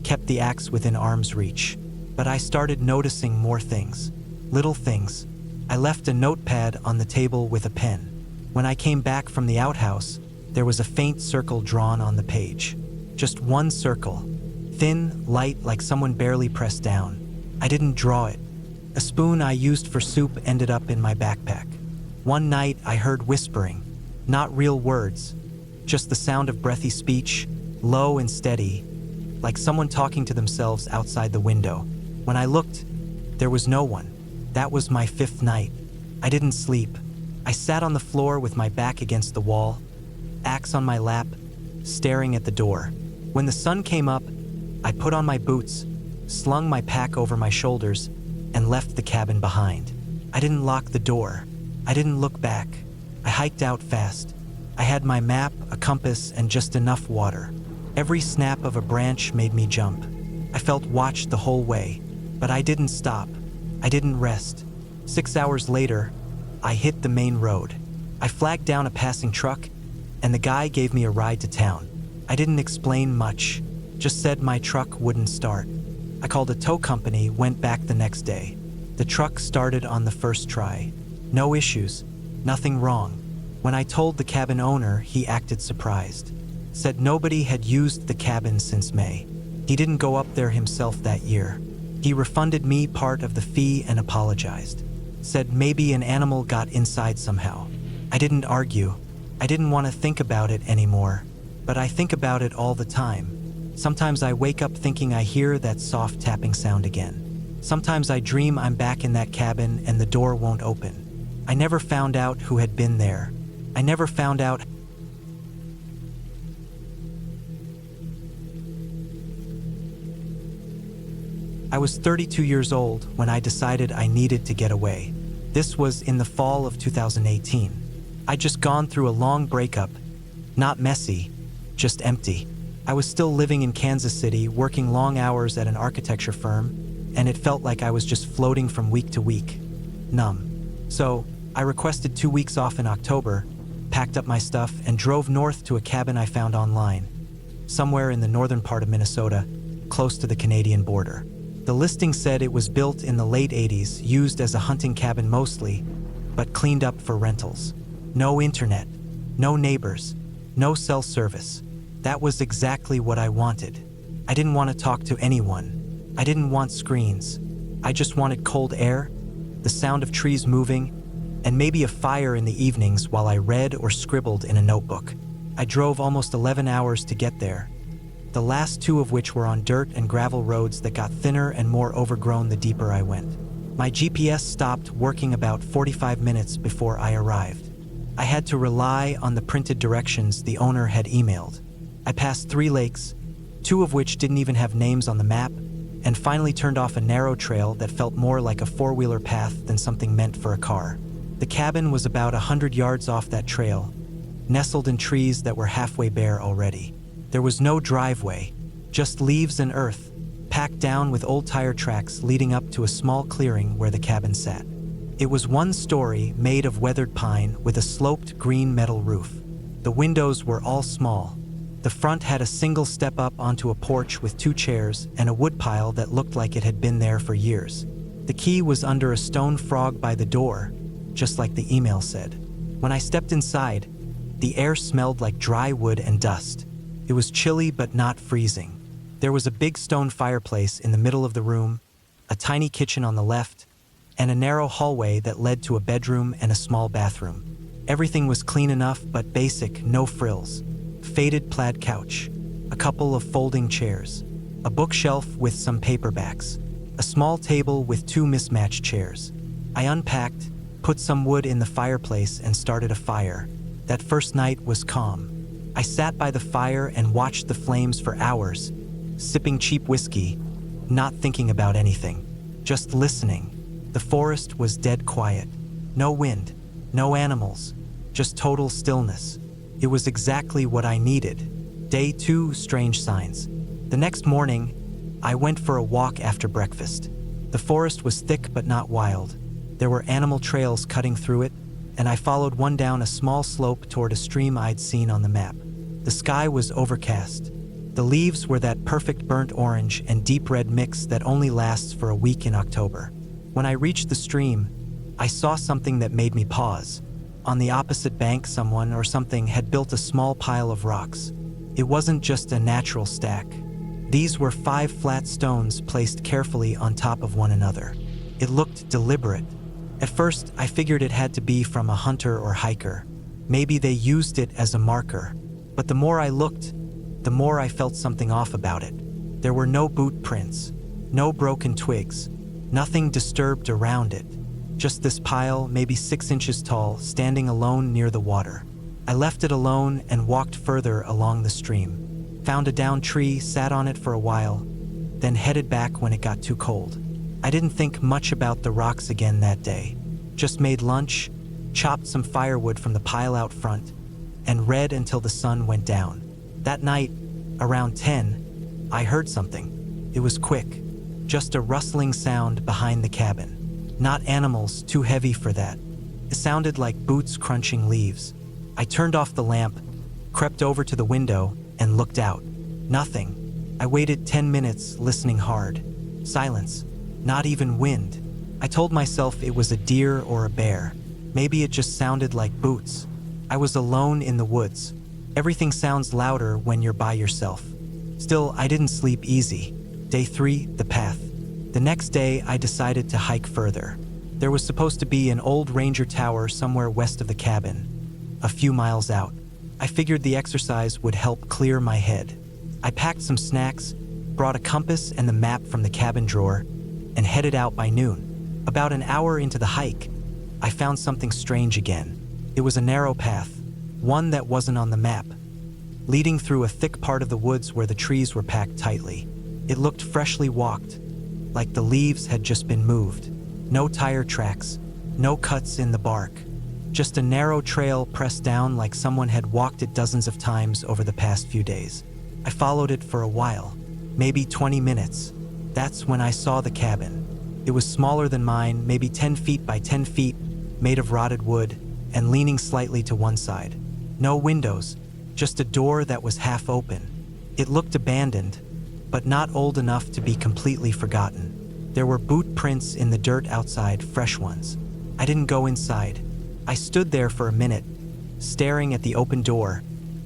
kept the axe within arm's reach. But I started noticing more things. Little things. I left a notepad on the table with a pen. When I came back from the outhouse, there was a faint circle drawn on the page. Just one circle. Thin, light, like someone barely pressed down. I didn't draw it. A spoon I used for soup ended up in my backpack. One night I heard whispering. Not real words. Just the sound of breathy speech, low and steady, like someone talking to themselves outside the window. When I looked, there was no one. That was my 5th night. I didn't sleep. I sat on the floor with my back against the wall, axe on my lap, staring at the door. When the sun came up, I put on my boots, slung my pack over my shoulders, and left the cabin behind. I didn't lock the door. I didn't look back. I hiked out fast. I had my map, a compass, and just enough water. Every snap of a branch made me jump. I felt watched the whole way, but I didn't stop. I didn't rest. 6 hours later, I hit the main road. I flagged down a passing truck, and the guy gave me a ride to town. I didn't explain much, just said my truck wouldn't start. I called a tow company, went back the next day. The truck started on the first try. No issues, nothing wrong. When I told the cabin owner, he acted surprised. Said nobody had used the cabin since May. He didn't go up there himself that year. He refunded me part of the fee and apologized. Said maybe an animal got inside somehow. I didn't argue. I didn't want to think about it anymore. But I think about it all the time. Sometimes I wake up thinking I hear that soft tapping sound again. Sometimes I dream I'm back in that cabin and the door won't open. I never found out who had been there. I never found out. I was 32 years old when I decided I needed to get away. This was in the fall of 2018. I'd just gone through a long breakup. Not messy, just empty. I was still living in Kansas City, working long hours at an architecture firm, and it felt like I was just floating from week to week, numb. So, I requested 2 weeks off in October, packed up my stuff, and drove north to a cabin I found online, somewhere in the northern part of Minnesota, close to the Canadian border. The listing said it was built in the late 80s, used as a hunting cabin mostly, but cleaned up for rentals. No internet, no neighbors, no cell service. That was exactly what I wanted. I didn't want to talk to anyone. I didn't want screens. I just wanted cold air, the sound of trees moving, and maybe a fire in the evenings while I read or scribbled in a notebook. I drove almost 11 hours to get there, the last 2 of which were on dirt and gravel roads that got thinner and more overgrown the deeper I went. My GPS stopped working about 45 minutes before I arrived. I had to rely on the printed directions the owner had emailed. I passed 3 lakes, 2 of which didn't even have names on the map, and finally turned off a narrow trail that felt more like a 4-wheeler path than something meant for a car. The cabin was about 100 yards off that trail, nestled in trees that were halfway bare already. There was no driveway, just leaves and earth, packed down with old tire tracks leading up to a small clearing where the cabin sat. It was 1 story made of weathered pine with a sloped green metal roof. The windows were all small. The front had a single step up onto a porch with 2 chairs and a woodpile that looked like it had been there for years. The key was under a stone frog by the door, just like the email said. When I stepped inside, the air smelled like dry wood and dust. It was chilly but not freezing. There was a big stone fireplace in the middle of the room, a tiny kitchen on the left, and a narrow hallway that led to a bedroom and a small bathroom. Everything was clean enough but basic, no frills. Faded plaid couch, a couple of folding chairs, a bookshelf with some paperbacks, a small table with 2 mismatched chairs. I unpacked, put some wood in the fireplace, and started a fire. That first night was calm. I sat by the fire and watched the flames for hours, sipping cheap whiskey, not thinking about anything, just listening. The forest was dead quiet. No wind, no animals, just total stillness. It was exactly what I needed. Day 2, strange signs. The next morning, I went for a walk after breakfast. The forest was thick but not wild. There were animal trails cutting through it, and I followed one down a small slope toward a stream I'd seen on the map. The sky was overcast. The leaves were that perfect burnt orange and deep red mix that only lasts for a week in October. When I reached the stream, I saw something that made me pause. On the opposite bank, someone or something had built a small pile of rocks. It wasn't just a natural stack. These were 5 flat stones placed carefully on top of one another. It looked deliberate. At first, I figured it had to be from a hunter or hiker. Maybe they used it as a marker. But the more I looked, the more I felt something off about it. There were no boot prints, no broken twigs, nothing disturbed around it. Just this pile, maybe 6 inches tall, standing alone near the water. I left it alone and walked further along the stream. Found a downed tree, sat on it for a while, then headed back when it got too cold. I didn't think much about the rocks again that day. Just made lunch, chopped some firewood from the pile out front, and read until the sun went down. That night, around 10, I heard something. It was quick, just a rustling sound behind the cabin. Not animals, too heavy for that. It sounded like boots crunching leaves. I turned off the lamp, crept over to the window, and looked out. Nothing. I waited 10 minutes, listening hard. Silence. Not even wind. I told myself it was a deer or a bear. Maybe it just sounded like boots. I was alone in the woods. Everything sounds louder when you're by yourself. Still, I didn't sleep easy. Day 3, the path. The next day, I decided to hike further. There was supposed to be an old ranger tower somewhere west of the cabin, a few miles out. I figured the exercise would help clear my head. I packed some snacks, brought a compass and the map from the cabin drawer, and headed out by noon. About an hour into the hike, I found something strange again. It was a narrow path, one that wasn't on the map, leading through a thick part of the woods where the trees were packed tightly. It looked freshly walked, like the leaves had just been moved. No tire tracks, no cuts in the bark. Just a narrow trail pressed down like someone had walked it dozens of times over the past few days. I followed it for a while, maybe 20 minutes. That's when I saw the cabin. It was smaller than mine, maybe 10 feet by 10 feet, made of rotted wood, and leaning slightly to one side. No windows, just a door that was half open. It looked abandoned, but not old enough to be completely forgotten. There were boot prints in the dirt outside, fresh ones. I didn't go inside. I stood there for a minute, staring at the open door,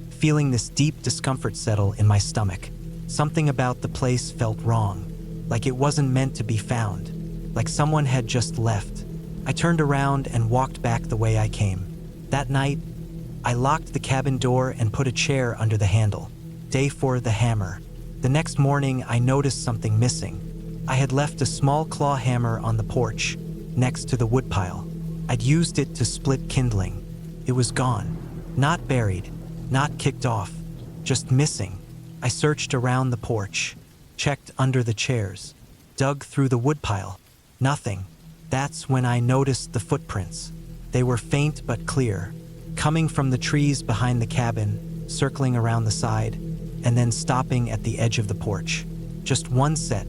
feeling this deep discomfort settle in my stomach. Something about the place felt wrong, like it wasn't meant to be found, like someone had just left. I turned around and walked back the way I came. That night, I locked the cabin door and put a chair under the handle. Day 4, the hammer. The next morning, I noticed something missing. I had left a small claw hammer on the porch, next to the woodpile. I'd used it to split kindling. It was gone. Not buried, not kicked off, just missing. I searched around the porch, checked under the chairs, dug through the woodpile. Nothing. That's when I noticed the footprints. They were faint but clear, coming from the trees behind the cabin, circling around the side, and then stopping at the edge of the porch. Just one set,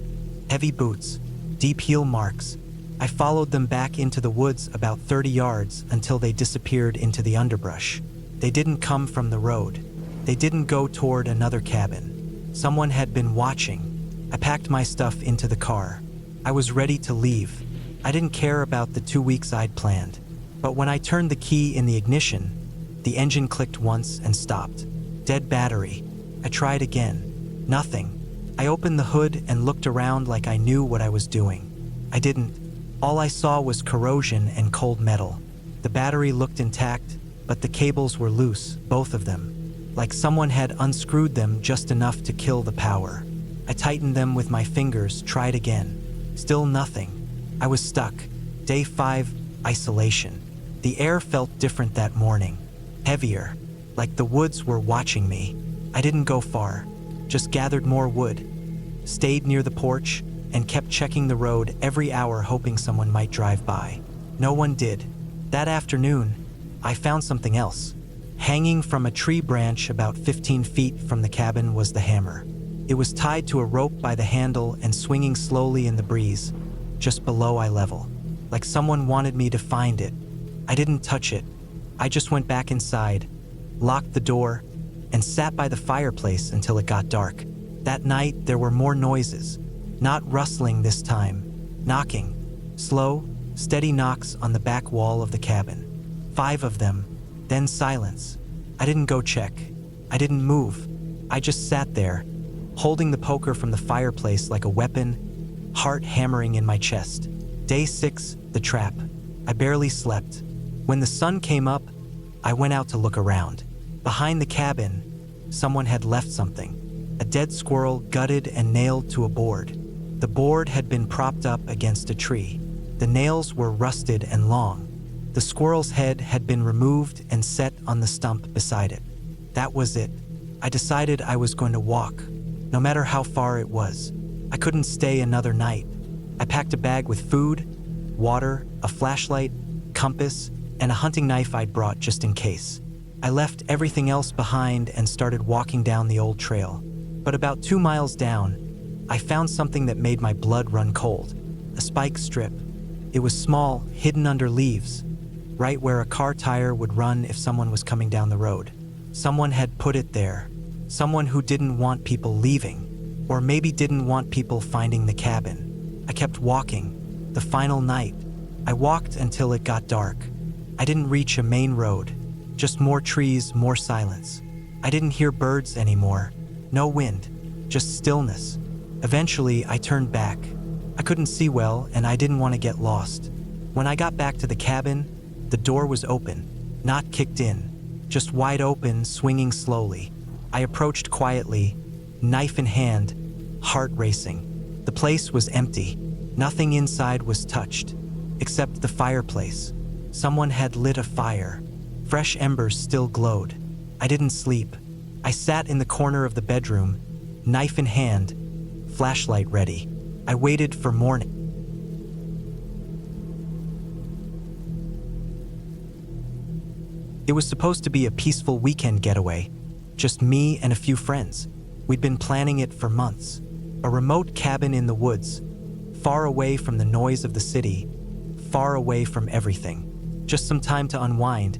heavy boots, deep heel marks. I followed them back into the woods about 30 yards until they disappeared into the underbrush. They didn't come from the road. They didn't go toward another cabin. Someone had been watching. I packed my stuff into the car. I was ready to leave. I didn't care about the 2 weeks I'd planned. But when I turned the key in the ignition, the engine clicked once and stopped. Dead battery. I tried again. Nothing. I opened the hood and looked around like I knew what I was doing. I didn't. All I saw was corrosion and cold metal. The battery looked intact, but the cables were loose, both of them, like someone had unscrewed them just enough to kill the power. I tightened them with my fingers, tried again. Still nothing. I was stuck. Day 5, isolation. The air felt different that morning. Heavier, like the woods were watching me. I didn't go far, just gathered more wood, stayed near the porch, and kept checking the road every hour hoping someone might drive by. No one did. That afternoon, I found something else. Hanging from a tree branch about 15 feet from the cabin was the hammer. It was tied to a rope by the handle and swinging slowly in the breeze, just below eye level, like someone wanted me to find it. I didn't touch it. I just went back inside, locked the door, and sat by the fireplace until it got dark. That night, there were more noises. Not rustling this time. Knocking. Slow, steady knocks on the back wall of the cabin. 5 of them. Then silence. I didn't go check. I didn't move. I just sat there, holding the poker from the fireplace like a weapon, heart hammering in my chest. Day 6, the trap. I barely slept. When the sun came up, I went out to look around. Behind the cabin, someone had left something. A dead squirrel gutted and nailed to a board. The board had been propped up against a tree. The nails were rusted and long. The squirrel's head had been removed and set on the stump beside it. That was it. I decided I was going to walk, no matter how far it was. I couldn't stay another night. I packed a bag with food, water, a flashlight, compass, and a hunting knife I'd brought just in case. I left everything else behind and started walking down the old trail. But about 2 miles down, I found something that made my blood run cold. A spike strip. It was small, hidden under leaves, right where a car tire would run if someone was coming down the road. Someone had put it there. Someone who didn't want people leaving, or maybe didn't want people finding the cabin. I kept walking. The final night, I walked until it got dark. I didn't reach a main road, just more trees, more silence. I didn't hear birds anymore. No wind, just stillness. Eventually, I turned back. I couldn't see well, and I didn't want to get lost. When I got back to the cabin, the door was open, not kicked in, just wide open, swinging slowly. I approached quietly, knife in hand, heart racing. The place was empty. Nothing inside was touched, except the fireplace. Someone had lit a fire. Fresh embers still glowed. I didn't sleep. I sat in the corner of the bedroom, knife in hand, flashlight ready. I waited for morning. It was supposed to be a peaceful weekend getaway, just me and a few friends. We'd been planning it for months. A remote cabin in the woods, far away from the noise of the city, far away from everything. Just some time to unwind,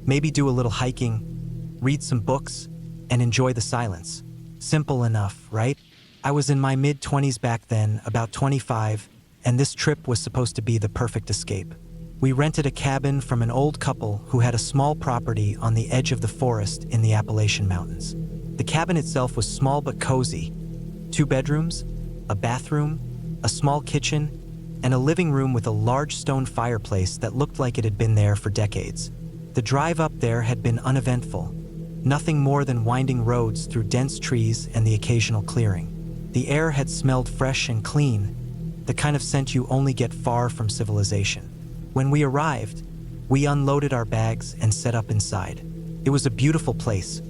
maybe do a little hiking, read some books, and enjoy the silence. Simple enough, right? I was in my mid-20s back then, about 25, and this trip was supposed to be the perfect escape. We rented a cabin from an old couple who had a small property on the edge of the forest in the Appalachian Mountains. The cabin itself was small but cozy. 2 bedrooms, a bathroom, a small kitchen, and a living room with a large stone fireplace that looked like it had been there for decades. The drive up there had been uneventful. Nothing more than winding roads through dense trees and the occasional clearing. The air had smelled fresh and clean, the kind of scent you only get far from civilization. When we arrived, we unloaded our bags and set up inside. It was a beautiful place,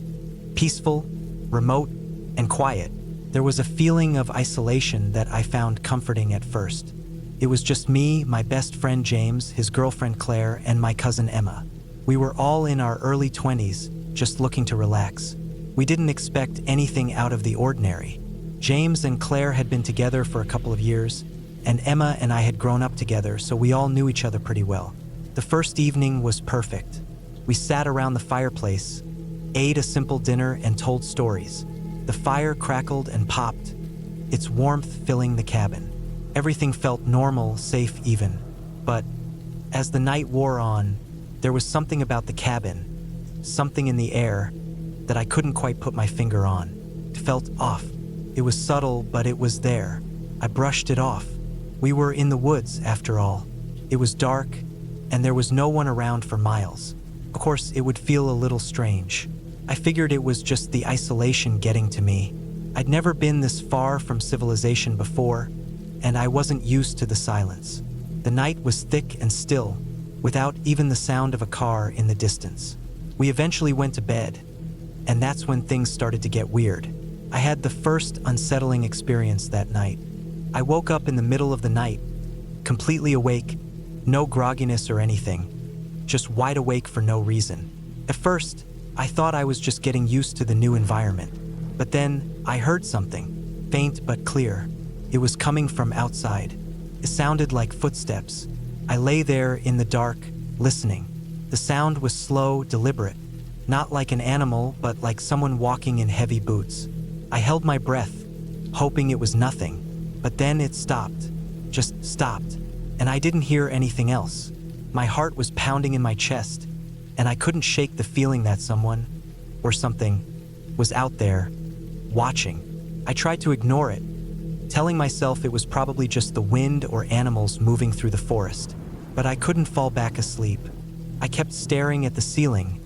peaceful, remote, and quiet. There was a feeling of isolation that I found comforting at first. It was just me, my best friend James, his girlfriend Claire, and my cousin Emma. We were all in our early 20s, just looking to relax. We didn't expect anything out of the ordinary. James and Claire had been together for a couple of years, and Emma and I had grown up together, so we all knew each other pretty well. The first evening was perfect. We sat around the fireplace, ate a simple dinner, and told stories. The fire crackled and popped, its warmth filling the cabin. Everything felt normal, safe even. But as the night wore on, there was something about the cabin, something in the air, that I couldn't quite put my finger on. It felt off. It was subtle, but it was there. I brushed it off. We were in the woods, after all. It was dark, and there was no one around for miles. Of course, it would feel a little strange. I figured it was just the isolation getting to me. I'd never been this far from civilization before, and I wasn't used to the silence. The night was thick and still, without even the sound of a car in the distance. We eventually went to bed, and that's when things started to get weird. I had the first unsettling experience that night. I woke up in the middle of the night, completely awake, no grogginess or anything, just wide awake for no reason. At first, I thought I was just getting used to the new environment. But then, I heard something, faint but clear. It was coming from outside. It sounded like footsteps. I lay there in the dark, listening. The sound was slow, deliberate. Not like an animal, but like someone walking in heavy boots. I held my breath, hoping it was nothing. But then it stopped. Just stopped. And I didn't hear anything else. My heart was pounding in my chest, and I couldn't shake the feeling that someone, or something, was out there, watching. I tried to ignore it, telling myself it was probably just the wind or animals moving through the forest. But I couldn't fall back asleep. I kept staring at the ceiling,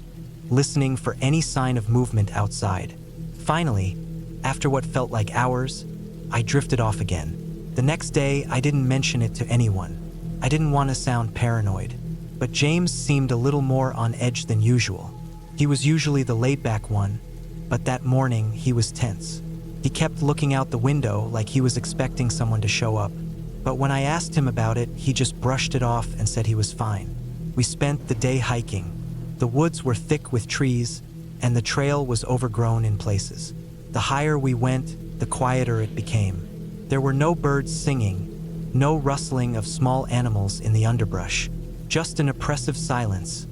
listening for any sign of movement outside. Finally, after what felt like hours, I drifted off again. The next day, I didn't mention it to anyone. I didn't want to sound paranoid, but James seemed a little more on edge than usual. He was usually the laid-back one, but that morning he was tense. He kept looking out the window like he was expecting someone to show up. But when I asked him about it, he just brushed it off and said he was fine. We spent the day hiking. The woods were thick with trees, and the trail was overgrown in places. The higher we went, the quieter it became. There were no birds singing, no rustling of small animals in the underbrush, just an oppressive silence,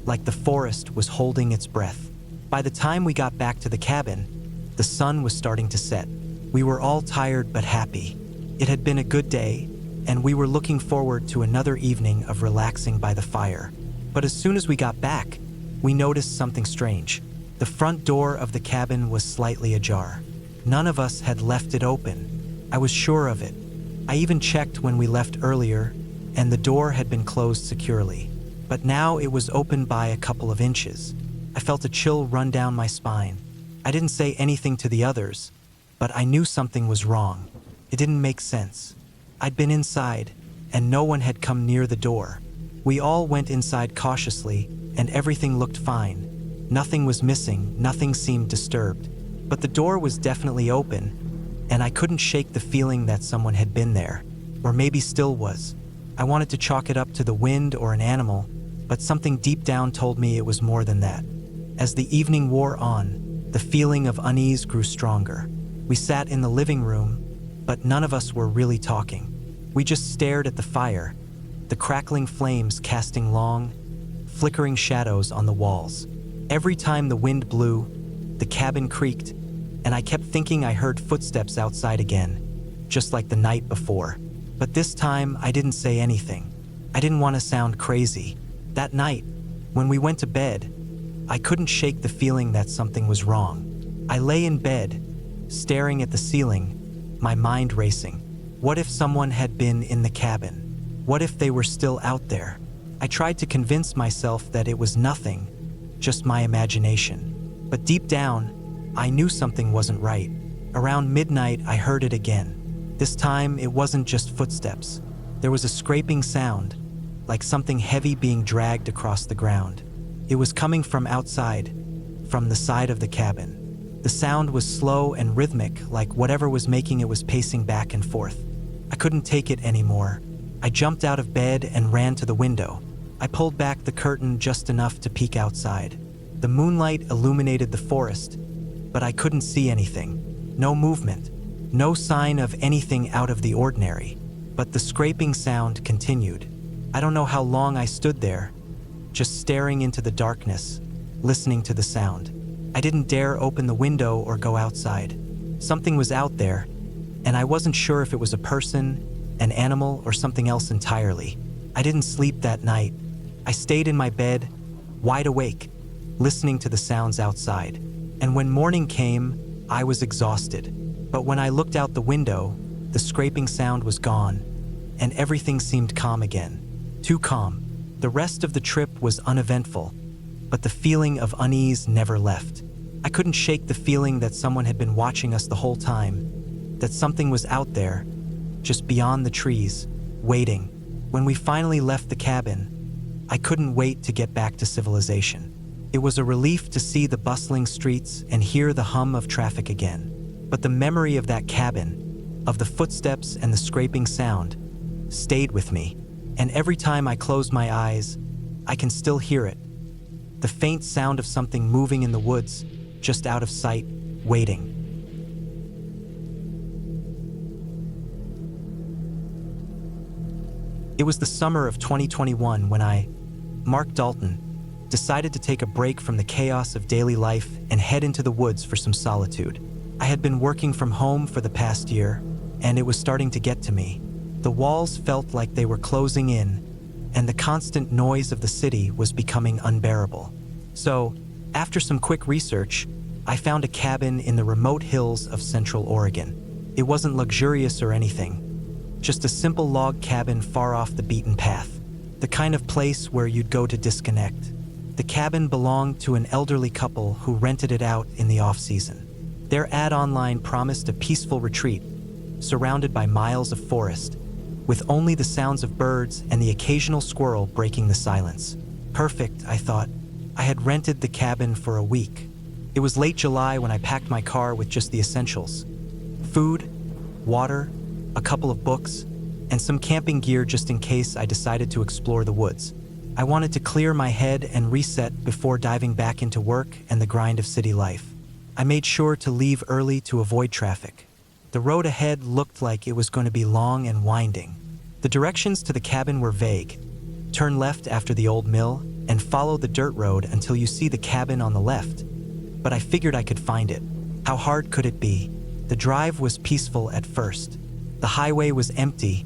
like the forest was holding its breath. By the time we got back to the cabin, the sun was starting to set. We were all tired but happy. It had been a good day, and we were looking forward to another evening of relaxing by the fire. But as soon as we got back, we noticed something strange. The front door of the cabin was slightly ajar. None of us had left it open. I was sure of it. I even checked when we left earlier, and the door had been closed securely. But now it was open by a couple of inches. I felt a chill run down my spine. I didn't say anything to the others, but I knew something was wrong. It didn't make sense. I'd been inside, and no one had come near the door. We all went inside cautiously, and everything looked fine. Nothing was missing, nothing seemed disturbed. But the door was definitely open, and I couldn't shake the feeling that someone had been there, or maybe still was. I wanted to chalk it up to the wind or an animal, but something deep down told me it was more than that. As the evening wore on, the feeling of unease grew stronger. We sat in the living room, but none of us were really talking. We just stared at the fire, the crackling flames casting long, flickering shadows on the walls. Every time the wind blew, the cabin creaked, and I kept thinking I heard footsteps outside again, just like the night before. But this time, I didn't say anything. I didn't want to sound crazy. That night, when we went to bed, I couldn't shake the feeling that something was wrong. I lay in bed, staring at the ceiling, my mind racing. What if someone had been in the cabin? What if they were still out there? I tried to convince myself that it was nothing, just my imagination. But deep down, I knew something wasn't right. Around midnight, I heard it again. This time, it wasn't just footsteps. There was a scraping sound, like something heavy being dragged across the ground. It was coming from outside, from the side of the cabin. The sound was slow and rhythmic, like whatever was making it was pacing back and forth. I couldn't take it anymore. I jumped out of bed and ran to the window. I pulled back the curtain just enough to peek outside. The moonlight illuminated the forest, but I couldn't see anything. No movement, no sign of anything out of the ordinary. But the scraping sound continued. I don't know how long I stood there, just staring into the darkness, listening to the sound. I didn't dare open the window or go outside. Something was out there, and I wasn't sure if it was a person, an animal, or something else entirely. I didn't sleep that night. I stayed in my bed, wide awake, listening to the sounds outside. And when morning came, I was exhausted. But when I looked out the window, the scraping sound was gone, and everything seemed calm again. Too calm. The rest of the trip was uneventful, but the feeling of unease never left. I couldn't shake the feeling that someone had been watching us the whole time, that something was out there, just beyond the trees, waiting. When we finally left the cabin, I couldn't wait to get back to civilization. It was a relief to see the bustling streets and hear the hum of traffic again. But the memory of that cabin, of the footsteps and the scraping sound, stayed with me. And every time I closed my eyes, I can still hear it. The faint sound of something moving in the woods, just out of sight, waiting. It was the summer of 2021 when I, Mark Dalton, decided to take a break from the chaos of daily life and head into the woods for some solitude. I had been working from home for the past year, and it was starting to get to me. The walls felt like they were closing in, and the constant noise of the city was becoming unbearable. So, after some quick research, I found a cabin in the remote hills of Central Oregon. It wasn't luxurious or anything, just a simple log cabin far off the beaten path, the kind of place where you'd go to disconnect. The cabin belonged to an elderly couple who rented it out in the off-season. Their ad online promised a peaceful retreat, surrounded by miles of forest, with only the sounds of birds and the occasional squirrel breaking the silence. Perfect, I thought. I had rented the cabin for a week. It was late July when I packed my car with just the essentials: food, water, a couple of books, and some camping gear just in case I decided to explore the woods. I wanted to clear my head and reset before diving back into work and the grind of city life. I made sure to leave early to avoid traffic. The road ahead looked like it was going to be long and winding. The directions to the cabin were vague. Turn left after the old mill and follow the dirt road until you see the cabin on the left. But I figured I could find it. How hard could it be? The drive was peaceful at first. The highway was empty,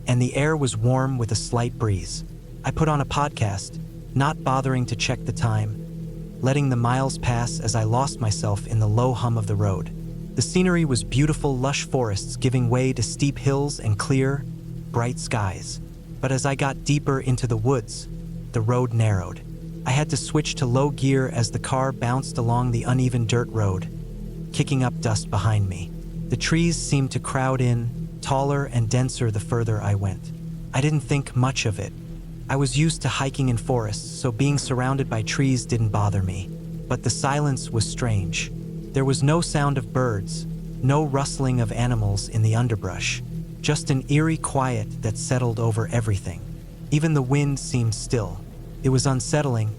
and the air was warm with a slight breeze. I put on a podcast, not bothering to check the time, letting the miles pass as I lost myself in the low hum of the road. The scenery was beautiful, lush forests giving way to steep hills and clear, bright skies. But as I got deeper into the woods, the road narrowed. I had to switch to low gear as the car bounced along the uneven dirt road, kicking up dust behind me. The trees seemed to crowd in, taller and denser the further I went. I didn't think much of it. I was used to hiking in forests, so being surrounded by trees didn't bother me. But the silence was strange. There was no sound of birds, no rustling of animals in the underbrush, just an eerie quiet that settled over everything. Even the wind seemed still. It was unsettling,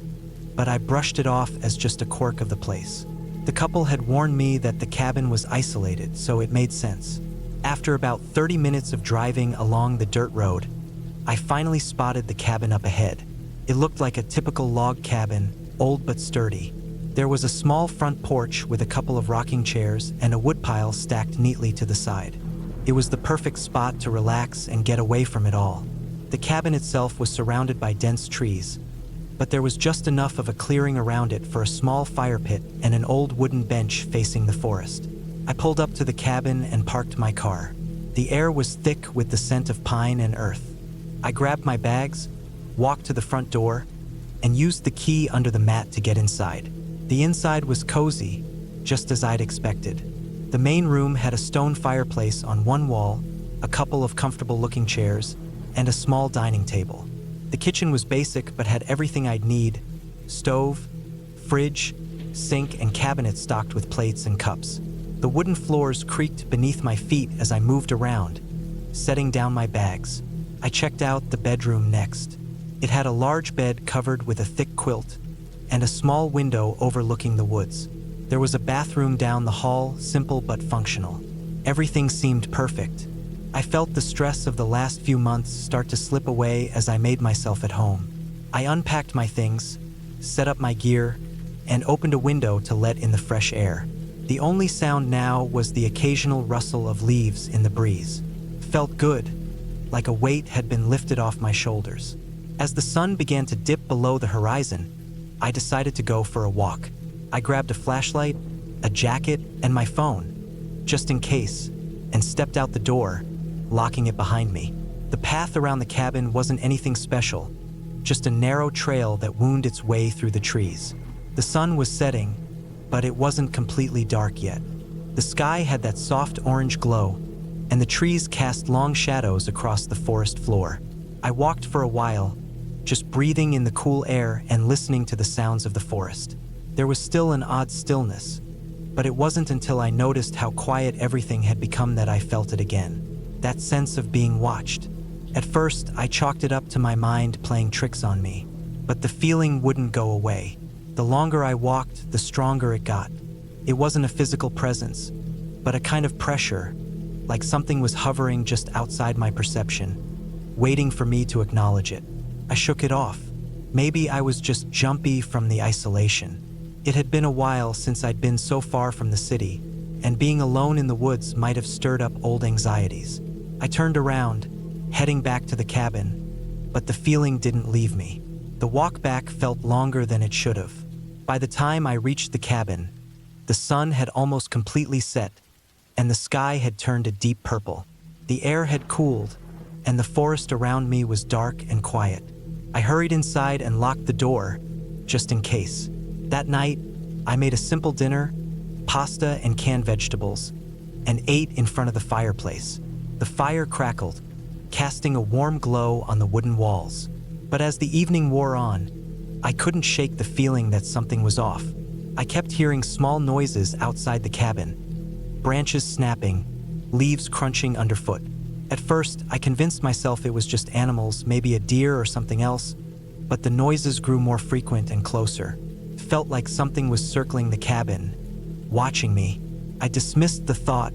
but I brushed it off as just a quirk of the place. The couple had warned me that the cabin was isolated, so it made sense. After about 30 minutes of driving along the dirt road, I finally spotted the cabin up ahead. It looked like a typical log cabin, old but sturdy. There was a small front porch with a couple of rocking chairs and a woodpile stacked neatly to the side. It was the perfect spot to relax and get away from it all. The cabin itself was surrounded by dense trees, but there was just enough of a clearing around it for a small fire pit and an old wooden bench facing the forest. I pulled up to the cabin and parked my car. The air was thick with the scent of pine and earth. I grabbed my bags, walked to the front door, and used the key under the mat to get inside. The inside was cozy, just as I'd expected. The main room had a stone fireplace on one wall, a couple of comfortable-looking chairs, and a small dining table. The kitchen was basic but had everything I'd need: stove, fridge, sink, and cabinet stocked with plates and cups. The wooden floors creaked beneath my feet as I moved around, setting down my bags. I checked out the bedroom next. It had a large bed covered with a thick quilt and a small window overlooking the woods. There was a bathroom down the hall, simple but functional. Everything seemed perfect. I felt the stress of the last few months start to slip away as I made myself at home. I unpacked my things, set up my gear, and opened a window to let in the fresh air. The only sound now was the occasional rustle of leaves in the breeze. Felt good, like a weight had been lifted off my shoulders. As the sun began to dip below the horizon, I decided to go for a walk. I grabbed a flashlight, a jacket, and my phone, just in case, and stepped out the door, locking it behind me. The path around the cabin wasn't anything special, just a narrow trail that wound its way through the trees. The sun was setting, but it wasn't completely dark yet. The sky had that soft orange glow, and the trees cast long shadows across the forest floor. I walked for a while, just breathing in the cool air and listening to the sounds of the forest. There was still an odd stillness, but it wasn't until I noticed how quiet everything had become that I felt it again. That sense of being watched. At first, I chalked it up to my mind playing tricks on me. but the feeling wouldn't go away. The longer I walked, the stronger it got. It wasn't a physical presence, but a kind of pressure, like something was hovering just outside my perception, waiting for me to acknowledge it. I shook it off. Maybe I was just jumpy from the isolation. It had been a while since I'd been so far from the city, and being alone in the woods might have stirred up old anxieties. I turned around, heading back to the cabin, but the feeling didn't leave me. The walk back felt longer than it should have. By the time I reached the cabin, the sun had almost completely set, and the sky had turned a deep purple. The air had cooled, and the forest around me was dark and quiet. I hurried inside and locked the door, just in case. That night, I made a simple dinner, pasta and canned vegetables, and ate in front of the fireplace. The fire crackled, casting a warm glow on the wooden walls. But as the evening wore on, I couldn't shake the feeling that something was off. I kept hearing small noises outside the cabin, branches snapping, leaves crunching underfoot. At first, I convinced myself it was just animals, maybe a deer or something else, but the noises grew more frequent and closer. It felt like something was circling the cabin, watching me. I dismissed the thought,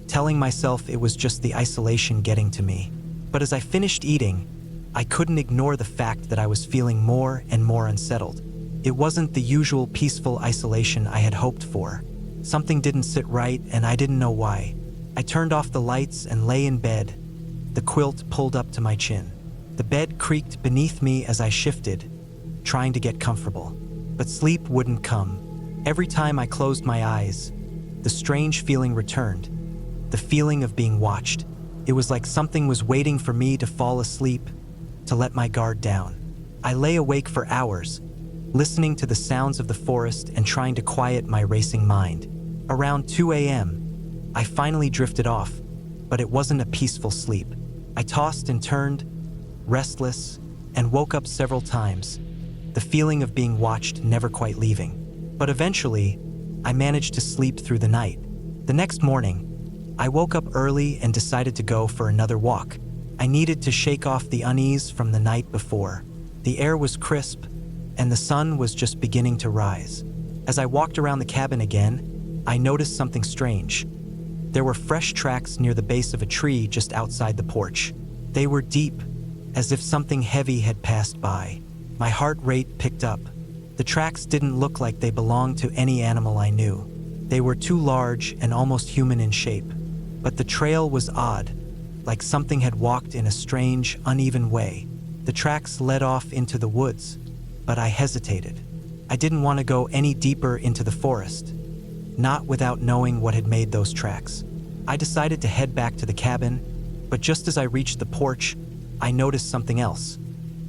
telling myself it was just the isolation getting to me. But as I finished eating, I couldn't ignore the fact that I was feeling more and more unsettled. It wasn't the usual peaceful isolation I had hoped for. Something didn't sit right, and I didn't know why. I turned off the lights and lay in bed, the quilt pulled up to my chin. The bed creaked beneath me as I shifted, trying to get comfortable. But sleep wouldn't come. Every time I closed my eyes, the strange feeling returned, the feeling of being watched. It was like something was waiting for me to fall asleep, to let my guard down. I lay awake for hours, listening to the sounds of the forest and trying to quiet my racing mind. Around 2 a.m., I finally drifted off, but it wasn't a peaceful sleep. I tossed and turned, restless, and woke up several times, the feeling of being watched never quite leaving. But eventually, I managed to sleep through the night. The next morning, I woke up early and decided to go for another walk. I needed to shake off the unease from the night before. The air was crisp, and the sun was just beginning to rise. As I walked around the cabin again, I noticed something strange. There were fresh tracks near the base of a tree just outside the porch. They were deep, as if something heavy had passed by. My heart rate picked up. The tracks didn't look like they belonged to any animal I knew. They were too large and almost human in shape. But the trail was odd, like something had walked in a strange, uneven way. The tracks led off into the woods, but I hesitated. I didn't want to go any deeper into the forest, not without knowing what had made those tracks. I decided to head back to the cabin, but just as I reached the porch, I noticed something else.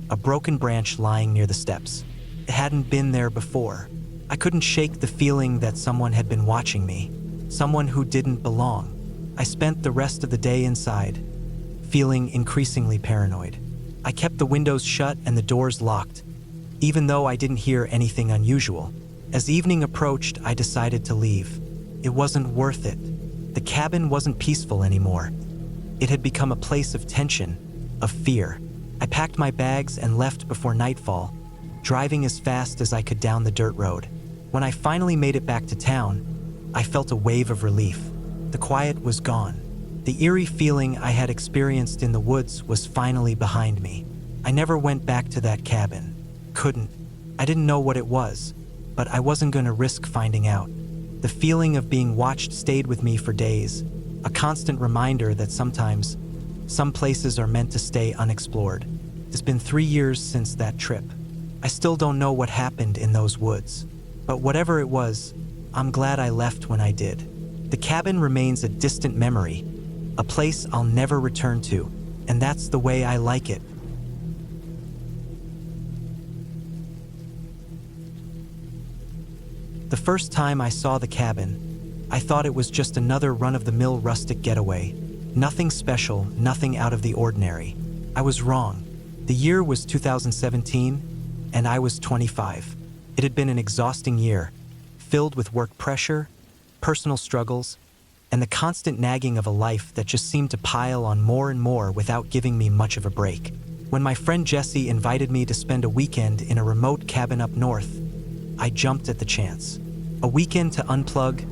A broken branch lying near the steps. It hadn't been there before. I couldn't shake the feeling that someone had been watching me, someone who didn't belong. I spent the rest of the day inside, feeling increasingly paranoid. I kept the windows shut and the doors locked, even though I didn't hear anything unusual. As evening approached, I decided to leave. It wasn't worth it. The cabin wasn't peaceful anymore. It had become a place of tension, of fear. I packed my bags and left before nightfall, driving as fast as I could down the dirt road. When I finally made it back to town, I felt a wave of relief. The quiet was gone. The eerie feeling I had experienced in the woods was finally behind me. I never went back to that cabin. Couldn't. I didn't know what it was, but I wasn't going to risk finding out. The feeling of being watched stayed with me for days, a constant reminder that sometimes some places are meant to stay unexplored. It's been 3 years since that trip. I still don't know what happened in those woods, but whatever it was, I'm glad I left when I did. The cabin remains a distant memory, a place I'll never return to, and that's the way I like it. The first time I saw the cabin, I thought it was just another run-of-the-mill rustic getaway. Nothing special, nothing out of the ordinary. I was wrong. The year was 2017, and I was 25. It had been an exhausting year, filled with work pressure, personal struggles, and the constant nagging of a life that just seemed to pile on more and more without giving me much of a break. When my friend Jesse invited me to spend a weekend in a remote cabin up north, I jumped at the chance. A weekend to unplug,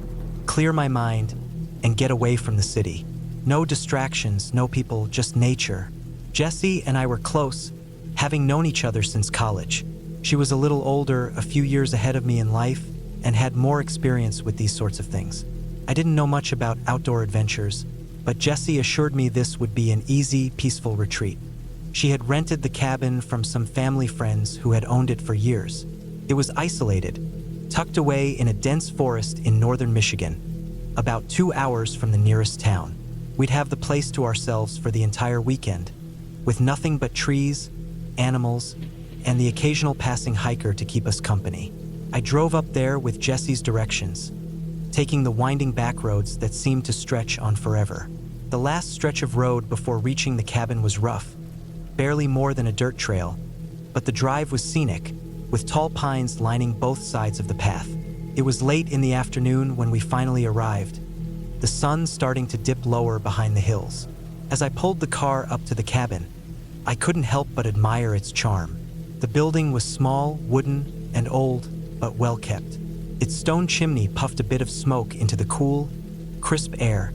clear my mind, and get away from the city. No distractions, no people, just nature. Jesse and I were close, having known each other since college. She was a little older, a few years ahead of me in life, and had more experience with these sorts of things. I didn't know much about outdoor adventures, but Jessie assured me this would be an easy, peaceful retreat. She had rented the cabin from some family friends who had owned it for years. It was isolated, tucked away in a dense forest in northern Michigan, about 2 hours from the nearest town. We'd have the place to ourselves for the entire weekend, with nothing but trees, animals, and the occasional passing hiker to keep us company. I drove up there with Jesse's directions, taking the winding back roads that seemed to stretch on forever. The last stretch of road before reaching the cabin was rough, barely more than a dirt trail, but the drive was scenic, with tall pines lining both sides of the path. It was late in the afternoon when we finally arrived, the sun starting to dip lower behind the hills. As I pulled the car up to the cabin, I couldn't help but admire its charm. The building was small, wooden, and old, but well kept. Its stone chimney puffed a bit of smoke into the cool, crisp air,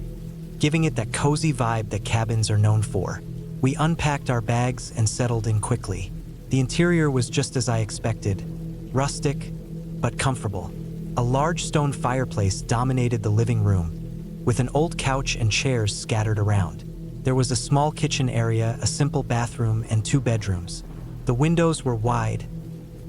giving it that cozy vibe that cabins are known for. We unpacked our bags and settled in quickly. The interior was just as I expected, rustic, but comfortable. A large stone fireplace dominated the living room, with an old couch and chairs scattered around. There was a small kitchen area, a simple bathroom, and 2 bedrooms. The windows were wide,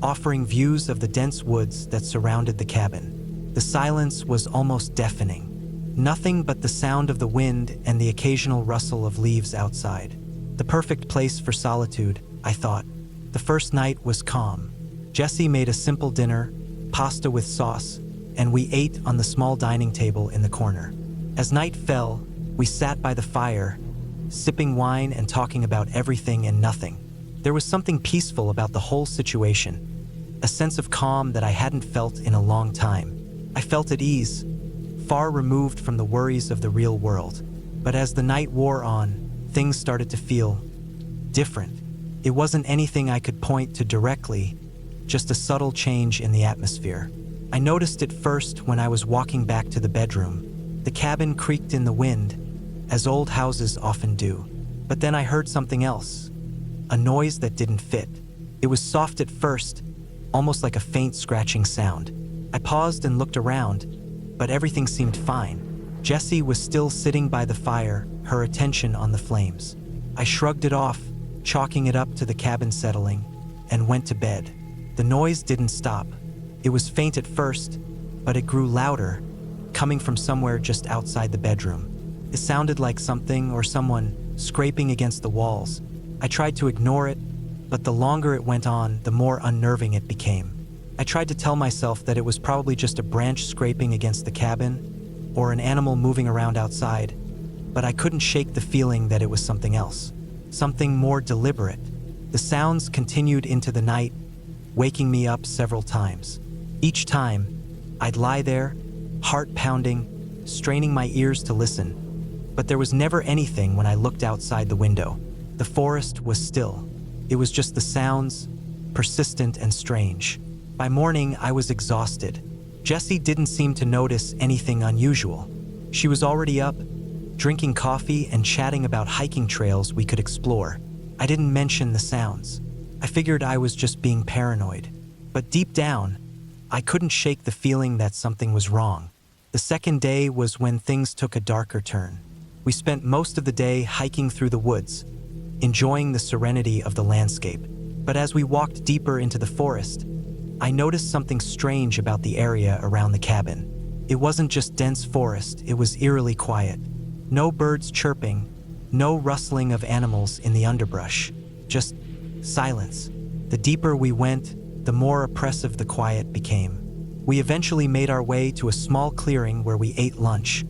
offering views of the dense woods that surrounded the cabin. The silence was almost deafening. Nothing but the sound of the wind and the occasional rustle of leaves outside. The perfect place for solitude, I thought. The first night was calm. Jesse made a simple dinner, pasta with sauce, and we ate on the small dining table in the corner. As night fell, we sat by the fire, sipping wine and talking about everything and nothing. There was something peaceful about the whole situation, a sense of calm that I hadn't felt in a long time. I felt at ease, far removed from the worries of the real world. But as the night wore on, things started to feel different. It wasn't anything I could point to directly, just a subtle change in the atmosphere. I noticed it first when I was walking back to the bedroom. The cabin creaked in the wind, as old houses often do. But then I heard something else, a noise that didn't fit. It was soft at first, almost like a faint scratching sound. I paused and looked around, but everything seemed fine. Jessie was still sitting by the fire, her attention on the flames. I shrugged it off, chalking it up to the cabin settling, and went to bed. The noise didn't stop. It was faint at first, but it grew louder, coming from somewhere just outside the bedroom. It sounded like something or someone scraping against the walls. I tried to ignore it, but the longer it went on, the more unnerving it became. I tried to tell myself that it was probably just a branch scraping against the cabin, or an animal moving around outside, but I couldn't shake the feeling that it was something else, something more deliberate. The sounds continued into the night, waking me up several times. Each time, I'd lie there, heart pounding, straining my ears to listen. But there was never anything when I looked outside the window. The forest was still. It was just the sounds, persistent and strange. By morning, I was exhausted. Jessie didn't seem to notice anything unusual. She was already up, drinking coffee and chatting about hiking trails we could explore. I didn't mention the sounds. I figured I was just being paranoid. But deep down, I couldn't shake the feeling that something was wrong. The second day was when things took a darker turn. We spent most of the day hiking through the woods, enjoying the serenity of the landscape. But as we walked deeper into the forest, I noticed something strange about the area around the cabin. It wasn't just dense forest, it was eerily quiet. No birds chirping, no rustling of animals in the underbrush, just silence. The deeper we went, the more oppressive the quiet became. We eventually made our way to a small clearing where we ate lunch,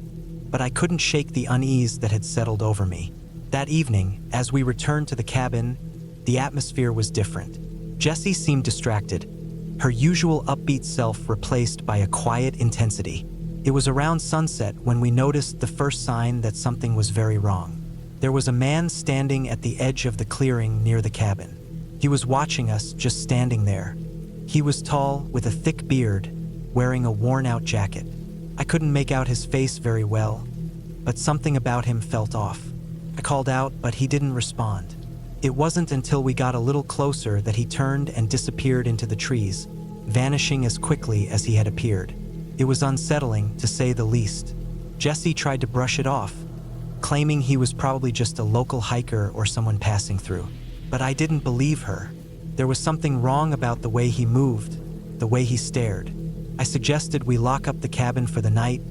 but I couldn't shake the unease that had settled over me. That evening, as we returned to the cabin, the atmosphere was different. Jessie seemed distracted, her usual upbeat self replaced by a quiet intensity. It was around sunset when we noticed the first sign that something was very wrong. There was a man standing at the edge of the clearing near the cabin. He was watching us, just standing there. He was tall, with a thick beard, wearing a worn-out jacket. I couldn't make out his face very well, but something about him felt off. I called out, but he didn't respond. It wasn't until we got a little closer that he turned and disappeared into the trees, vanishing as quickly as he had appeared. It was unsettling, to say the least. Jesse tried to brush it off, claiming he was probably just a local hiker or someone passing through. But I didn't believe her. There was something wrong about the way he moved, the way he stared. I suggested we lock up the cabin for the night,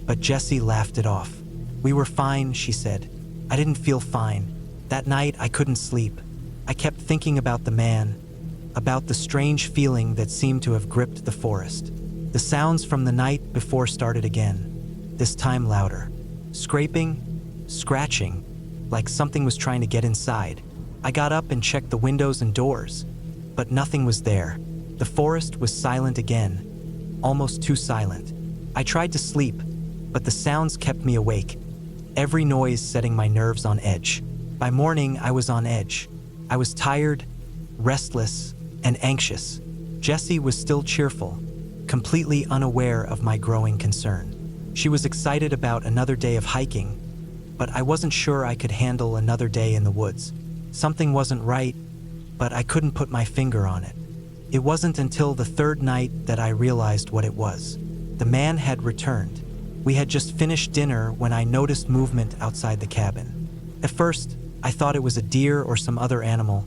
but Jessie laughed it off. We were fine, she said. I didn't feel fine. That night, I couldn't sleep. I kept thinking about the man, about the strange feeling that seemed to have gripped the forest. The sounds from the night before started again, this time louder. Scraping, scratching, like something was trying to get inside. I got up and checked the windows and doors, but nothing was there. The forest was silent again, almost too silent. I tried to sleep, but the sounds kept me awake, every noise setting my nerves on edge. By morning, I was on edge. I was tired, restless, and anxious. Jessie was still cheerful, completely unaware of my growing concern. She was excited about another day of hiking, but I wasn't sure I could handle another day in the woods. Something wasn't right, but I couldn't put my finger on it. It wasn't until the third night that I realized what it was. The man had returned. We had just finished dinner when I noticed movement outside the cabin. At first, I thought it was a deer or some other animal,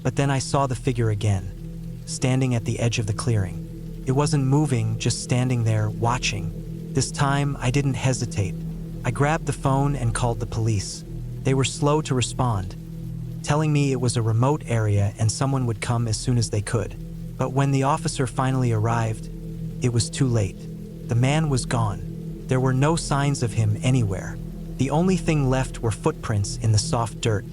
but then I saw the figure again, standing at the edge of the clearing. It wasn't moving, just standing there, watching. This time, I didn't hesitate. I grabbed the phone and called the police. They were slow to respond, telling me it was a remote area and someone would come as soon as they could. But when the officer finally arrived, it was too late. The man was gone. There were no signs of him anywhere. The only thing left were footprints in the soft dirt,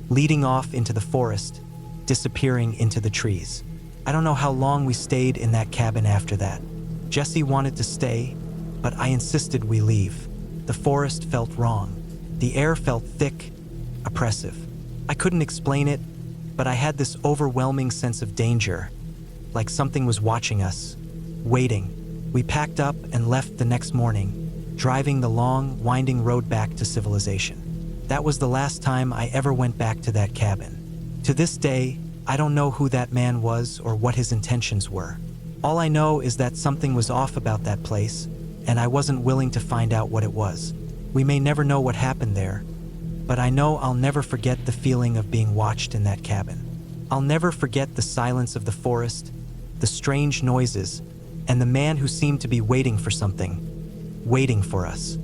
leading off into the forest, disappearing into the trees. I don't know how long we stayed in that cabin after that. Jessie wanted to stay, but I insisted we leave. The forest felt wrong. The air felt thick, oppressive. I couldn't explain it, but I had this overwhelming sense of danger, like something was watching us, waiting. We packed up and left the next morning, driving the long, winding road back to civilization. That was the last time I ever went back to that cabin. To this day, I don't know who that man was or what his intentions were. All I know is that something was off about that place, and I wasn't willing to find out what it was. We may never know what happened there, but I know I'll never forget the feeling of being watched in that cabin. I'll never forget the silence of the forest, the strange noises, and the man who seemed to be waiting for something, waiting for us.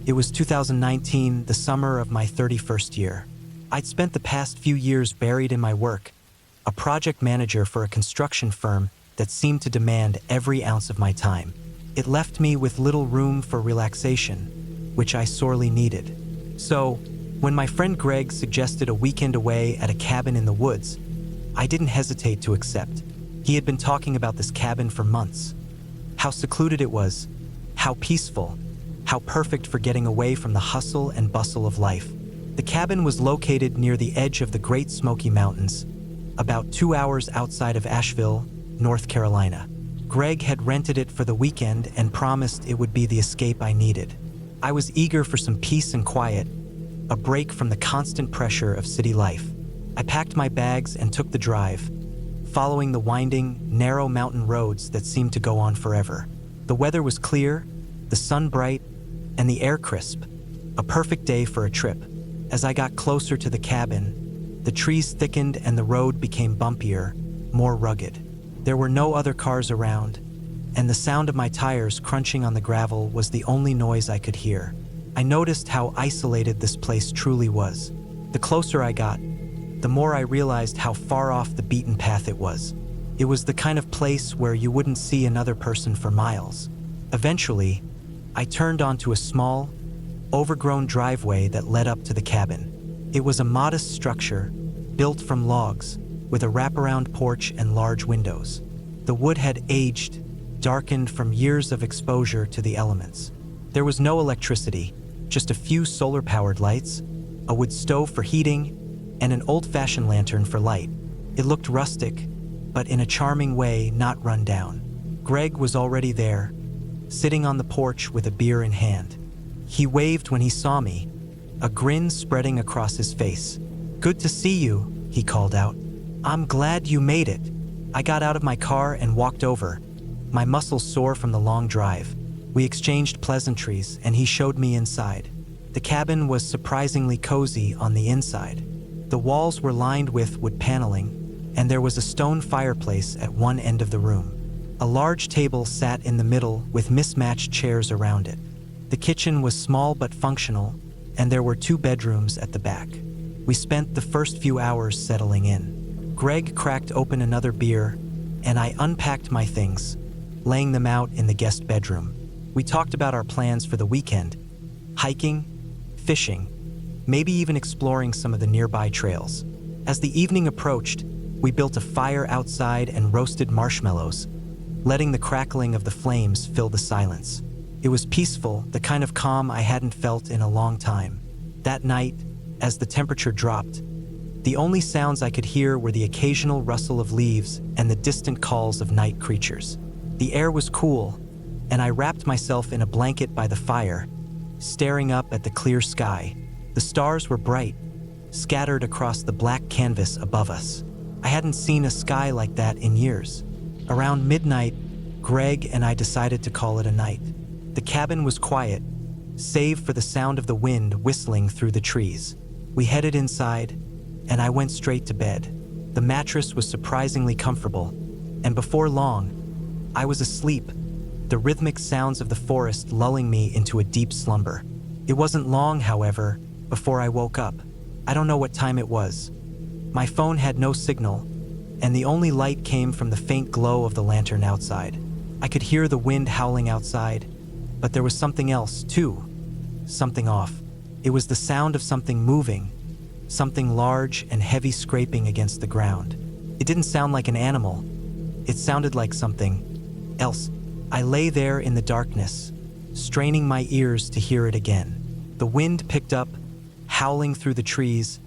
It was 2019, the summer of my 31st year. I'd spent the past few years buried in my work, a project manager for a construction firm that seemed to demand every ounce of my time. It left me with little room for relaxation, which I sorely needed. So, when my friend Greg suggested a weekend away at a cabin in the woods, I didn't hesitate to accept. He had been talking about this cabin for months. How secluded it was, how peaceful, how perfect for getting away from the hustle and bustle of life. The cabin was located near the edge of the Great Smoky Mountains, about 2 hours outside of Asheville, North Carolina. Greg had rented it for the weekend and promised it would be the escape I needed. I was eager for some peace and quiet, a break from the constant pressure of city life. I packed my bags and took the drive, following the winding, narrow mountain roads that seemed to go on forever. The weather was clear, the sun bright, and the air crisp, a perfect day for a trip. As I got closer to the cabin, the trees thickened and the road became bumpier, more rugged. There were no other cars around, and the sound of my tires crunching on the gravel was the only noise I could hear. I noticed how isolated this place truly was. The closer I got, the more I realized how far off the beaten path it was. It was the kind of place where you wouldn't see another person for miles. Eventually, I turned onto a small, overgrown driveway that led up to the cabin. It was a modest structure, built from logs, with a wraparound porch and large windows. The wood had aged, darkened from years of exposure to the elements. There was no electricity, just a few solar-powered lights, a wood stove for heating, and an old-fashioned lantern for light. It looked rustic, but in a charming way, not run down. Greg was already there, sitting on the porch with a beer in hand. He waved when he saw me, a grin spreading across his face. "Good to see you," he called out. "I'm glad you made it." I got out of my car and walked over, my muscles sore from the long drive. We exchanged pleasantries, and he showed me inside. The cabin was surprisingly cozy on the inside. The walls were lined with wood paneling, and there was a stone fireplace at one end of the room. A large table sat in the middle with mismatched chairs around it. The kitchen was small but functional, and there were 2 bedrooms at the back. We spent the first few hours settling in. Greg cracked open another beer, and I unpacked my things, laying them out in the guest bedroom. We talked about our plans for the weekend: hiking, fishing, maybe even exploring some of the nearby trails. As the evening approached, we built a fire outside and roasted marshmallows, letting the crackling of the flames fill the silence. It was peaceful, the kind of calm I hadn't felt in a long time. That night, as the temperature dropped, the only sounds I could hear were the occasional rustle of leaves and the distant calls of night creatures. The air was cool, and I wrapped myself in a blanket by the fire, staring up at the clear sky. The stars were bright, scattered across the black canvas above us. I hadn't seen a sky like that in years. Around midnight, Greg and I decided to call it a night. The cabin was quiet, save for the sound of the wind whistling through the trees. We headed inside, and I went straight to bed. The mattress was surprisingly comfortable, and before long, I was asleep, the rhythmic sounds of the forest lulling me into a deep slumber. It wasn't long, however, before I woke up. I don't know what time it was. My phone had no signal, and the only light came from the faint glow of the lantern outside. I could hear the wind howling outside, but there was something else, too. Something off. It was the sound of something moving, something large and heavy scraping against the ground. It didn't sound like an animal. It sounded like something else. I lay there in the darkness, straining my ears to hear it again. The wind picked up, howling through the trees,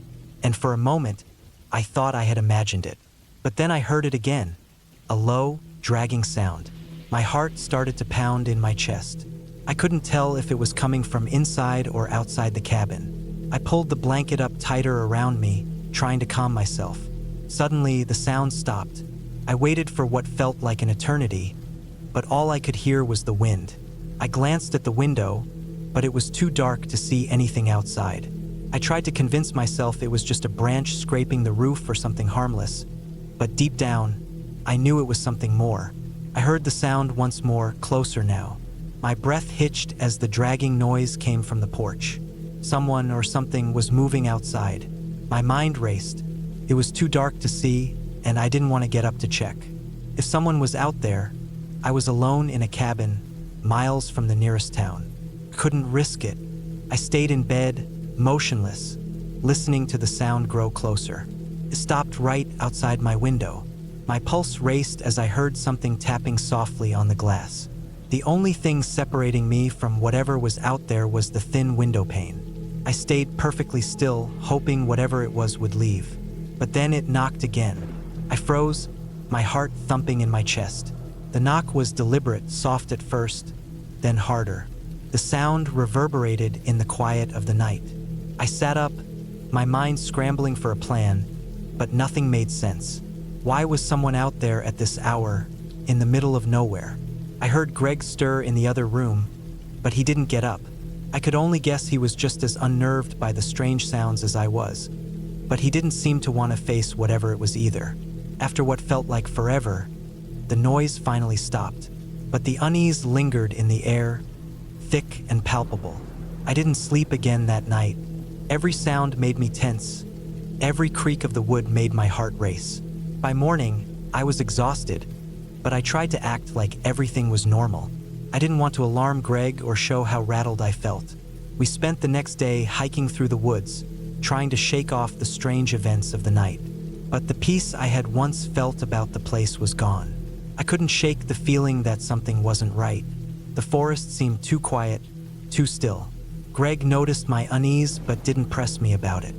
and for a moment, I thought I had imagined it. But then I heard it again, a low, dragging sound. My heart started to pound in my chest. I couldn't tell if it was coming from inside or outside the cabin. I pulled the blanket up tighter around me, trying to calm myself. Suddenly, the sound stopped. I waited for what felt like an eternity, but all I could hear was the wind. I glanced at the window, but it was too dark to see anything outside. I tried to convince myself it was just a branch scraping the roof or something harmless, but deep down, I knew it was something more. I heard the sound once more, closer now. My breath hitched as the dragging noise came from the porch. Someone or something was moving outside. My mind raced. It was too dark to see, and I didn't want to get up to check. If someone was out there, I was alone in a cabin, miles from the nearest town. Couldn't risk it. I stayed in bed, motionless, listening to the sound grow closer. It stopped right outside my window. My pulse raced as I heard something tapping softly on the glass. The only thing separating me from whatever was out there was the thin window pane. I stayed perfectly still, hoping whatever it was would leave. But then it knocked again. I froze, my heart thumping in my chest. The knock was deliberate, soft at first, then harder. The sound reverberated in the quiet of the night. I sat up, my mind scrambling for a plan, but nothing made sense. Why was someone out there at this hour, in the middle of nowhere? I heard Greg stir in the other room, but he didn't get up. I could only guess he was just as unnerved by the strange sounds as I was, but he didn't seem to want to face whatever it was either. After what felt like forever, the noise finally stopped, but the unease lingered in the air, thick and palpable. I didn't sleep again that night. Every sound made me tense. Every creak of the wood made my heart race. By morning, I was exhausted, but I tried to act like everything was normal. I didn't want to alarm Greg or show how rattled I felt. We spent the next day hiking through the woods, trying to shake off the strange events of the night. But the peace I had once felt about the place was gone. I couldn't shake the feeling that something wasn't right. The forest seemed too quiet, too still. Greg noticed my unease but didn't press me about it.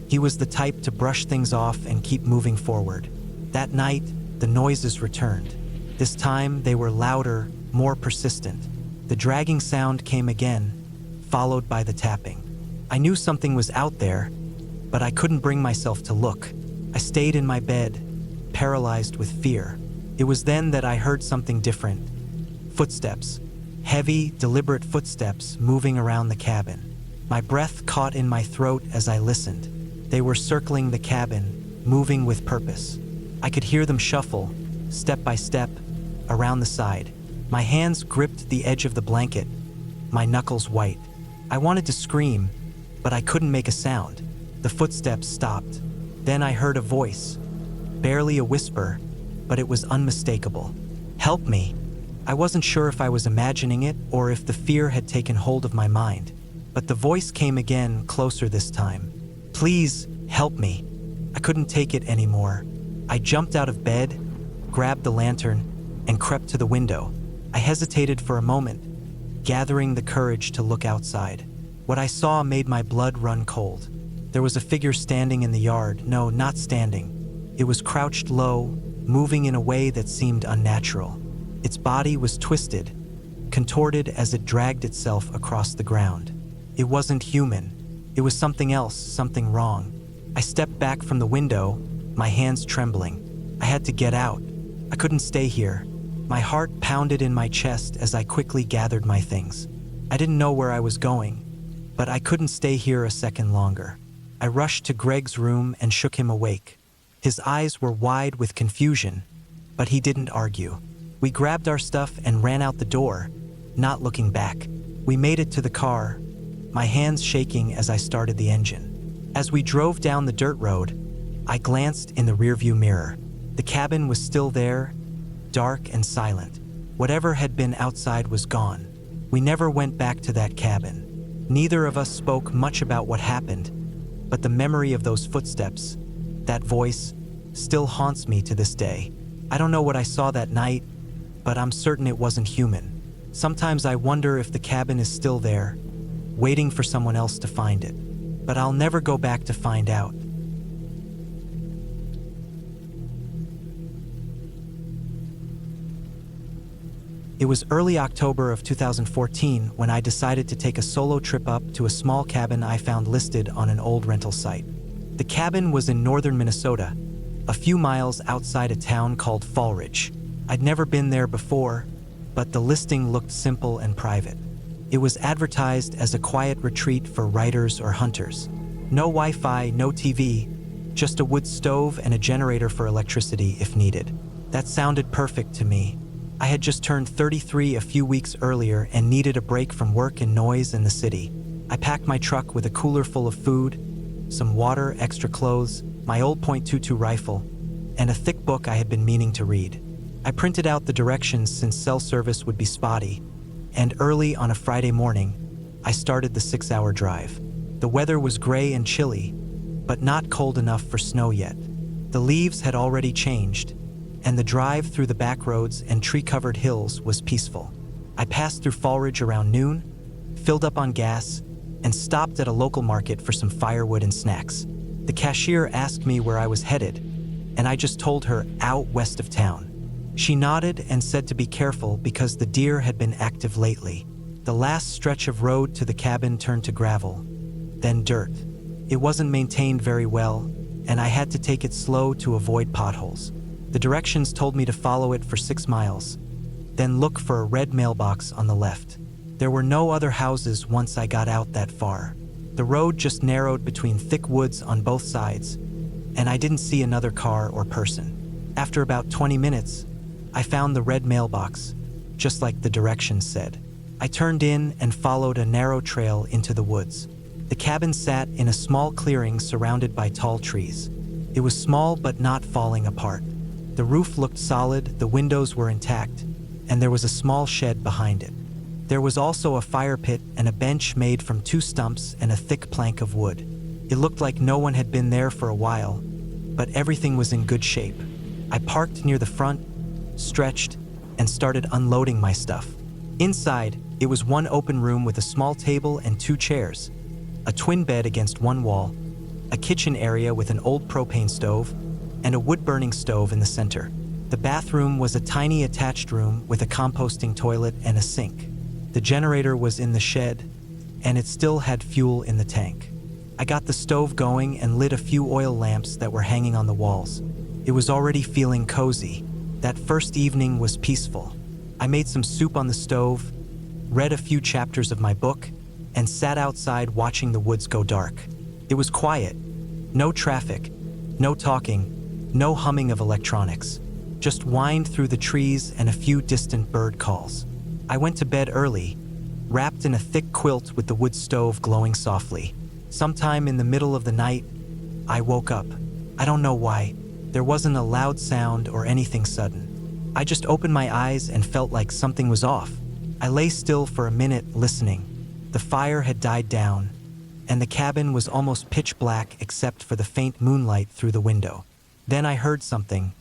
He was the type to brush things off and keep moving forward. That night, the noises returned. This time, they were louder, more persistent. The dragging sound came again, followed by the tapping. I knew something was out there, but I couldn't bring myself to look. I stayed in my bed, paralyzed with fear. It was then that I heard something different. Footsteps. Heavy, deliberate footsteps moving around the cabin. My breath caught in my throat as I listened. They were circling the cabin, moving with purpose. I could hear them shuffle, step by step, around the side. My hands gripped the edge of the blanket, my knuckles white. I wanted to scream, but I couldn't make a sound. The footsteps stopped. Then I heard a voice, barely a whisper, but it was unmistakable. "Help me." I wasn't sure if I was imagining it or if the fear had taken hold of my mind, but the voice came again, closer this time. "Please, help me." I couldn't take it anymore. I jumped out of bed, grabbed the lantern, and crept to the window. I hesitated for a moment, gathering the courage to look outside. What I saw made my blood run cold. There was a figure standing in the yard. No, not standing. It was crouched low, moving in a way that seemed unnatural. Its body was twisted, contorted as it dragged itself across the ground. It wasn't human. It was something else, something wrong. I stepped back from the window, my hands trembling. I had to get out. I couldn't stay here. My heart pounded in my chest as I quickly gathered my things. I didn't know where I was going, but I couldn't stay here a second longer. I rushed to Greg's room and shook him awake. His eyes were wide with confusion, but he didn't argue. We grabbed our stuff and ran out the door, not looking back. We made it to the car, my hands shaking as I started the engine. As we drove down the dirt road, I glanced in the rearview mirror. The cabin was still there, dark and silent. Whatever had been outside was gone. We never went back to that cabin. Neither of us spoke much about what happened, but the memory of those footsteps, that voice, still haunts me to this day. I don't know what I saw that night, but I'm certain it wasn't human. Sometimes I wonder if the cabin is still there, waiting for someone else to find it. But I'll never go back to find out. It was early October of 2014 when I decided to take a solo trip up to a small cabin I found listed on an old rental site. The cabin was in northern Minnesota, a few miles outside a town called Fallridge. I'd never been there before, but the listing looked simple and private. It was advertised as a quiet retreat for writers or hunters. No Wi-Fi, no TV, just a wood stove and a generator for electricity if needed. That sounded perfect to me. I had just turned 33 a few weeks earlier and needed a break from work and noise in the city. I packed my truck with a cooler full of food, some water, extra clothes, my old .22 rifle, and a thick book I had been meaning to read. I printed out the directions since cell service would be spotty, and early on a Friday morning, I started the 6-hour drive. The weather was gray and chilly, but not cold enough for snow yet. The leaves had already changed, and the drive through the back roads and tree-covered hills was peaceful. I passed through Fallridge around noon, filled up on gas, and stopped at a local market for some firewood and snacks. The cashier asked me where I was headed, and I just told her out west of town. She nodded and said to be careful because the deer had been active lately. The last stretch of road to the cabin turned to gravel, then dirt. It wasn't maintained very well, and I had to take it slow to avoid potholes. The directions told me to follow it for 6 miles, then look for a red mailbox on the left. There were no other houses once I got out that far. The road just narrowed between thick woods on both sides, and I didn't see another car or person. After about 20 minutes, I found the red mailbox, just like the directions said. I turned in and followed a narrow trail into the woods. The cabin sat in a small clearing surrounded by tall trees. It was small but not falling apart. The roof looked solid, the windows were intact, and there was a small shed behind it. There was also a fire pit and a bench made from 2 stumps and a thick plank of wood. It looked like no one had been there for a while, but everything was in good shape. I parked near the front, stretched, and started unloading my stuff. Inside, it was one open room with a small table and 2 chairs, a twin bed against one wall, a kitchen area with an old propane stove, and a wood-burning stove in the center. The bathroom was a tiny attached room with a composting toilet and a sink. The generator was in the shed, and it still had fuel in the tank. I got the stove going and lit a few oil lamps that were hanging on the walls. It was already feeling cozy. That first evening was peaceful. I made some soup on the stove, read a few chapters of my book, and sat outside watching the woods go dark. It was quiet. No traffic, no talking, no humming of electronics. Just wind through the trees and a few distant bird calls. I went to bed early, wrapped in a thick quilt with the wood stove glowing softly. Sometime in the middle of the night, I woke up. I don't know why. There wasn't a loud sound or anything sudden. I just opened my eyes and felt like something was off. I lay still for a minute, listening. The fire had died down, and the cabin was almost pitch black except for the faint moonlight through the window. Then I heard something,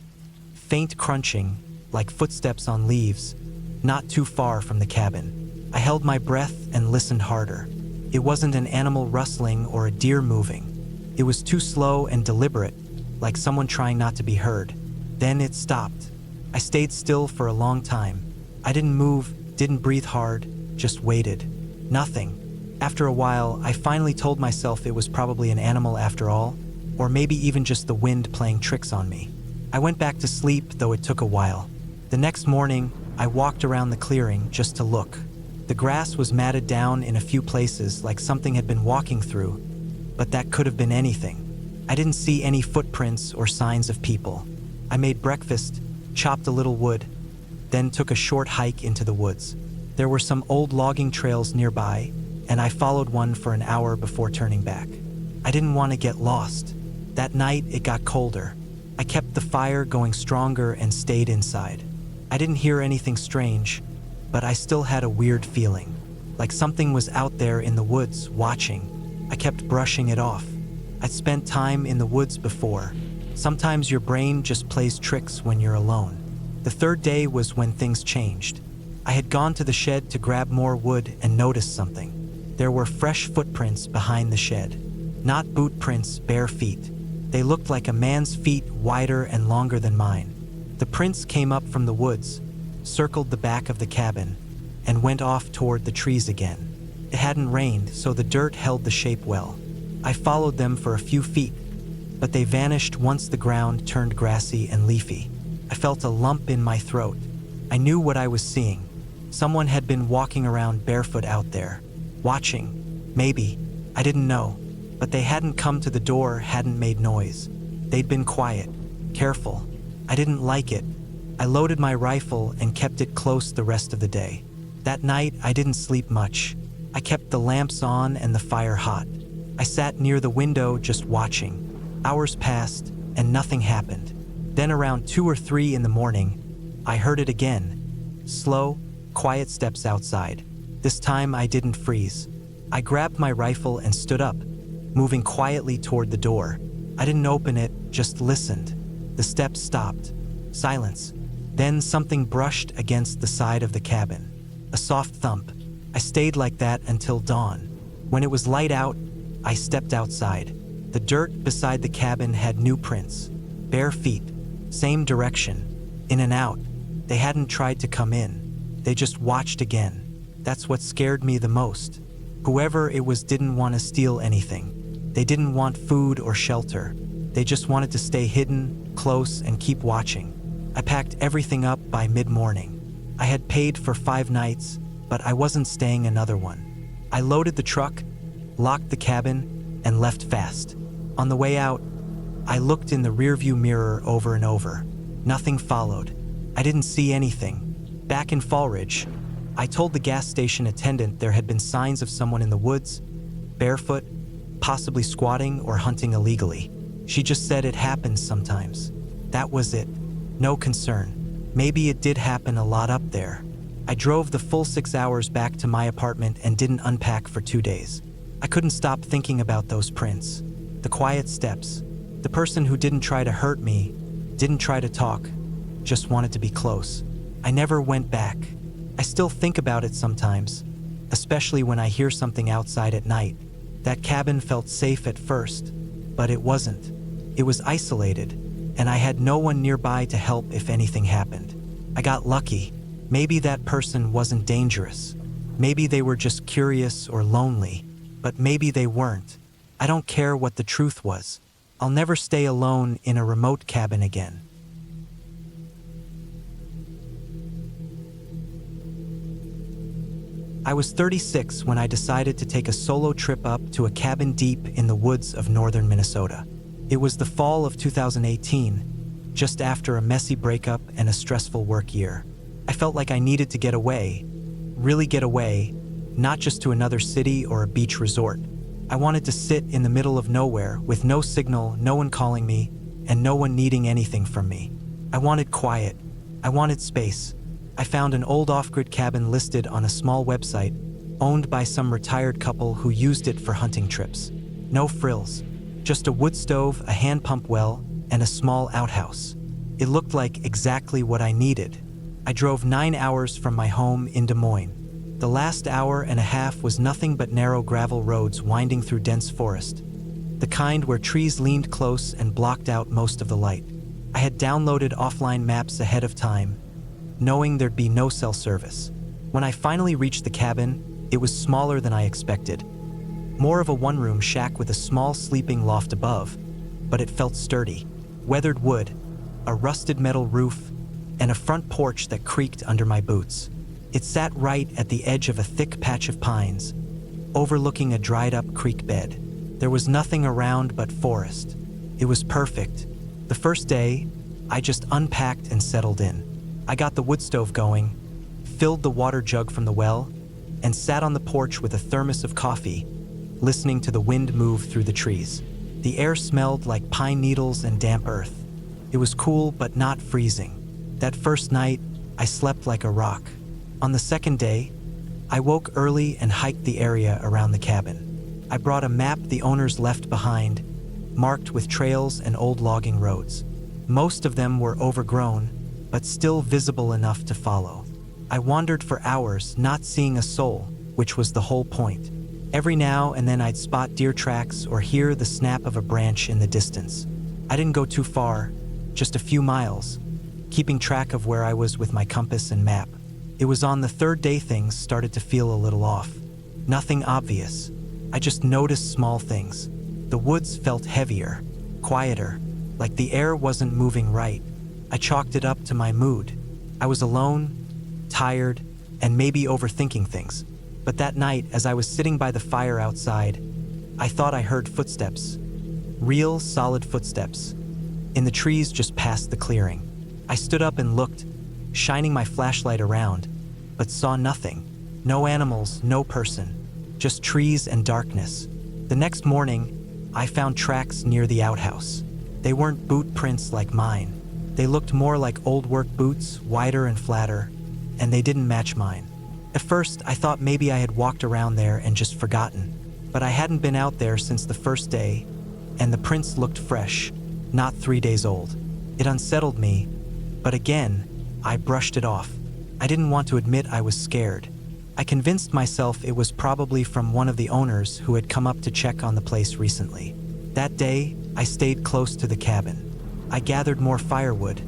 faint crunching, like footsteps on leaves, not too far from the cabin. I held my breath and listened harder. It wasn't an animal rustling or a deer moving. It was too slow and deliberate, like someone trying not to be heard. Then it stopped. I stayed still for a long time. I didn't move, didn't breathe hard, just waited. Nothing. After a while, I finally told myself it was probably an animal after all, or maybe even just the wind playing tricks on me. I went back to sleep, though it took a while. The next morning, I walked around the clearing just to look. The grass was matted down in a few places like something had been walking through, but that could have been anything. I didn't see any footprints or signs of people. I made breakfast, chopped a little wood, then took a short hike into the woods. There were some old logging trails nearby, and I followed one for an hour before turning back. I didn't want to get lost. That night, it got colder. I kept the fire going stronger and stayed inside. I didn't hear anything strange, but I still had a weird feeling, like something was out there in the woods watching. I kept brushing it off. I'd spent time in the woods before. Sometimes your brain just plays tricks when you're alone. The third day was when things changed. I had gone to the shed to grab more wood and noticed something. There were fresh footprints behind the shed. Not boot prints, bare feet. They looked like a man's feet, wider and longer than mine. The prints came up from the woods, circled the back of the cabin, and went off toward the trees again. It hadn't rained, so the dirt held the shape well. I followed them for a few feet, but they vanished once the ground turned grassy and leafy. I felt a lump in my throat. I knew what I was seeing. Someone had been walking around barefoot out there, watching, maybe, I didn't know, but they hadn't come to the door, hadn't made noise. They'd been quiet, careful. I didn't like it. I loaded my rifle and kept it close the rest of the day. That night, I didn't sleep much. I kept the lamps on and the fire hot. I sat near the window just watching. Hours passed and nothing happened. Then around 2 or 3 in the morning, I heard it again. Slow, quiet steps outside. This time I didn't freeze. I grabbed my rifle and stood up, moving quietly toward the door. I didn't open it, just listened. The steps stopped. Silence. Then something brushed against the side of the cabin. A soft thump. I stayed like that until dawn. When it was light out, I stepped outside. The dirt beside the cabin had new prints. Bare feet. Same direction. In and out. They hadn't tried to come in. They just watched again. That's what scared me the most. Whoever it was didn't want to steal anything. They didn't want food or shelter. They just wanted to stay hidden, close, and keep watching. I packed everything up by mid-morning. I had paid for 5 nights, but I wasn't staying another one. I loaded the truck, locked the cabin, and left fast. On the way out, I looked in the rearview mirror over and over. Nothing followed. I didn't see anything. Back in Fallridge, I told the gas station attendant there had been signs of someone in the woods, barefoot, possibly squatting or hunting illegally. She just said it happens sometimes. That was it. No concern. Maybe it did happen a lot up there. I drove the full 6 hours back to my apartment and didn't unpack for 2 days. I couldn't stop thinking about those prints. The quiet steps. The person who didn't try to hurt me, didn't try to talk, just wanted to be close. I never went back. I still think about it sometimes, especially when I hear something outside at night. That cabin felt safe at first, but it wasn't. It was isolated, and I had no one nearby to help if anything happened. I got lucky. Maybe that person wasn't dangerous. Maybe they were just curious or lonely, but maybe they weren't. I don't care what the truth was. I'll never stay alone in a remote cabin again. I was 36 when I decided to take a solo trip up to a cabin deep in the woods of northern Minnesota. It was the fall of 2018, just after a messy breakup and a stressful work year. I felt like I needed to get away, really get away, not just to another city or a beach resort. I wanted to sit in the middle of nowhere with no signal, no one calling me, and no one needing anything from me. I wanted quiet. I wanted space. I found an old off-grid cabin listed on a small website, owned by some retired couple who used it for hunting trips. No frills, just a wood stove, a hand pump well, and a small outhouse. It looked like exactly what I needed. I drove 9 hours from my home in Des Moines. The last hour and a half was nothing but narrow gravel roads winding through dense forest, the kind where trees leaned close and blocked out most of the light. I had downloaded offline maps ahead of time, knowing there'd be no cell service. When I finally reached the cabin, it was smaller than I expected. More of a one-room shack with a small sleeping loft above, but it felt sturdy. Weathered wood, a rusted metal roof, and a front porch that creaked under my boots. It sat right at the edge of a thick patch of pines, overlooking a dried-up creek bed. There was nothing around but forest. It was perfect. The first day, I just unpacked and settled in. I got the wood stove going, filled the water jug from the well, and sat on the porch with a thermos of coffee, listening to the wind move through the trees. The air smelled like pine needles and damp earth. It was cool but not freezing. That first night, I slept like a rock. On the second day, I woke early and hiked the area around the cabin. I brought a map the owners left behind, marked with trails and old logging roads. Most of them were overgrown, but still visible enough to follow. I wandered for hours, not seeing a soul, which was the whole point. Every now and then I'd spot deer tracks or hear the snap of a branch in the distance. I didn't go too far, just a few miles, keeping track of where I was with my compass and map. It was on the third day things started to feel a little off. Nothing obvious. I just noticed small things. The woods felt heavier, quieter, like the air wasn't moving right. I chalked it up to my mood. I was alone, tired, and maybe overthinking things. But that night, as I was sitting by the fire outside, I thought I heard footsteps. Real, solid footsteps. In the trees just past the clearing. I stood up and looked, shining my flashlight around, but saw nothing. No animals, no person. Just trees and darkness. The next morning, I found tracks near the outhouse. They weren't boot prints like mine. They looked more like old work boots, wider and flatter, and they didn't match mine. At first, I thought maybe I had walked around there and just forgotten, but I hadn't been out there since the first day, and the prints looked fresh, not 3 days old. It unsettled me, but again, I brushed it off. I didn't want to admit I was scared. I convinced myself it was probably from one of the owners who had come up to check on the place recently. That day, I stayed close to the cabin. I gathered more firewood,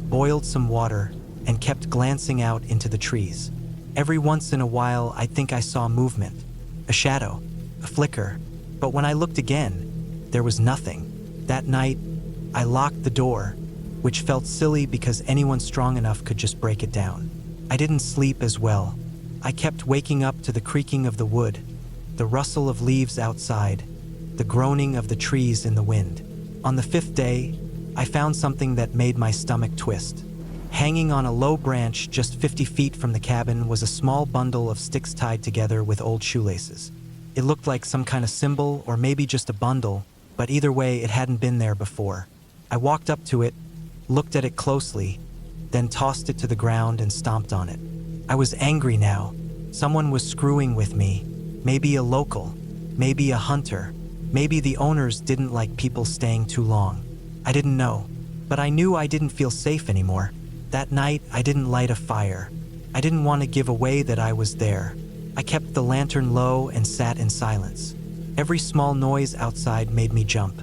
boiled some water, and kept glancing out into the trees. Every once in a while, I'd think I saw movement, a shadow, a flicker, but when I looked again, there was nothing. That night, I locked the door, which felt silly because anyone strong enough could just break it down. I didn't sleep as well. I kept waking up to the creaking of the wood, the rustle of leaves outside, the groaning of the trees in the wind. On the 5th day, I found something that made my stomach twist. Hanging on a low branch just 50 feet from the cabin was a small bundle of sticks tied together with old shoelaces. It looked like some kind of symbol or maybe just a bundle, but either way, it hadn't been there before. I walked up to it, looked at it closely, then tossed it to the ground and stomped on it. I was angry now. Someone was screwing with me. Maybe a local, maybe a hunter, maybe the owners didn't like people staying too long. I didn't know, but I knew I didn't feel safe anymore. That night, I didn't light a fire. I didn't want to give away that I was there. I kept the lantern low and sat in silence. Every small noise outside made me jump.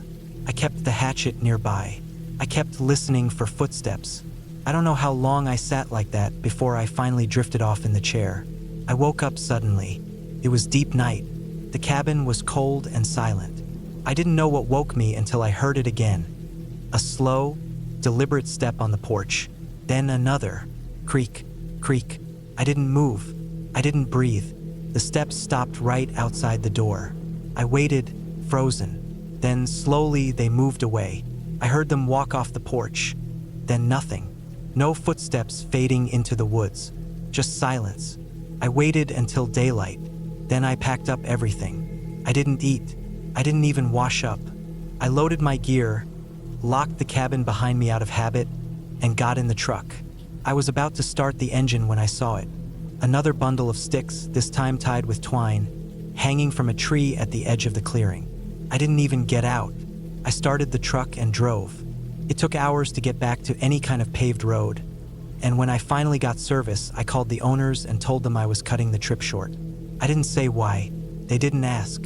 I kept the hatchet nearby. I kept listening for footsteps. I don't know how long I sat like that before I finally drifted off in the chair. I woke up suddenly. It was deep night. The cabin was cold and silent. I didn't know what woke me until I heard it again. A slow, deliberate step on the porch. Then another. Creak, creak. I didn't move. I didn't breathe. The steps stopped right outside the door. I waited, frozen. Then slowly they moved away. I heard them walk off the porch. Then nothing. No footsteps fading into the woods. Just silence. I waited until daylight. Then I packed up everything. I didn't eat. I didn't even wash up. I loaded my gear, locked the cabin behind me out of habit, and got in the truck. I was about to start the engine when I saw it. Another bundle of sticks, this time tied with twine, hanging from a tree at the edge of the clearing. I didn't even get out. I started the truck and drove. It took hours to get back to any kind of paved road. And when I finally got service, I called the owners and told them I was cutting the trip short. I didn't say why. They didn't ask.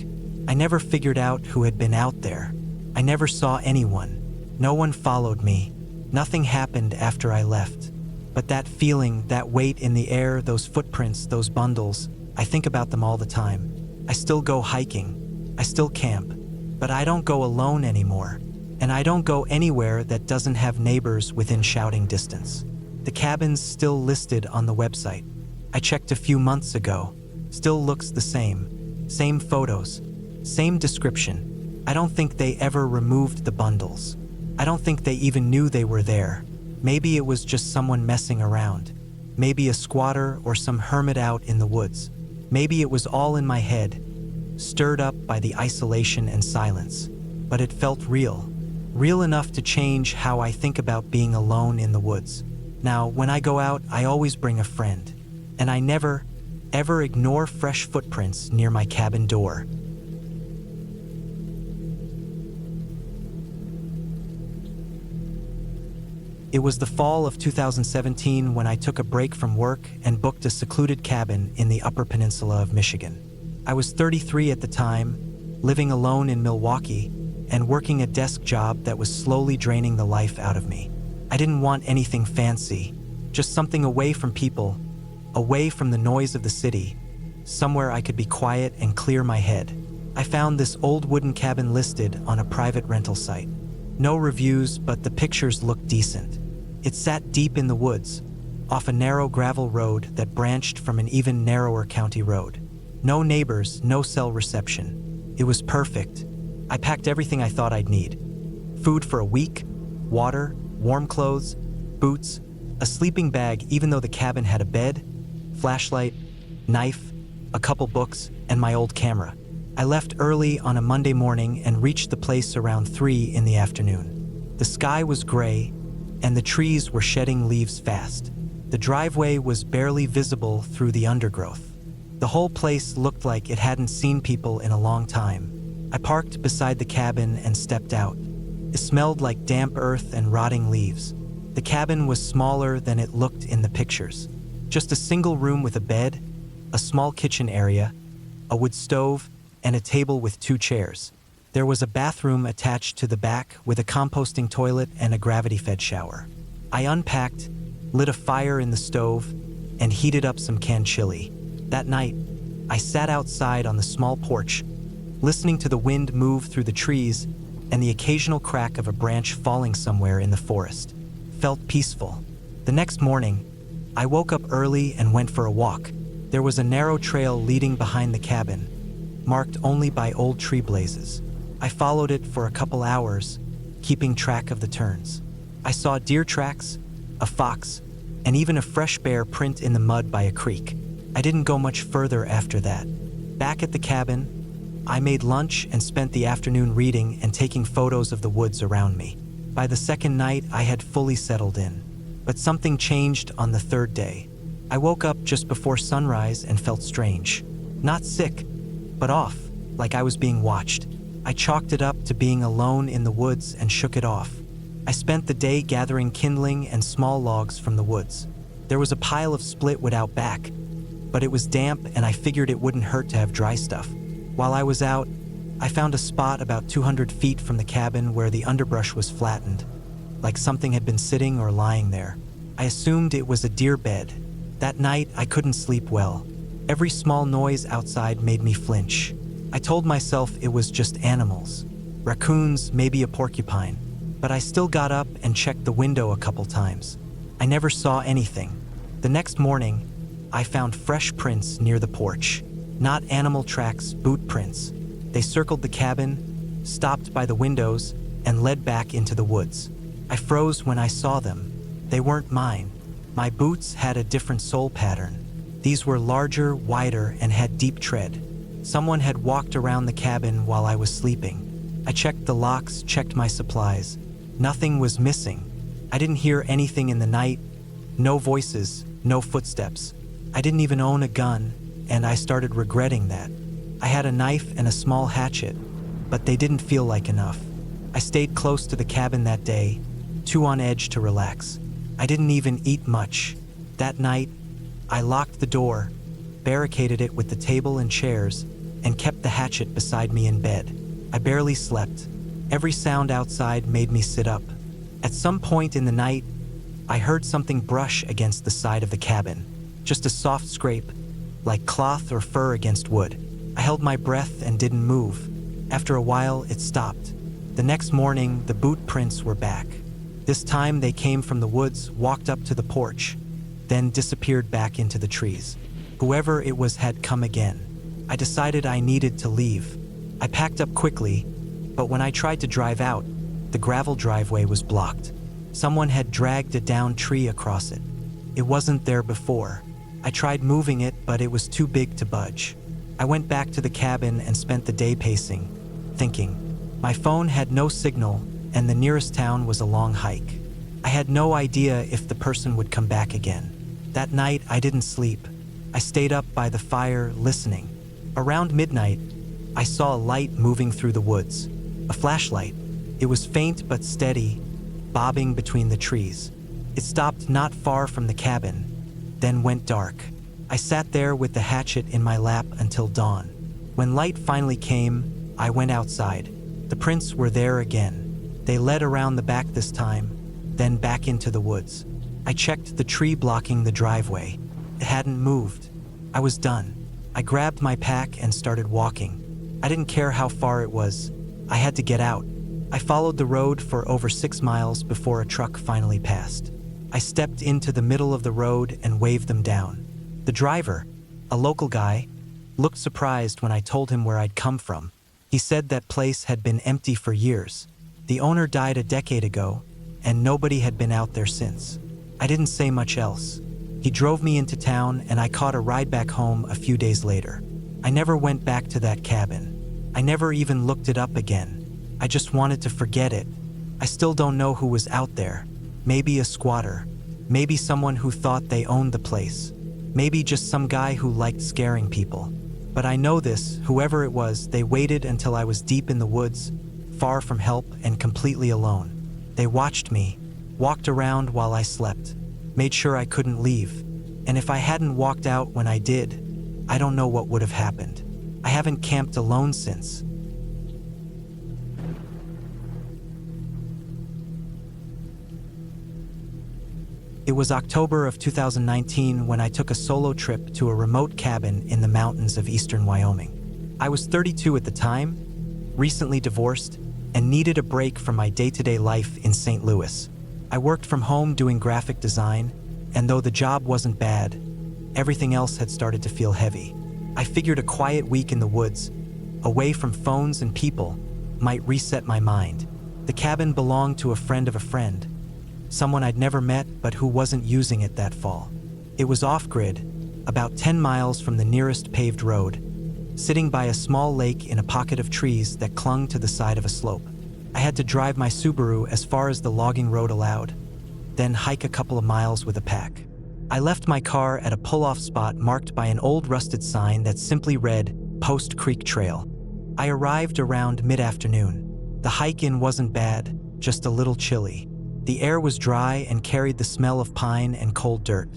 I never figured out who had been out there. I never saw anyone. No one followed me. Nothing happened after I left. But that feeling, that weight in the air, those footprints, those bundles, I think about them all the time. I still go hiking. I still camp. But I don't go alone anymore. And I don't go anywhere that doesn't have neighbors within shouting distance. The cabin's still listed on the website. I checked a few months ago. Still looks the same. Same photos. Same description. I don't think they ever removed the bundles. I don't think they even knew they were there. Maybe it was just someone messing around. Maybe a squatter or some hermit out in the woods. Maybe it was all in my head, stirred up by the isolation and silence. But it felt real. Real enough to change how I think about being alone in the woods. Now, when I go out, I always bring a friend. And I never, ever ignore fresh footprints near my cabin door. It was the fall of 2017 when I took a break from work and booked a secluded cabin in the Upper Peninsula of Michigan. I was 33 at the time, living alone in Milwaukee, and working a desk job that was slowly draining the life out of me. I didn't want anything fancy, just something away from people, away from the noise of the city, somewhere I could be quiet and clear my head. I found this old wooden cabin listed on a private rental site. No reviews, but the pictures looked decent. It sat deep in the woods, off a narrow gravel road that branched from an even narrower county road. No neighbors, no cell reception. It was perfect. I packed everything I thought I'd need. Food for a week, water, warm clothes, boots, a sleeping bag even though the cabin had a bed, flashlight, knife, a couple books, and my old camera. I left early on a Monday morning and reached the place around 3 in the afternoon. The sky was gray, and the trees were shedding leaves fast. The driveway was barely visible through the undergrowth. The whole place looked like it hadn't seen people in a long time. I parked beside the cabin and stepped out. It smelled like damp earth and rotting leaves. The cabin was smaller than it looked in the pictures. Just a single room with a bed, a small kitchen area, a wood stove, and a table with 2 chairs. There was a bathroom attached to the back with a composting toilet and a gravity-fed shower. I unpacked, lit a fire in the stove, and heated up some canned chili. That night, I sat outside on the small porch, listening to the wind move through the trees and the occasional crack of a branch falling somewhere in the forest. Felt peaceful. The next morning, I woke up early and went for a walk. There was a narrow trail leading behind the cabin, marked only by old tree blazes. I followed it for a couple hours, keeping track of the turns. I saw deer tracks, a fox, and even a fresh bear print in the mud by a creek. I didn't go much further after that. Back at the cabin, I made lunch and spent the afternoon reading and taking photos of the woods around me. By the second night, I had fully settled in. But something changed on the third day. I woke up just before sunrise and felt strange. Not sick, but off, like I was being watched. I chalked it up to being alone in the woods and shook it off. I spent the day gathering kindling and small logs from the woods. There was a pile of split wood out back, but it was damp and I figured it wouldn't hurt to have dry stuff. While I was out, I found a spot about 200 feet from the cabin where the underbrush was flattened, like something had been sitting or lying there. I assumed it was a deer bed. That night, I couldn't sleep well. Every small noise outside made me flinch. I told myself it was just animals. Raccoons, maybe a porcupine. But I still got up and checked the window a couple times. I never saw anything. The next morning, I found fresh prints near the porch. Not animal tracks, boot prints. They circled the cabin, stopped by the windows, and led back into the woods. I froze when I saw them. They weren't mine. My boots had a different sole pattern. These were larger, wider, and had deep tread. Someone had walked around the cabin while I was sleeping. I checked the locks, checked my supplies. Nothing was missing. I didn't hear anything in the night. No voices, no footsteps. I didn't even own a gun, and I started regretting that. I had a knife and a small hatchet, but they didn't feel like enough. I stayed close to the cabin that day, too on edge to relax. I didn't even eat much. That night, I locked the door, barricaded it with the table and chairs, and kept the hatchet beside me in bed. I barely slept. Every sound outside made me sit up. At some point in the night, I heard something brush against the side of the cabin. Just a soft scrape, like cloth or fur against wood. I held my breath and didn't move. After a while, it stopped. The next morning, the boot prints were back. This time, they came from the woods, walked up to the porch, then disappeared back into the trees. Whoever it was had come again. I decided I needed to leave. I packed up quickly, but when I tried to drive out, the gravel driveway was blocked. Someone had dragged a downed tree across it. It wasn't there before. I tried moving it, but it was too big to budge. I went back to the cabin and spent the day pacing, thinking. My phone had no signal, and the nearest town was a long hike. I had no idea if the person would come back again. That night, I didn't sleep. I stayed up by the fire, listening. Around midnight, I saw a light moving through the woods. A flashlight. It was faint but steady, bobbing between the trees. It stopped not far from the cabin, then went dark. I sat there with the hatchet in my lap until dawn. When light finally came, I went outside. The prints were there again. They led around the back this time, then back into the woods. I checked the tree blocking the driveway. It hadn't moved. I was done. I grabbed my pack and started walking. I didn't care how far it was. I had to get out. I followed the road for over 6 miles before a truck finally passed. I stepped into the middle of the road and waved them down. The driver, a local guy, looked surprised when I told him where I'd come from. He said that place had been empty for years. The owner died a decade ago, and nobody had been out there since. I didn't say much else. He drove me into town, and I caught a ride back home a few days later. I never went back to that cabin. I never even looked it up again. I just wanted to forget it. I still don't know who was out there. Maybe a squatter. Maybe someone who thought they owned the place. Maybe just some guy who liked scaring people. But I know this, whoever it was, they waited until I was deep in the woods, far from help and completely alone. They watched me, walked around while I slept, made sure I couldn't leave. And if I hadn't walked out when I did, I don't know what would have happened. I haven't camped alone since. It was October of 2019 when I took a solo trip to a remote cabin in the mountains of eastern Wyoming. I was 32 at the time, recently divorced, and needed a break from my day-to-day life in St. Louis. I worked from home doing graphic design, and though the job wasn't bad, everything else had started to feel heavy. I figured a quiet week in the woods, away from phones and people, might reset my mind. The cabin belonged to a friend of a friend, someone I'd never met but who wasn't using it that fall. It was off-grid, about 10 miles from the nearest paved road, sitting by a small lake in a pocket of trees that clung to the side of a slope. I had to drive my Subaru as far as the logging road allowed, then hike a couple of miles with a pack. I left my car at a pull-off spot marked by an old rusted sign that simply read, Post Creek Trail. I arrived around mid-afternoon. The hike-in wasn't bad, just a little chilly. The air was dry and carried the smell of pine and cold dirt.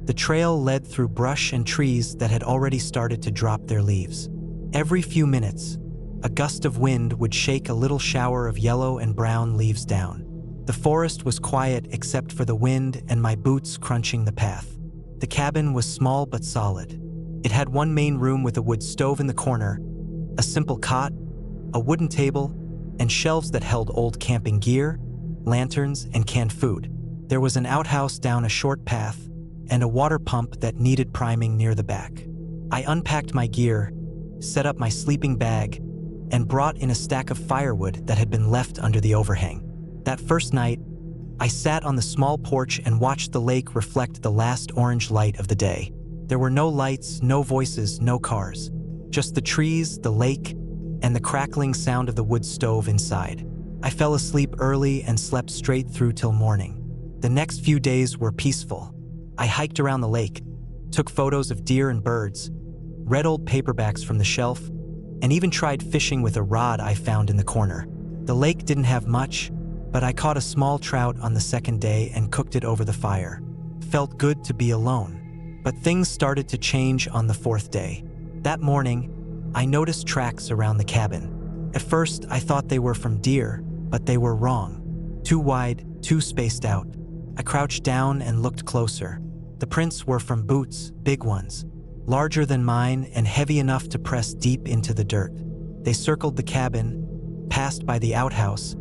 The trail led through brush and trees that had already started to drop their leaves. Every few minutes, a gust of wind would shake a little shower of yellow and brown leaves down. The forest was quiet except for the wind and my boots crunching the path. The cabin was small but solid. It had one main room with a wood stove in the corner, a simple cot, a wooden table, and shelves that held old camping gear, lanterns, and canned food. There was an outhouse down a short path and a water pump that needed priming near the back. I unpacked my gear, set up my sleeping bag, and brought in a stack of firewood that had been left under the overhang. That first night, I sat on the small porch and watched the lake reflect the last orange light of the day. There were no lights, no voices, no cars. Just the trees, the lake, and the crackling sound of the wood stove inside. I fell asleep early and slept straight through till morning. The next few days were peaceful. I hiked around the lake, took photos of deer and birds, read old paperbacks from the shelf, and even tried fishing with a rod I found in the corner. The lake didn't have much, but I caught a small trout on the second day and cooked it over the fire. Felt good to be alone. But things started to change on the fourth day. That morning, I noticed tracks around the cabin. At first, I thought they were from deer, but they were wrong. Too wide, too spaced out. I crouched down and looked closer. The prints were from boots, big ones, larger than mine and heavy enough to press deep into the dirt. They circled the cabin, passed by the outhouse,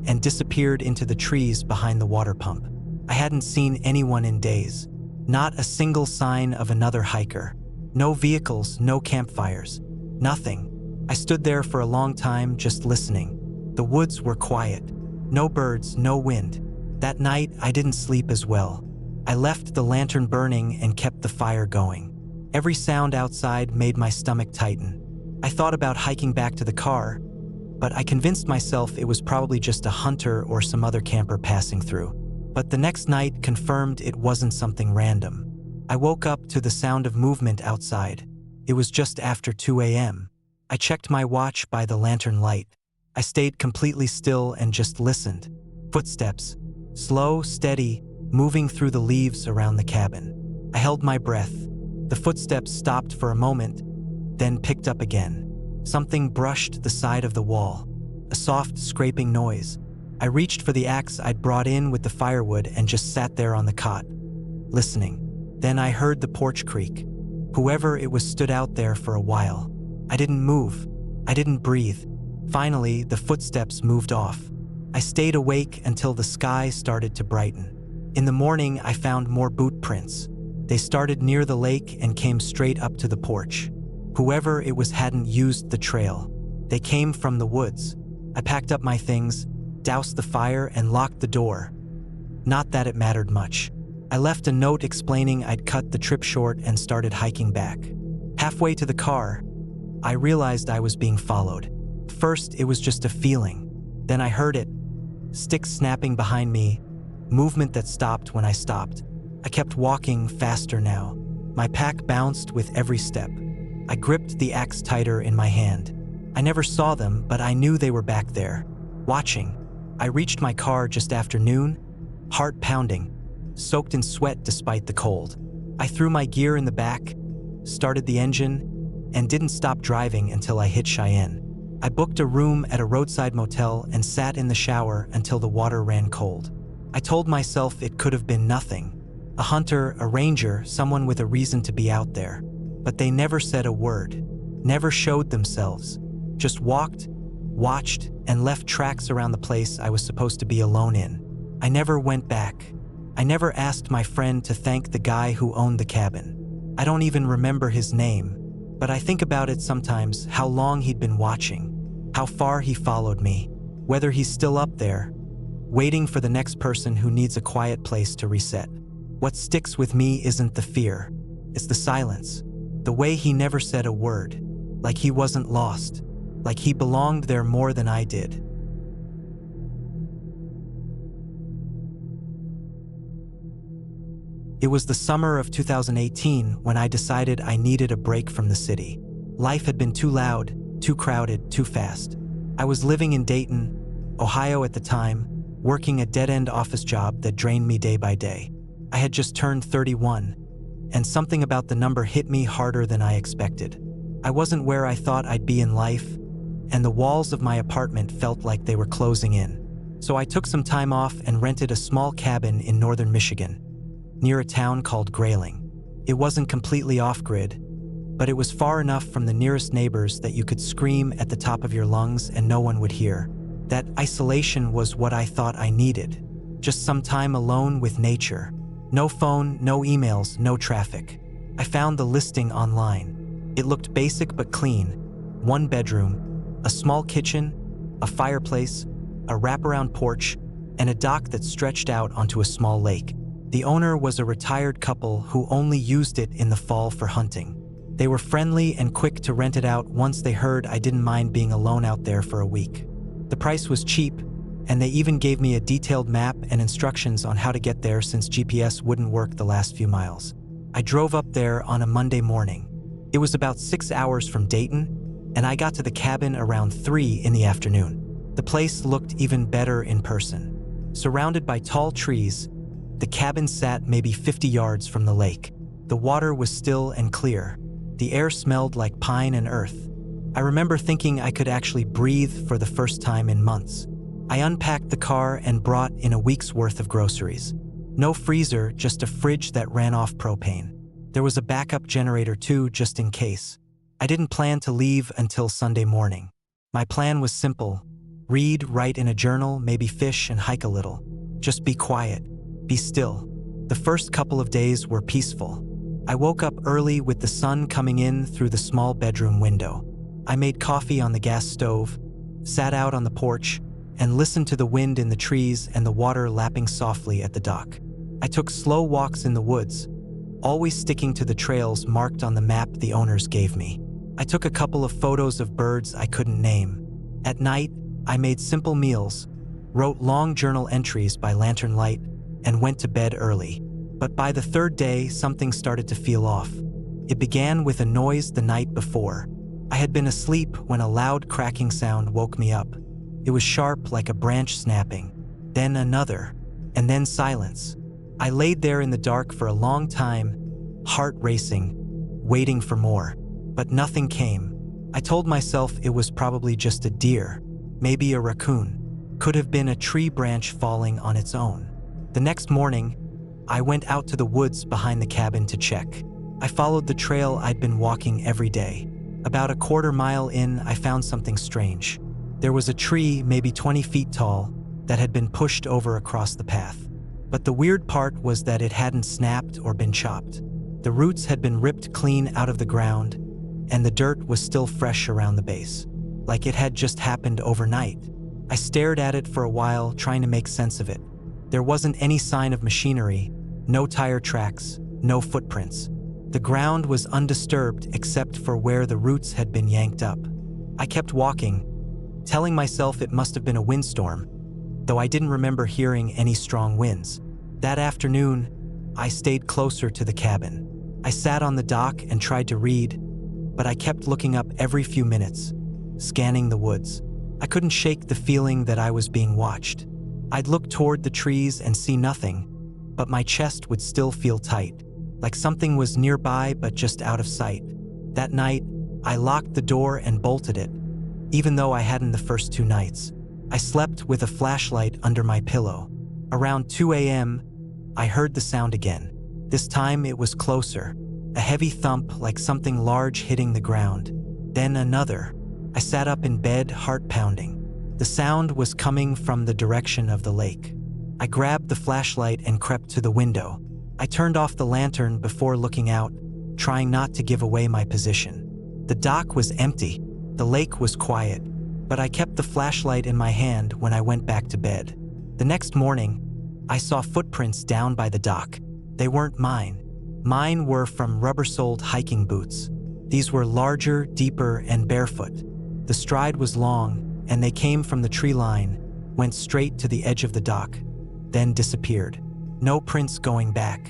and disappeared into the trees behind the water pump. I hadn't seen anyone in days. Not a single sign of another hiker. No vehicles, no campfires. Nothing. I stood there for a long time just listening. The woods were quiet. No birds, no wind. That night, I didn't sleep as well. I left the lantern burning and kept the fire going. Every sound outside made my stomach tighten. I thought about hiking back to the car, but I convinced myself it was probably just a hunter or some other camper passing through. But the next night confirmed it wasn't something random. I woke up to the sound of movement outside. It was just after 2 a.m. I checked my watch by the lantern light. I stayed completely still and just listened. Footsteps, slow, steady, moving through the leaves around the cabin. I held my breath. The footsteps stopped for a moment, then picked up again. Something brushed the side of the wall, a soft scraping noise. I reached for the axe I'd brought in with the firewood and just sat there on the cot, listening. Then I heard the porch creak. Whoever it was stood out there for a while. I didn't move. I didn't breathe. Finally, the footsteps moved off. I stayed awake until the sky started to brighten. In the morning, I found more boot prints. They started near the lake and came straight up to the porch. Whoever it was hadn't used the trail. They came from the woods. I packed up my things, doused the fire, and locked the door. Not that it mattered much. I left a note explaining I'd cut the trip short and started hiking back. Halfway to the car, I realized I was being followed. First, it was just a feeling. Then I heard it. Sticks snapping behind me, movement that stopped when I stopped. I kept walking faster now. My pack bounced with every step. I gripped the axe tighter in my hand. I never saw them, but I knew they were back there, watching. I reached my car just after noon, heart pounding, soaked in sweat despite the cold. I threw my gear in the back, started the engine, and didn't stop driving until I hit Cheyenne. I booked a room at a roadside motel and sat in the shower until the water ran cold. I told myself it could have been nothing. A hunter, a ranger, someone with a reason to be out there. But they never said a word, never showed themselves, just walked, watched, and left tracks around the place I was supposed to be alone in. I never went back. I never asked my friend to thank the guy who owned the cabin. I don't even remember his name, but I think about it sometimes, how long he'd been watching, how far he followed me, whether he's still up there, waiting for the next person who needs a quiet place to reset. What sticks with me isn't the fear, it's the silence. The way he never said a word, like he wasn't lost, like he belonged there more than I did. It was the summer of 2018 when I decided I needed a break from the city. Life had been too loud, too crowded, too fast. I was living in Dayton, Ohio at the time, working a dead-end office job that drained me day by day. I had just turned 31, and something about the number hit me harder than I expected. I wasn't where I thought I'd be in life, and the walls of my apartment felt like they were closing in. So I took some time off and rented a small cabin in northern Michigan, near a town called Grayling. It wasn't completely off-grid, but it was far enough from the nearest neighbors that you could scream at the top of your lungs and no one would hear. That isolation was what I thought I needed. Just some time alone with nature. No phone, no emails, no traffic. I found the listing online. It looked basic but clean. 1 bedroom, a small kitchen, a fireplace, a wraparound porch, and a dock that stretched out onto a small lake. The owner was a retired couple who only used it in the fall for hunting. They were friendly and quick to rent it out once they heard I didn't mind being alone out there for a week. The price was cheap, and they even gave me a detailed map and instructions on how to get there since GPS wouldn't work the last few miles. I drove up there on a Monday morning. It was about 6 hours from Dayton, and I got to the cabin around 3 in the afternoon. The place looked even better in person. Surrounded by tall trees, the cabin sat maybe 50 yards from the lake. The water was still and clear. The air smelled like pine and earth. I remember thinking I could actually breathe for the first time in months. I unpacked the car and brought in a week's worth of groceries. No freezer, just a fridge that ran off propane. There was a backup generator too, just in case. I didn't plan to leave until Sunday morning. My plan was simple. Read, write in a journal, maybe fish and hike a little. Just be quiet. Be still. The first couple of days were peaceful. I woke up early with the sun coming in through the small bedroom window. I made coffee on the gas stove, sat out on the porch, and listened to the wind in the trees and the water lapping softly at the dock. I took slow walks in the woods, always sticking to the trails marked on the map the owners gave me. I took a couple of photos of birds I couldn't name. At night, I made simple meals, wrote long journal entries by lantern light, and went to bed early. But by the third day, something started to feel off. It began with a noise the night before. I had been asleep when a loud cracking sound woke me up. It was sharp like a branch snapping, then another, and then silence. I laid there in the dark for a long time, heart racing, waiting for more. But nothing came. I told myself it was probably just a deer, maybe a raccoon. Could have been a tree branch falling on its own. The next morning, I went out to the woods behind the cabin to check. I followed the trail I'd been walking every day. About a quarter mile in, I found something strange. There was a tree, maybe 20 feet tall, that had been pushed over across the path. But the weird part was that it hadn't snapped or been chopped. The roots had been ripped clean out of the ground, and the dirt was still fresh around the base, like it had just happened overnight. I stared at it for a while, trying to make sense of it. There wasn't any sign of machinery, no tire tracks, no footprints. The ground was undisturbed except for where the roots had been yanked up. I kept walking, telling myself it must have been a windstorm, though I didn't remember hearing any strong winds. That afternoon, I stayed closer to the cabin. I sat on the dock and tried to read, but I kept looking up every few minutes, scanning the woods. I couldn't shake the feeling that I was being watched. I'd look toward the trees and see nothing, but my chest would still feel tight, like something was nearby but just out of sight. That night, I locked the door and bolted it, even though I hadn't the first 2 nights. I slept with a flashlight under my pillow. Around 2 a.m., I heard the sound again. This time it was closer, a heavy thump like something large hitting the ground. Then another. I sat up in bed, heart pounding. The sound was coming from the direction of the lake. I grabbed the flashlight and crept to the window. I turned off the lantern before looking out, trying not to give away my position. The dock was empty. The lake was quiet, but I kept the flashlight in my hand when I went back to bed. The next morning, I saw footprints down by the dock. They weren't mine. Mine were from rubber-soled hiking boots. These were larger, deeper, and barefoot. The stride was long, and they came from the tree line, went straight to the edge of the dock, then disappeared. No prints going back.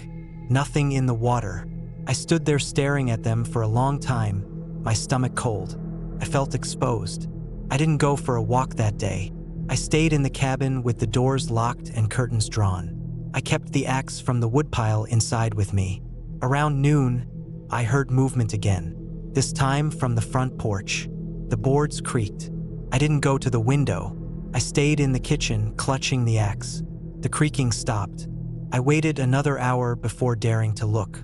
Nothing in the water. I stood there staring at them for a long time, my stomach cold. I felt exposed. I didn't go for a walk that day. I stayed in the cabin with the doors locked and curtains drawn. I kept the axe from the woodpile inside with me. Around noon, I heard movement again, this time from the front porch. The boards creaked. I didn't go to the window. I stayed in the kitchen, clutching the axe. The creaking stopped. I waited another hour before daring to look.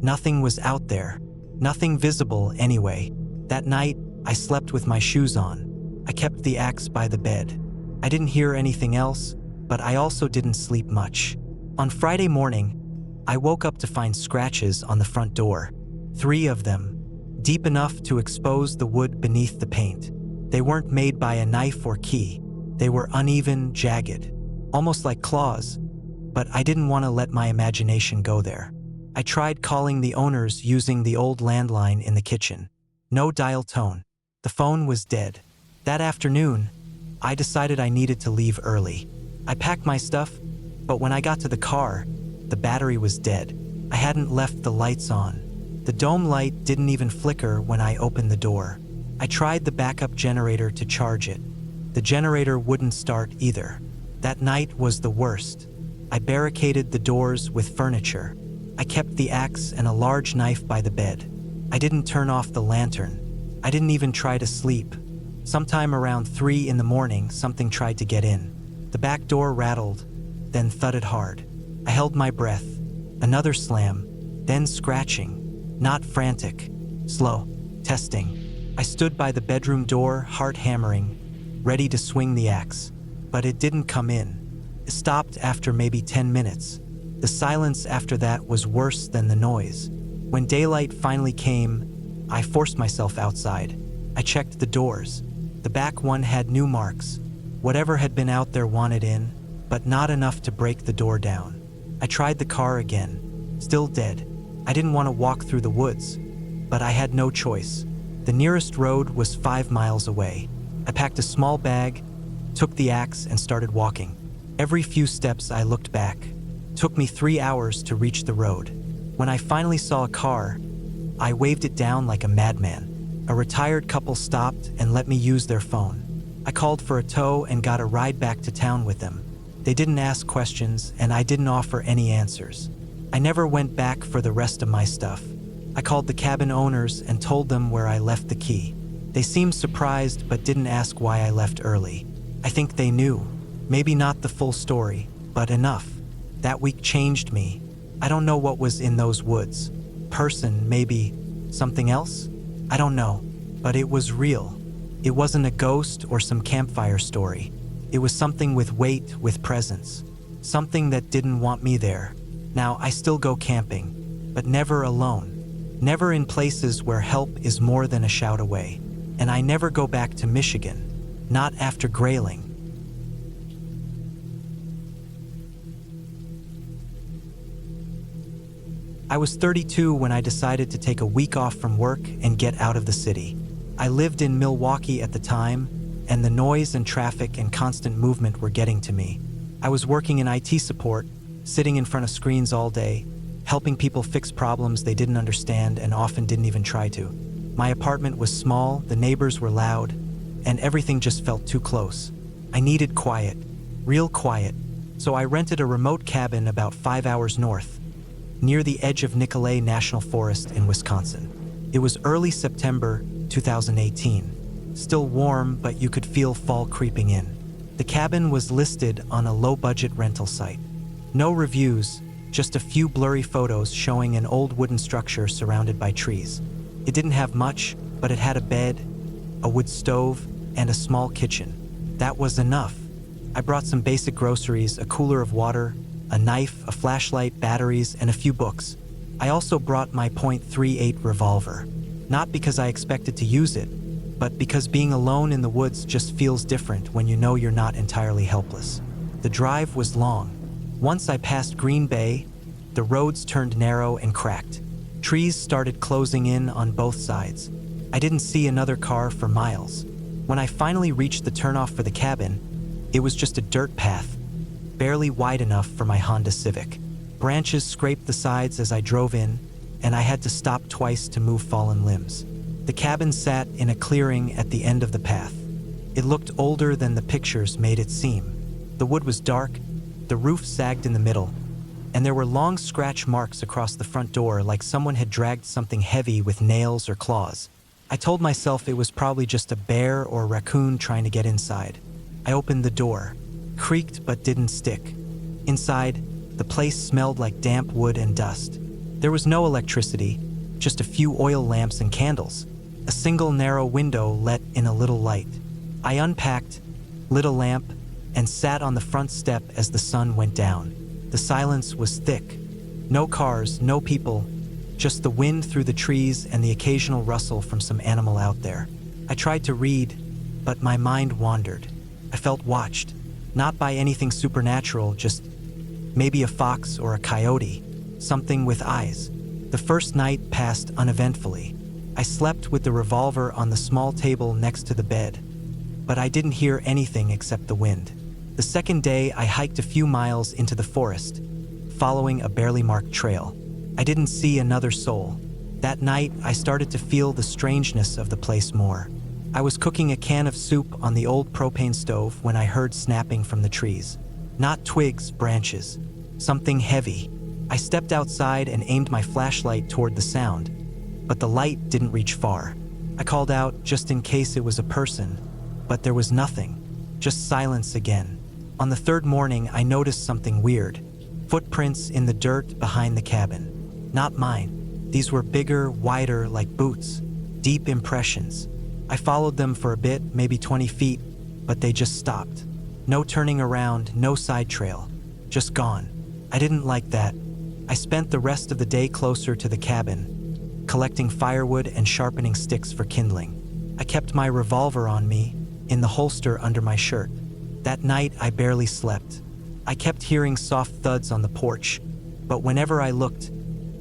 Nothing was out there. Nothing visible anyway. That night, I slept with my shoes on. I kept the axe by the bed. I didn't hear anything else, but I also didn't sleep much. On Friday morning, I woke up to find scratches on the front door. 3 of them, deep enough to expose the wood beneath the paint. They weren't made by a knife or key. They were uneven, jagged, almost like claws, but I didn't want to let my imagination go there. I tried calling the owners using the old landline in the kitchen. No dial tone. The phone was dead. That afternoon, I decided I needed to leave early. I packed my stuff, but when I got to the car, the battery was dead. I hadn't left the lights on. The dome light didn't even flicker when I opened the door. I tried the backup generator to charge it. The generator wouldn't start either. That night was the worst. I barricaded the doors with furniture. I kept the axe and a large knife by the bed. I didn't turn off the lantern. I didn't even try to sleep. Sometime around 3 in the morning, something tried to get in. The back door rattled, then thudded hard. I held my breath. Another slam, then scratching. Not frantic, slow, testing. I stood by the bedroom door, heart hammering, ready to swing the axe. But it didn't come in. It stopped after maybe 10 minutes. The silence after that was worse than the noise. When daylight finally came, I forced myself outside. I checked the doors. The back one had new marks. Whatever had been out there wanted in, but not enough to break the door down. I tried the car again. Still dead. I didn't want to walk through the woods, but I had no choice. The nearest road was 5 miles away. I packed a small bag, took the axe, and started walking. Every few steps I looked back. It took me 3 hours to reach the road. When I finally saw a car, I waved it down like a madman. A retired couple stopped and let me use their phone. I called for a tow and got a ride back to town with them. They didn't ask questions, and I didn't offer any answers. I never went back for the rest of my stuff. I called the cabin owners and told them where I left the key. They seemed surprised but didn't ask why I left early. I think they knew. Maybe not the full story, but enough. That week changed me. I don't know what was in those woods. Person, maybe. Something else? I don't know. But it was real. It wasn't a ghost or some campfire story. It was something with weight, with presence. Something that didn't want me there. Now, I still go camping, but never alone. Never in places where help is more than a shout away. And I never go back to Michigan. Not after Grayling. I was 32 when I decided to take a week off from work and get out of the city. I lived in Milwaukee at the time, and the noise and traffic and constant movement were getting to me. I was working in IT support, sitting in front of screens all day, helping people fix problems they didn't understand and often didn't even try to. My apartment was small, the neighbors were loud, and everything just felt too close. I needed quiet, real quiet, so I rented a remote cabin about 5 hours north, near the edge of Nicolet National Forest in Wisconsin. It was early September 2018. Still warm, but you could feel fall creeping in. The cabin was listed on a low-budget rental site. No reviews, just a few blurry photos showing an old wooden structure surrounded by trees. It didn't have much, but it had a bed, a wood stove, and a small kitchen. That was enough. I brought some basic groceries, a cooler of water, a knife, a flashlight, batteries, and a few books. I also brought my .38 revolver. Not because I expected to use it, but because being alone in the woods just feels different when you know you're not entirely helpless. The drive was long. Once I passed Green Bay, the roads turned narrow and cracked. Trees started closing in on both sides. I didn't see another car for miles. When I finally reached the turnoff for the cabin, it was just a dirt path, barely wide enough for my Honda Civic. Branches scraped the sides as I drove in, and I had to stop twice to move fallen limbs. The cabin sat in a clearing at the end of the path. It looked older than the pictures made it seem. The wood was dark, the roof sagged in the middle, and there were long scratch marks across the front door like someone had dragged something heavy with nails or claws. I told myself it was probably just a bear or a raccoon trying to get inside. I opened the door, creaked but didn't stick. Inside, the place smelled like damp wood and dust. There was no electricity, just a few oil lamps and candles. A single narrow window let in a little light. I unpacked, lit a lamp, and sat on the front step as the sun went down. The silence was thick. No cars, no people, just the wind through the trees and the occasional rustle from some animal out there. I tried to read, but my mind wandered. I felt watched, not by anything supernatural, just maybe a fox or a coyote, something with eyes. The first night passed uneventfully. I slept with the revolver on the small table next to the bed, but I didn't hear anything except the wind. The second day, I hiked a few miles into the forest, following a barely marked trail. I didn't see another soul. That night, I started to feel the strangeness of the place more. I was cooking a can of soup on the old propane stove when I heard snapping from the trees. Not twigs, branches. Something heavy. I stepped outside and aimed my flashlight toward the sound, but the light didn't reach far. I called out just in case it was a person, but there was nothing. Just silence again. On the third morning, I noticed something weird. Footprints in the dirt behind the cabin. Not mine. These were bigger, wider, like boots. Deep impressions. I followed them for a bit, maybe 20 feet, but they just stopped. No turning around, no side trail. Just gone. I didn't like that. I spent the rest of the day closer to the cabin, collecting firewood and sharpening sticks for kindling. I kept my revolver on me, in the holster under my shirt. That night, I barely slept. I kept hearing soft thuds on the porch, but whenever I looked,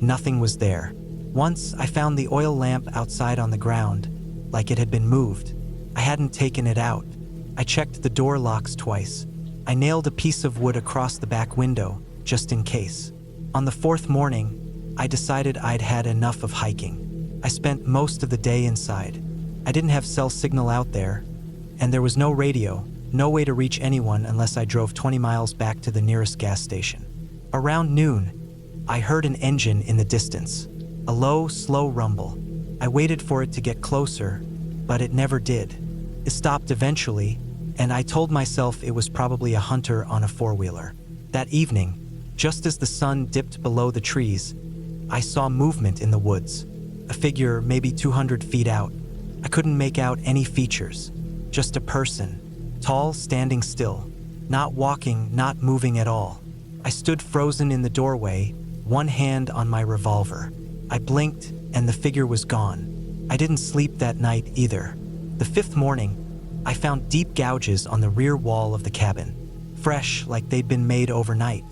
nothing was there. Once, I found the oil lamp outside on the ground, like it had been moved. I hadn't taken it out. I checked the door locks twice. I nailed a piece of wood across the back window, just in case. On the fourth morning, I decided I'd had enough of hiking. I spent most of the day inside. I didn't have cell signal out there, and there was no radio, no way to reach anyone unless I drove 20 miles back to the nearest gas station. Around noon, I heard an engine in the distance, a low, slow rumble. I waited for it to get closer, but it never did. It stopped eventually, and I told myself it was probably a hunter on a four-wheeler. That evening, just as the sun dipped below the trees, I saw movement in the woods. A figure maybe 200 feet out. I couldn't make out any features. Just a person. Tall, standing still. Not walking, not moving at all. I stood frozen in the doorway, one hand on my revolver. I blinked, and the figure was gone. I didn't sleep that night either. The fifth morning, I found deep gouges on the rear wall of the cabin. Fresh, like they'd been made overnight.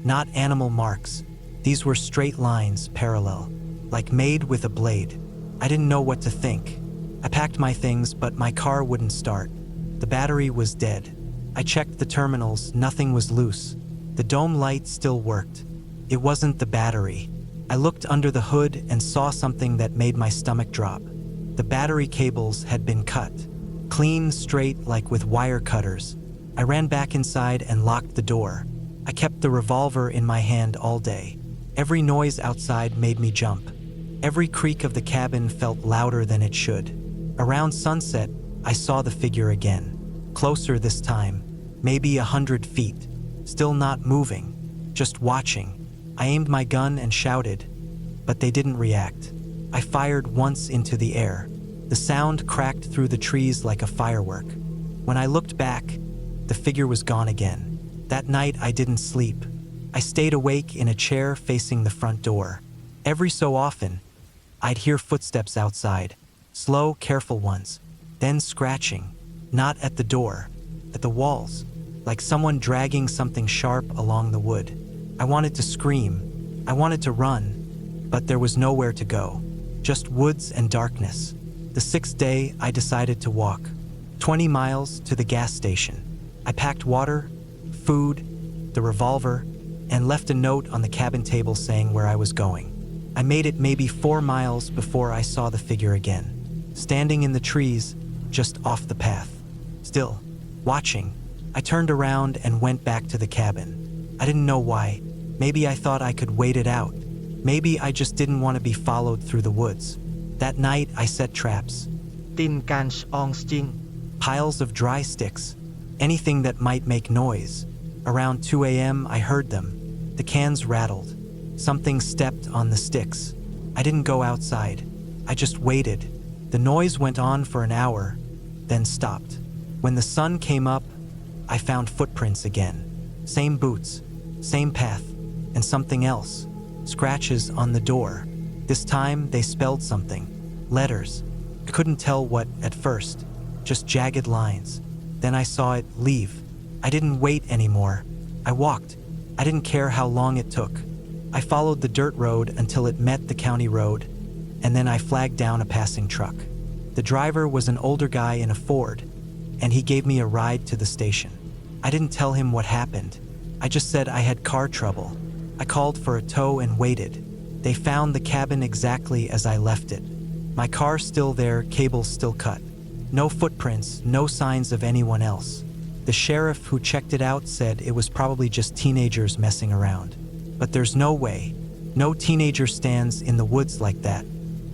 Not animal marks. These were straight lines, parallel, like made with a blade. I didn't know what to think. I packed my things, but my car wouldn't start. The battery was dead. I checked the terminals, nothing was loose. The dome light still worked. It wasn't the battery. I looked under the hood and saw something that made my stomach drop. The battery cables had been cut. Clean, straight, like with wire cutters. I ran back inside and locked the door. I kept the revolver in my hand all day. Every noise outside made me jump. Every creak of the cabin felt louder than it should. Around sunset, I saw the figure again. Closer this time, maybe 100 feet. Still not moving, just watching. I aimed my gun and shouted, but they didn't react. I fired once into the air. The sound cracked through the trees like a firework. When I looked back, the figure was gone again. That night, I didn't sleep. I stayed awake in a chair facing the front door. Every so often, I'd hear footsteps outside. Slow, careful ones. Then scratching. Not at the door, at the walls. Like someone dragging something sharp along the wood. I wanted to scream. I wanted to run. But there was nowhere to go. Just woods and darkness. The sixth day, I decided to walk. 20 miles to the gas station. I packed water, food, the revolver, and left a note on the cabin table saying where I was going. I made it maybe 4 miles before I saw the figure again. Standing in the trees, just off the path. Still still, watching. I turned around and went back to the cabin. I didn't know why. Maybe I thought I could wait it out. Maybe I just didn't want to be followed through the woods. That night, I set traps. Tin can ong sting. Piles of dry sticks. Anything that might make noise. Around 2 a.m., I heard them. The cans rattled. Something stepped on the sticks. I didn't go outside. I just waited. The noise went on for an hour, then stopped. When the sun came up, I found footprints again. Same boots, same path, and something else. Scratches on the door. This time, they spelled something. Letters. I couldn't tell what at first. Just jagged lines. Then I saw it leave. I didn't wait anymore. I walked. I didn't care how long it took. I followed the dirt road until it met the county road, and then I flagged down a passing truck. The driver was an older guy in a Ford, and he gave me a ride to the station. I didn't tell him what happened. I just said I had car trouble. I called for a tow and waited. They found the cabin exactly as I left it. My car still there, cables still cut. No footprints, no signs of anyone else. The sheriff who checked it out said it was probably just teenagers messing around. But there's no way. No teenager stands in the woods like that.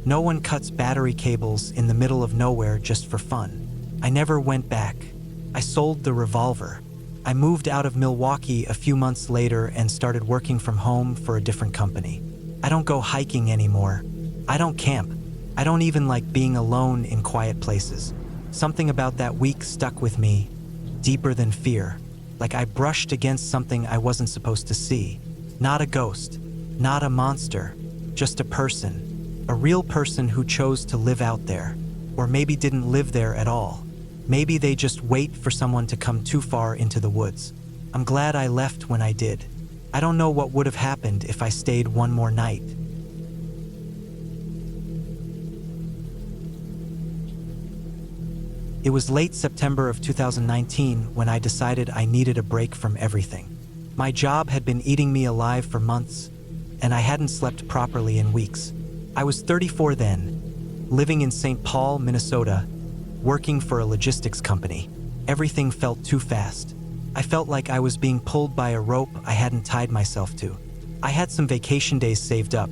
No one cuts battery cables in the middle of nowhere just for fun. I never went back. I sold the revolver. I moved out of Milwaukee a few months later and started working from home for a different company. I don't go hiking anymore. I don't camp. I don't even like being alone in quiet places. Something about that week stuck with me, deeper than fear. Like I brushed against something I wasn't supposed to see. Not a ghost, not a monster, just a person. A real person who chose to live out there. Or maybe didn't live there at all. Maybe they just wait for someone to come too far into the woods. I'm glad I left when I did. I don't know what would have happened if I stayed one more night. It was late September of 2019 when I decided I needed a break from everything. My job had been eating me alive for months, and I hadn't slept properly in weeks. I was 34 then, living in St. Paul, Minnesota, working for a logistics company. Everything felt too fast. I felt like I was being pulled by a rope I hadn't tied myself to. I had some vacation days saved up,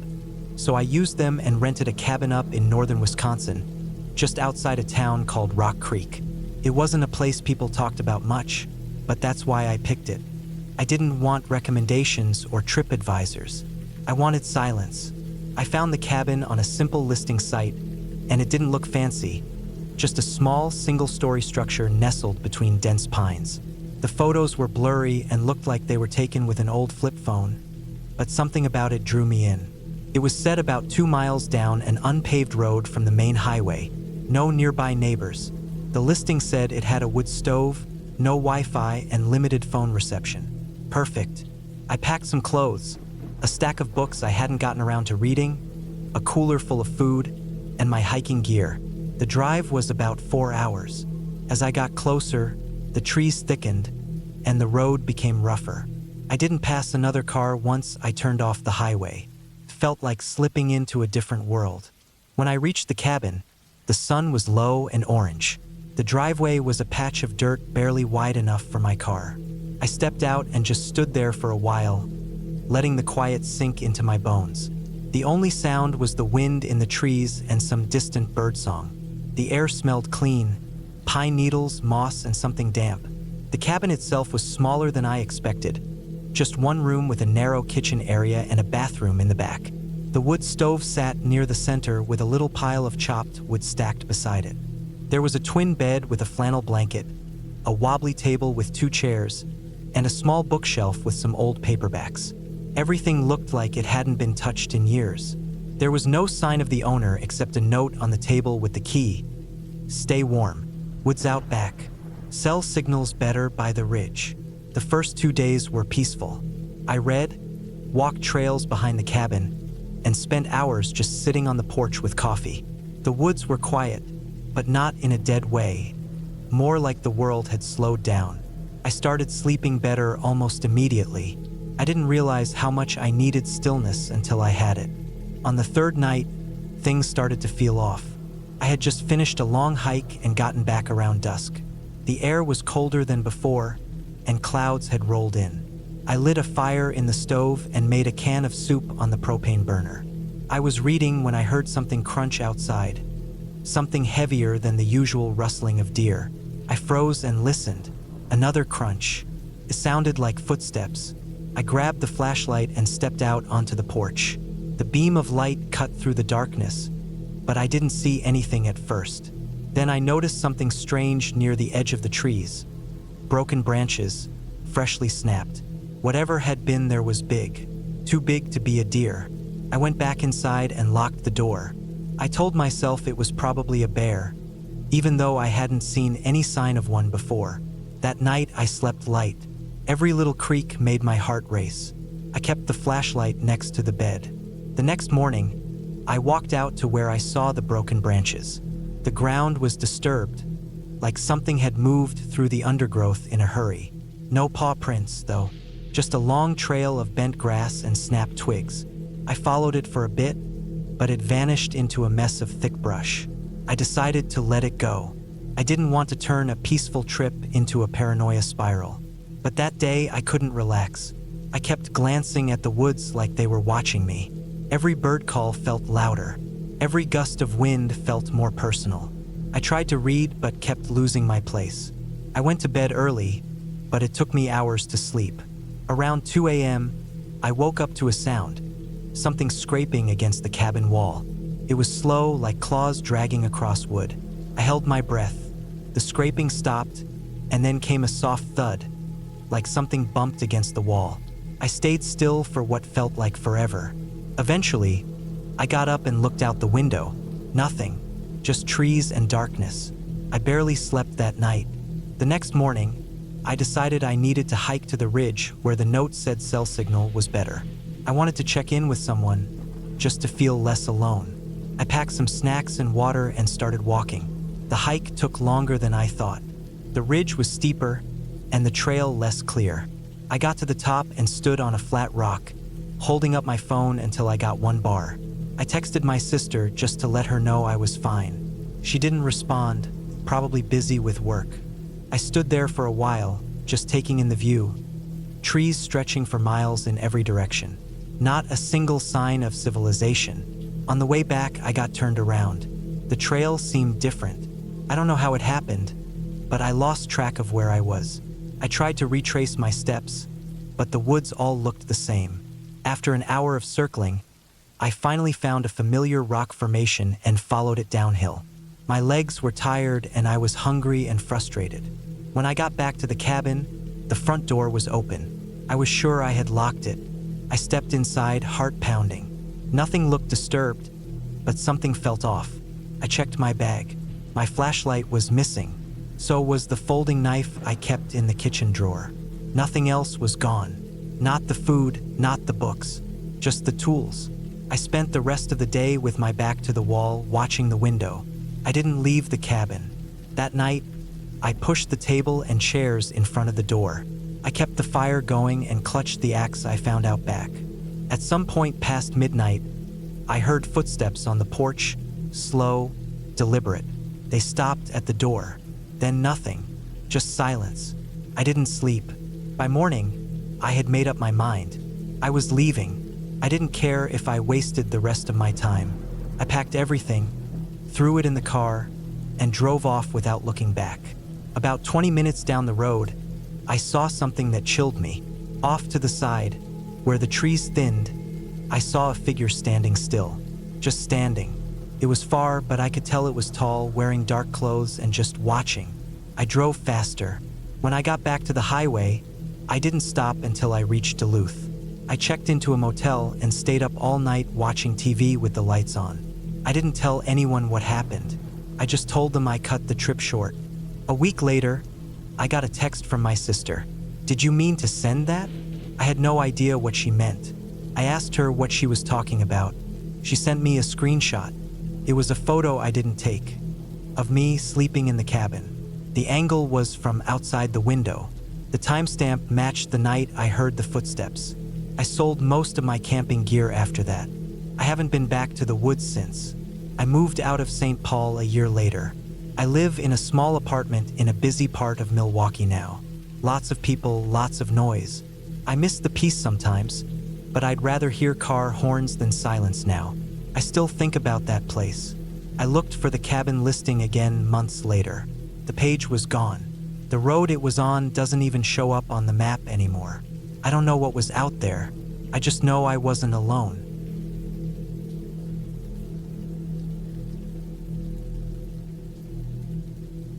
so I used them and rented a cabin up in northern Wisconsin, just outside a town called Rock Creek. It wasn't a place people talked about much, but that's why I picked it. I didn't want recommendations or trip advisors. I wanted silence. I found the cabin on a simple listing site, and it didn't look fancy. Just a small, single-story structure nestled between dense pines. The photos were blurry and looked like they were taken with an old flip phone, but something about it drew me in. It was set about 2 miles down an unpaved road from the main highway. No nearby neighbors. The listing said it had a wood stove, no Wi-Fi, and limited phone reception. Perfect. I packed some clothes, a stack of books I hadn't gotten around to reading, a cooler full of food, and my hiking gear. The drive was about 4 hours. As I got closer, the trees thickened, and the road became rougher. I didn't pass another car once I turned off the highway. It felt like slipping into a different world. When I reached the cabin, the sun was low and orange. The driveway was a patch of dirt barely wide enough for my car. I stepped out and just stood there for a while, letting the quiet sink into my bones. The only sound was the wind in the trees and some distant birdsong. The air smelled clean, pine needles, moss, and something damp. The cabin itself was smaller than I expected. Just one room with a narrow kitchen area and a bathroom in the back. The wood stove sat near the center with a little pile of chopped wood stacked beside it. There was a twin bed with a flannel blanket, a wobbly table with 2 chairs, and a small bookshelf with some old paperbacks. Everything looked like it hadn't been touched in years. There was no sign of the owner except a note on the table with the key. Stay warm. Woods out back. Cell signals better by the ridge. The first 2 days were peaceful. I read, walked trails behind the cabin, and spent hours just sitting on the porch with coffee. The woods were quiet, but not in a dead way. More like the world had slowed down. I started sleeping better almost immediately. I didn't realize how much I needed stillness until I had it. On the 3rd night, things started to feel off. I had just finished a long hike and gotten back around dusk. The air was colder than before, and clouds had rolled in. I lit a fire in the stove and made a can of soup on the propane burner. I was reading when I heard something crunch outside, something heavier than the usual rustling of deer. I froze and listened. Another crunch. It sounded like footsteps. I grabbed the flashlight and stepped out onto the porch. The beam of light cut through the darkness, but I didn't see anything at first. Then I noticed something strange near the edge of the trees. Broken branches, freshly snapped. Whatever had been there was big, too big to be a deer. I went back inside and locked the door. I told myself it was probably a bear, even though I hadn't seen any sign of one before. That night I slept light. Every little creak made my heart race. I kept the flashlight next to the bed. The next morning, I walked out to where I saw the broken branches. The ground was disturbed, like something had moved through the undergrowth in a hurry. No paw prints, though, just a long trail of bent grass and snapped twigs. I followed it for a bit, but it vanished into a mess of thick brush. I decided to let it go. I didn't want to turn a peaceful trip into a paranoia spiral. But that day, I couldn't relax. I kept glancing at the woods like they were watching me. Every bird call felt louder. Every gust of wind felt more personal. I tried to read but kept losing my place. I went to bed early, but it took me hours to sleep. Around 2 a.m., I woke up to a sound, something scraping against the cabin wall. It was slow, like claws dragging across wood. I held my breath. The scraping stopped, and then came a soft thud, like something bumped against the wall. I stayed still for what felt like forever. Eventually, I got up and looked out the window. Nothing, just trees and darkness. I barely slept that night. The next morning, I decided I needed to hike to the ridge where the note said cell signal was better. I wanted to check in with someone, just to feel less alone. I packed some snacks and water and started walking. The hike took longer than I thought. The ridge was steeper, and the trail less clear. I got to the top and stood on a flat rock, holding up my phone until I got one bar. I texted my sister just to let her know I was fine. She didn't respond, probably busy with work. I stood there for a while, just taking in the view. Trees stretching for miles in every direction. Not a single sign of civilization. On the way back, I got turned around. The trail seemed different. I don't know how it happened, but I lost track of where I was. I tried to retrace my steps, but the woods all looked the same. After an hour of circling, I finally found a familiar rock formation and followed it downhill. My legs were tired and I was hungry and frustrated. When I got back to the cabin, the front door was open. I was sure I had locked it. I stepped inside, heart pounding. Nothing looked disturbed, but something felt off. I checked my bag. My flashlight was missing. So was the folding knife I kept in the kitchen drawer. Nothing else was gone. Not the food, not the books, just the tools. I spent the rest of the day with my back to the wall, watching the window. I didn't leave the cabin. That night, I pushed the table and chairs in front of the door. I kept the fire going and clutched the axe I found out back. At some point past midnight, I heard footsteps on the porch, slow, deliberate. They stopped at the door. Then nothing, just silence. I didn't sleep. By morning, I had made up my mind. I was leaving. I didn't care if I wasted the rest of my time. I packed everything, threw it in the car, and drove off without looking back. About 20 minutes down the road, I saw something that chilled me. Off to the side, where the trees thinned, I saw a figure standing still, just standing. It was far, but I could tell it was tall, wearing dark clothes and just watching. I drove faster. When I got back to the highway, I didn't stop until I reached Duluth. I checked into a motel and stayed up all night watching TV with the lights on. I didn't tell anyone what happened. I just told them I cut the trip short. A week later, I got a text from my sister. "Did you mean to send that?" I had no idea what she meant. I asked her what she was talking about. She sent me a screenshot. It was a photo I didn't take, of me sleeping in the cabin. The angle was from outside the window. The timestamp matched the night I heard the footsteps. I sold most of my camping gear after that. I haven't been back to the woods since. I moved out of St. Paul a year later. I live in a small apartment in a busy part of Milwaukee now. Lots of people, lots of noise. I miss the peace sometimes, but I'd rather hear car horns than silence now. I still think about that place. I looked for the cabin listing again months later. The page was gone. The road it was on doesn't even show up on the map anymore. I don't know what was out there. I just know I wasn't alone.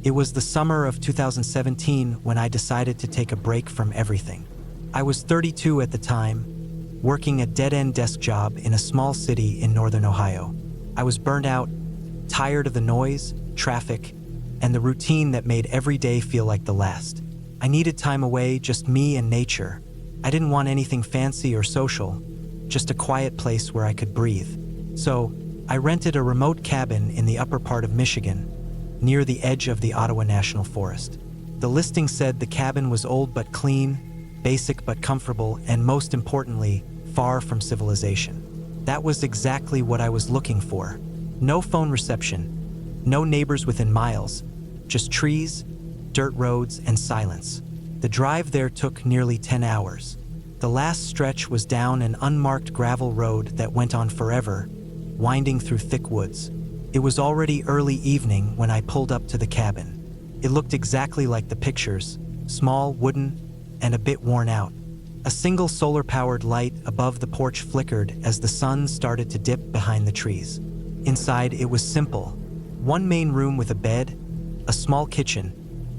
It was the summer of 2017 when I decided to take a break from everything. I was 32 at the time, working a dead-end desk job in a small city in northern Ohio. I was burned out, tired of the noise, traffic, and the routine that made every day feel like the last. I needed time away, just me and nature. I didn't want anything fancy or social, just a quiet place where I could breathe. So, I rented a remote cabin in the upper part of Michigan, near the edge of the Ottawa National Forest. The listing said the cabin was old but clean, basic but comfortable, and most importantly, far from civilization. That was exactly what I was looking for. No phone reception, no neighbors within miles, just trees, dirt roads, and silence. The drive there took nearly 10 hours. The last stretch was down an unmarked gravel road that went on forever, winding through thick woods. It was already early evening when I pulled up to the cabin. It looked exactly like the pictures, small, wooden, and a bit worn out. A single solar-powered light above the porch flickered as the sun started to dip behind the trees. Inside, it was simple. One main room with a bed, a small kitchen,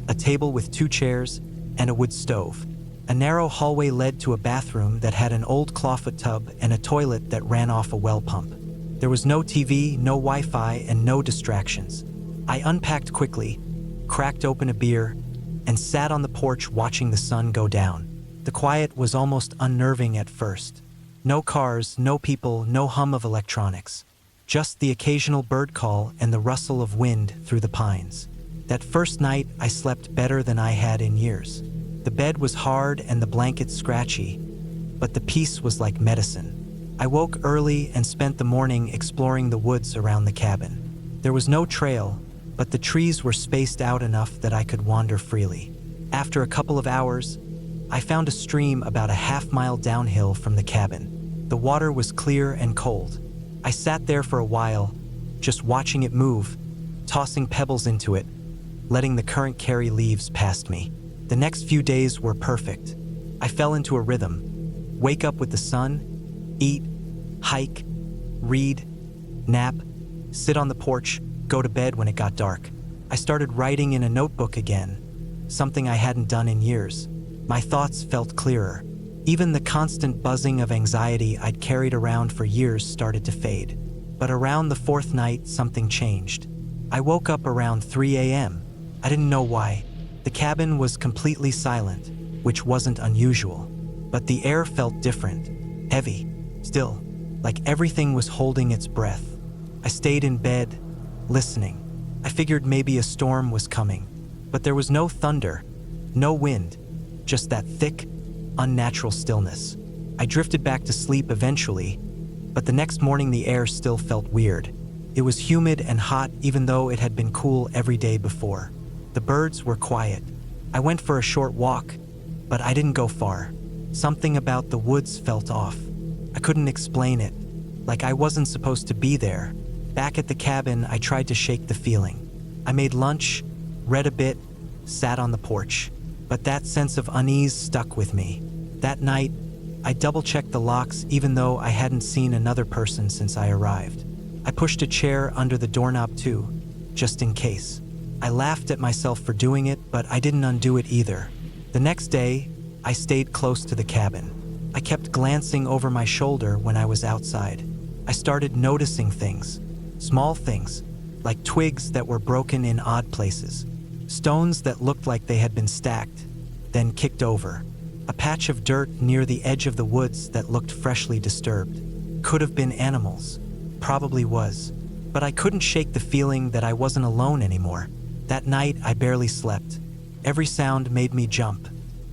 a table with 2 chairs, and a wood stove. A narrow hallway led to a bathroom that had an old clawfoot tub and a toilet that ran off a well pump. There was no TV, no Wi-Fi, and no distractions. I unpacked quickly, cracked open a beer, and sat on the porch watching the sun go down. The quiet was almost unnerving at first. No cars, no people, no hum of electronics. Just the occasional bird call and the rustle of wind through the pines. That first night, I slept better than I had in years. The bed was hard and the blankets scratchy, but the peace was like medicine. I woke early and spent the morning exploring the woods around the cabin. There was no trail, but the trees were spaced out enough that I could wander freely. After a couple of hours, I found a stream about a half-mile downhill from the cabin. The water was clear and cold. I sat there for a while, just watching it move, tossing pebbles into it, letting the current carry leaves past me. The next few days were perfect. I fell into a rhythm. Wake up with the sun, eat, hike, read, nap, sit on the porch, go to bed when it got dark. I started writing in a notebook again, something I hadn't done in years. My thoughts felt clearer. Even the constant buzzing of anxiety I'd carried around for years started to fade. But around the 4th night, something changed. I woke up around 3 a.m. I didn't know why. The cabin was completely silent, which wasn't unusual. But the air felt different, heavy, still, like everything was holding its breath. I stayed in bed, listening. I figured maybe a storm was coming, but there was no thunder, no wind, just that thick, unnatural stillness. I drifted back to sleep eventually, but the next morning the air still felt weird. It was humid and hot even though it had been cool every day before. The birds were quiet. I went for a short walk, but I didn't go far. Something about the woods felt off. I couldn't explain it, like I wasn't supposed to be there. Back at the cabin, I tried to shake the feeling. I made lunch, read a bit, sat on the porch. But that sense of unease stuck with me. That night, I double-checked the locks even though I hadn't seen another person since I arrived. I pushed a chair under the doorknob too, just in case. I laughed at myself for doing it, but I didn't undo it either. The next day, I stayed close to the cabin. I kept glancing over my shoulder when I was outside. I started noticing things, small things, like twigs that were broken in odd places, stones that looked like they had been stacked, then kicked over, a patch of dirt near the edge of the woods that looked freshly disturbed. Could have been animals, probably was, but I couldn't shake the feeling that I wasn't alone anymore. That night, I barely slept. Every sound made me jump.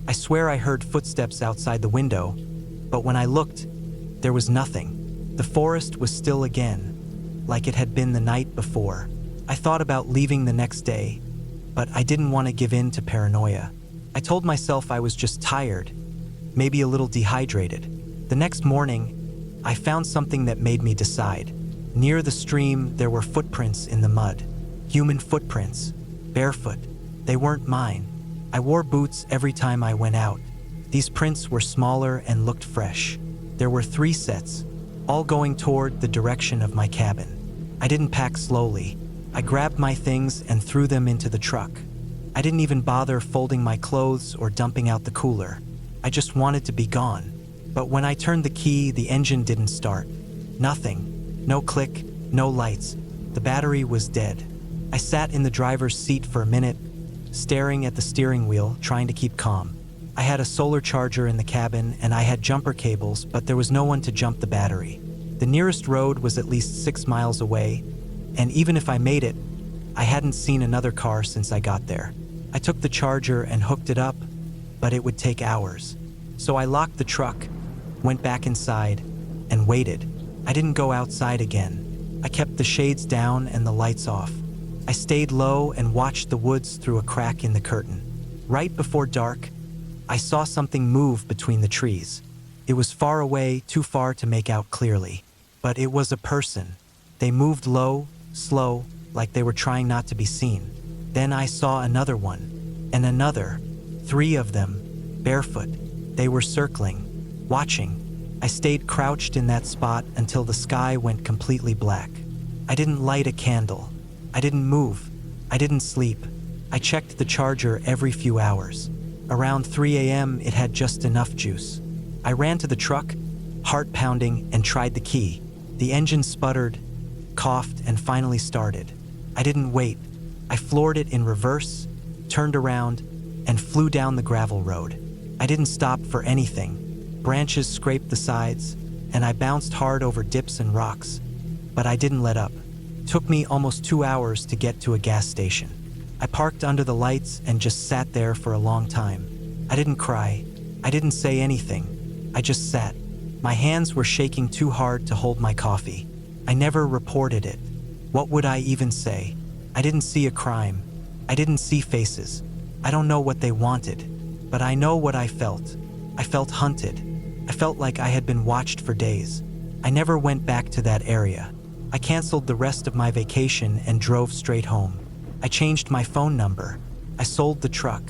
I swear I heard footsteps outside the window, but when I looked, there was nothing. The forest was still again, like it had been the night before. I thought about leaving the next day, but I didn't want to give in to paranoia. I told myself I was just tired, maybe a little dehydrated. The next morning, I found something that made me decide. Near the stream, there were footprints in the mud. Human footprints, barefoot. They weren't mine. I wore boots every time I went out. These prints were smaller and looked fresh. There were 3 sets, all going toward the direction of my cabin. I didn't pack slowly. I grabbed my things and threw them into the truck. I didn't even bother folding my clothes or dumping out the cooler. I just wanted to be gone. But when I turned the key, the engine didn't start. Nothing. No click, no lights. The battery was dead. I sat in the driver's seat for a minute, staring at the steering wheel, trying to keep calm. I had a solar charger in the cabin and I had jumper cables, but there was no one to jump the battery. The nearest road was at least 6 miles away, and even if I made it, I hadn't seen another car since I got there. I took the charger and hooked it up, but it would take hours. So I locked the truck, went back inside, and waited. I didn't go outside again. I kept the shades down and the lights off. I stayed low and watched the woods through a crack in the curtain. Right before dark, I saw something move between the trees. It was far away, too far to make out clearly. But it was a person. They moved low, slow, like they were trying not to be seen. Then I saw another one, and another. 3 of them, barefoot. They were circling, watching. I stayed crouched in that spot until the sky went completely black. I didn't light a candle. I didn't move. I didn't sleep. I checked the charger every few hours. Around 3 a.m., it had just enough juice. I ran to the truck, heart pounding, and tried the key. The engine sputtered, coughed, and finally started. I didn't wait. I floored it in reverse, turned around, and flew down the gravel road. I didn't stop for anything. Branches scraped the sides, and I bounced hard over dips and rocks. But I didn't let up. It took me almost 2 hours to get to a gas station. I parked under the lights and just sat there for a long time. I didn't cry. I didn't say anything. I just sat. My hands were shaking too hard to hold my coffee. I never reported it. What would I even say? I didn't see a crime. I didn't see faces. I don't know what they wanted, but I know what I felt. I felt hunted. I felt like I had been watched for days. I never went back to that area. I canceled the rest of my vacation and drove straight home. I changed my phone number. I sold the truck.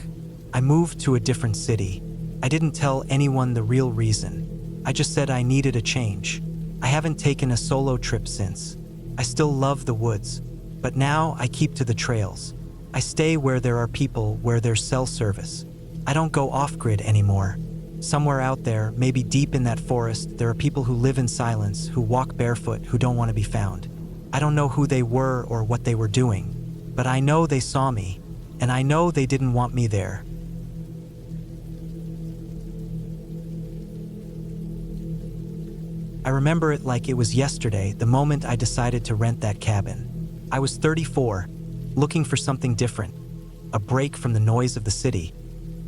I moved to a different city. I didn't tell anyone the real reason. I just said I needed a change. I haven't taken a solo trip since. I still love the woods, but now I keep to the trails. I stay where there are people, where there's cell service. I don't go off-grid anymore. Somewhere out there, maybe deep in that forest, there are people who live in silence, who walk barefoot, who don't want to be found. I don't know who they were or what they were doing, but I know they saw me, and I know they didn't want me there. I remember it like it was yesterday, the moment I decided to rent that cabin. I was 34, looking for something different, a break from the noise of the city,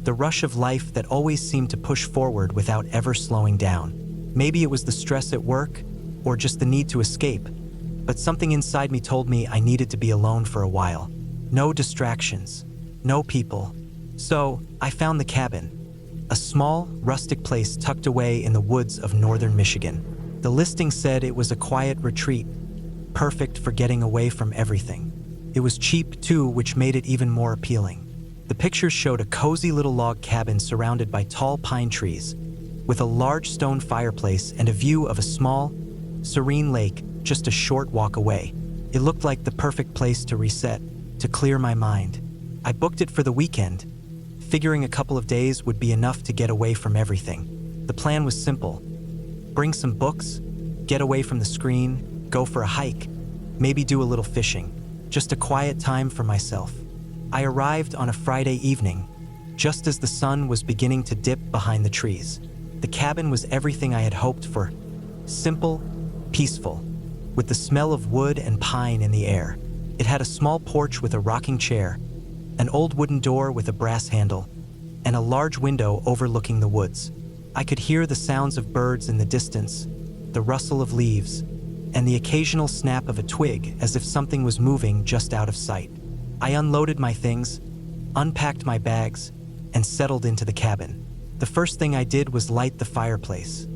the rush of life that always seemed to push forward without ever slowing down. Maybe it was the stress at work, or just the need to escape, but something inside me told me I needed to be alone for a while. No distractions, no people. So I found the cabin, a small, rustic place tucked away in the woods of northern Michigan. The listing said it was a quiet retreat, perfect for getting away from everything. It was cheap too, which made it even more appealing. The pictures showed a cozy little log cabin surrounded by tall pine trees, with a large stone fireplace and a view of a small, serene lake just a short walk away. It looked like the perfect place to reset, to clear my mind. I booked it for the weekend, figuring a couple of days would be enough to get away from everything. The plan was simple. Bring some books, get away from the screen, go for a hike, maybe do a little fishing. Just a quiet time for myself. I arrived on a Friday evening, just as the sun was beginning to dip behind the trees. The cabin was everything I had hoped for. Simple, peaceful, with the smell of wood and pine in the air. It had a small porch with a rocking chair, an old wooden door with a brass handle, and a large window overlooking the woods. I could hear the sounds of birds in the distance, the rustle of leaves, and the occasional snap of a twig as if something was moving just out of sight. I unloaded my things, unpacked my bags, and settled into the cabin. The first thing I did was light the fireplace.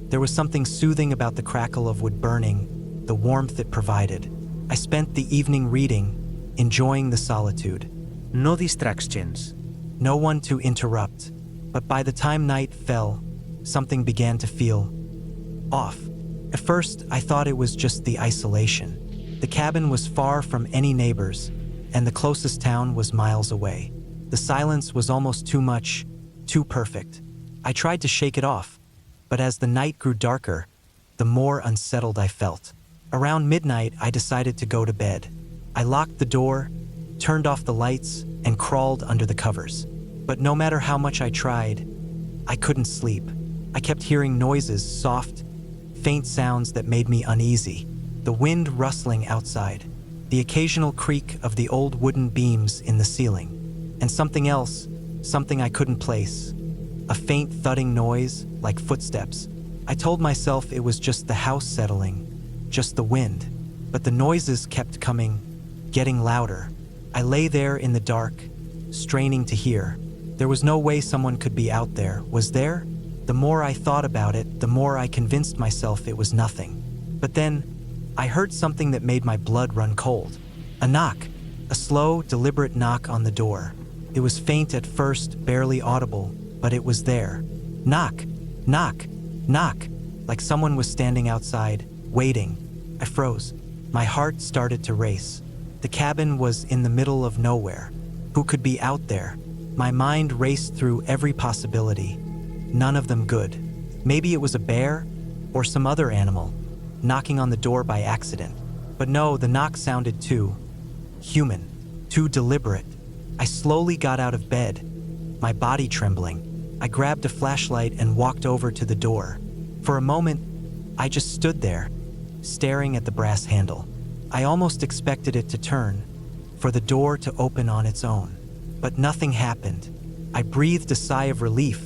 There was something soothing about the crackle of wood burning, the warmth it provided. I spent the evening reading, enjoying the solitude. No distractions. No one to interrupt. But by the time night fell, something began to feel off. At first, I thought it was just the isolation. The cabin was far from any neighbors, and the closest town was miles away. The silence was almost too much, too perfect. I tried to shake it off, but as the night grew darker, the more unsettled I felt. Around midnight, I decided to go to bed. I locked the door, turned off the lights, and crawled under the covers. But no matter how much I tried, I couldn't sleep. I kept hearing noises, soft, faint sounds that made me uneasy. The wind rustling outside, the occasional creak of the old wooden beams in the ceiling, and something else, something I couldn't place. A faint thudding noise, like footsteps. I told myself it was just the house settling, just the wind. But the noises kept coming, getting louder. I lay there in the dark, straining to hear. There was no way someone could be out there, was there? The more I thought about it, the more I convinced myself it was nothing. But then, I heard something that made my blood run cold. A knock, a slow, deliberate knock on the door. It was faint at first, barely audible, but it was there. Knock, knock, knock, like someone was standing outside, waiting. I froze. My heart started to race. The cabin was in the middle of nowhere. Who could be out there? My mind raced through every possibility. None of them good. Maybe it was a bear or some other animal knocking on the door by accident. But no, the knock sounded too human, too deliberate. I slowly got out of bed, my body trembling. I grabbed a flashlight and walked over to the door. For a moment, I just stood there, staring at the brass handle. I almost expected it to turn, for the door to open on its own. But nothing happened. I breathed a sigh of relief,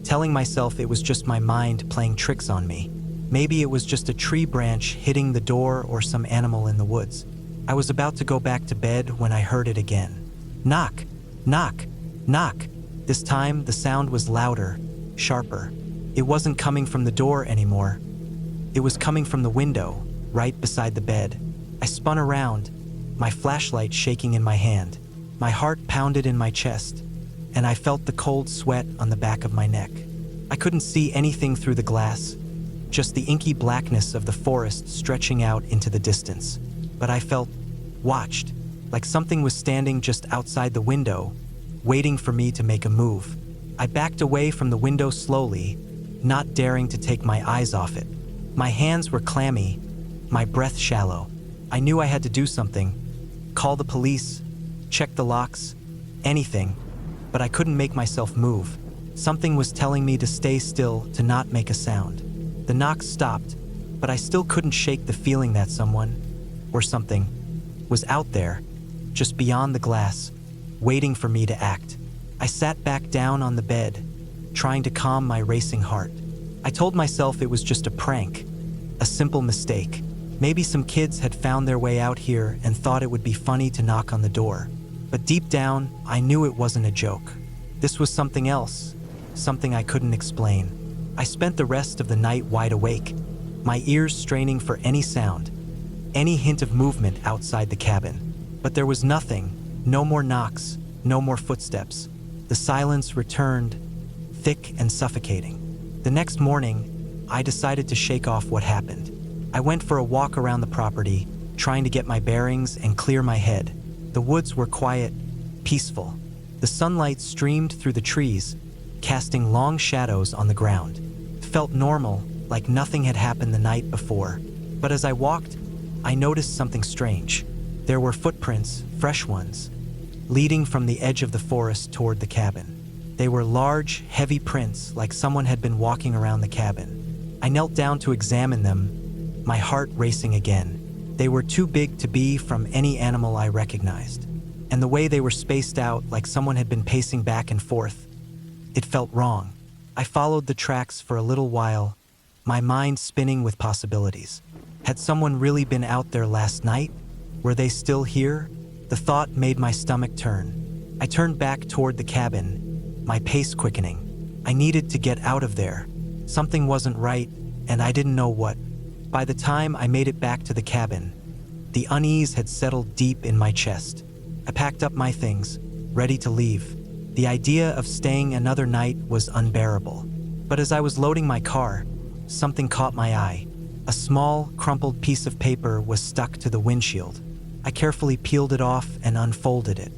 telling myself it was just my mind playing tricks on me. Maybe it was just a tree branch hitting the door or some animal in the woods. I was about to go back to bed when I heard it again. Knock, knock, knock. This time, the sound was louder, sharper. It wasn't coming from the door anymore. It was coming from the window, right beside the bed. I spun around, my flashlight shaking in my hand. My heart pounded in my chest, and I felt the cold sweat on the back of my neck. I couldn't see anything through the glass, just the inky blackness of the forest stretching out into the distance. But I felt watched, like something was standing just outside the window, waiting for me to make a move. I backed away from the window slowly, not daring to take my eyes off it. My hands were clammy, my breath shallow. I knew I had to do something. Call the police, check the locks, anything. But I couldn't make myself move. Something was telling me to stay still, to not make a sound. The knock stopped, but I still couldn't shake the feeling that someone, or something, was out there, just beyond the glass, waiting for me to act. I sat back down on the bed, trying to calm my racing heart. I told myself it was just a prank, a simple mistake. Maybe some kids had found their way out here and thought it would be funny to knock on the door. But deep down, I knew it wasn't a joke. This was something else, something I couldn't explain. I spent the rest of the night wide awake, my ears straining for any sound, any hint of movement outside the cabin. But there was nothing, no more knocks, no more footsteps. The silence returned, thick and suffocating. The next morning, I decided to shake off what happened. I went for a walk around the property, trying to get my bearings and clear my head. The woods were quiet, peaceful. The sunlight streamed through the trees, casting long shadows on the ground. It felt normal, like nothing had happened the night before. But as I walked, I noticed something strange. There were footprints, fresh ones, leading from the edge of the forest toward the cabin. They were large, heavy prints, like someone had been walking around the cabin. I knelt down to examine them, my heart racing again. They were too big to be from any animal I recognized. And the way they were spaced out, like someone had been pacing back and forth, it felt wrong. I followed the tracks for a little while, my mind spinning with possibilities. Had someone really been out there last night? Were they still here? The thought made my stomach turn. I turned back toward the cabin, my pace quickening. I needed to get out of there. Something wasn't right, and I didn't know what. By the time I made it back to the cabin, the unease had settled deep in my chest. I packed up my things, ready to leave. The idea of staying another night was unbearable. But as I was loading my car, something caught my eye. A small, crumpled piece of paper was stuck to the windshield. I carefully peeled it off and unfolded it.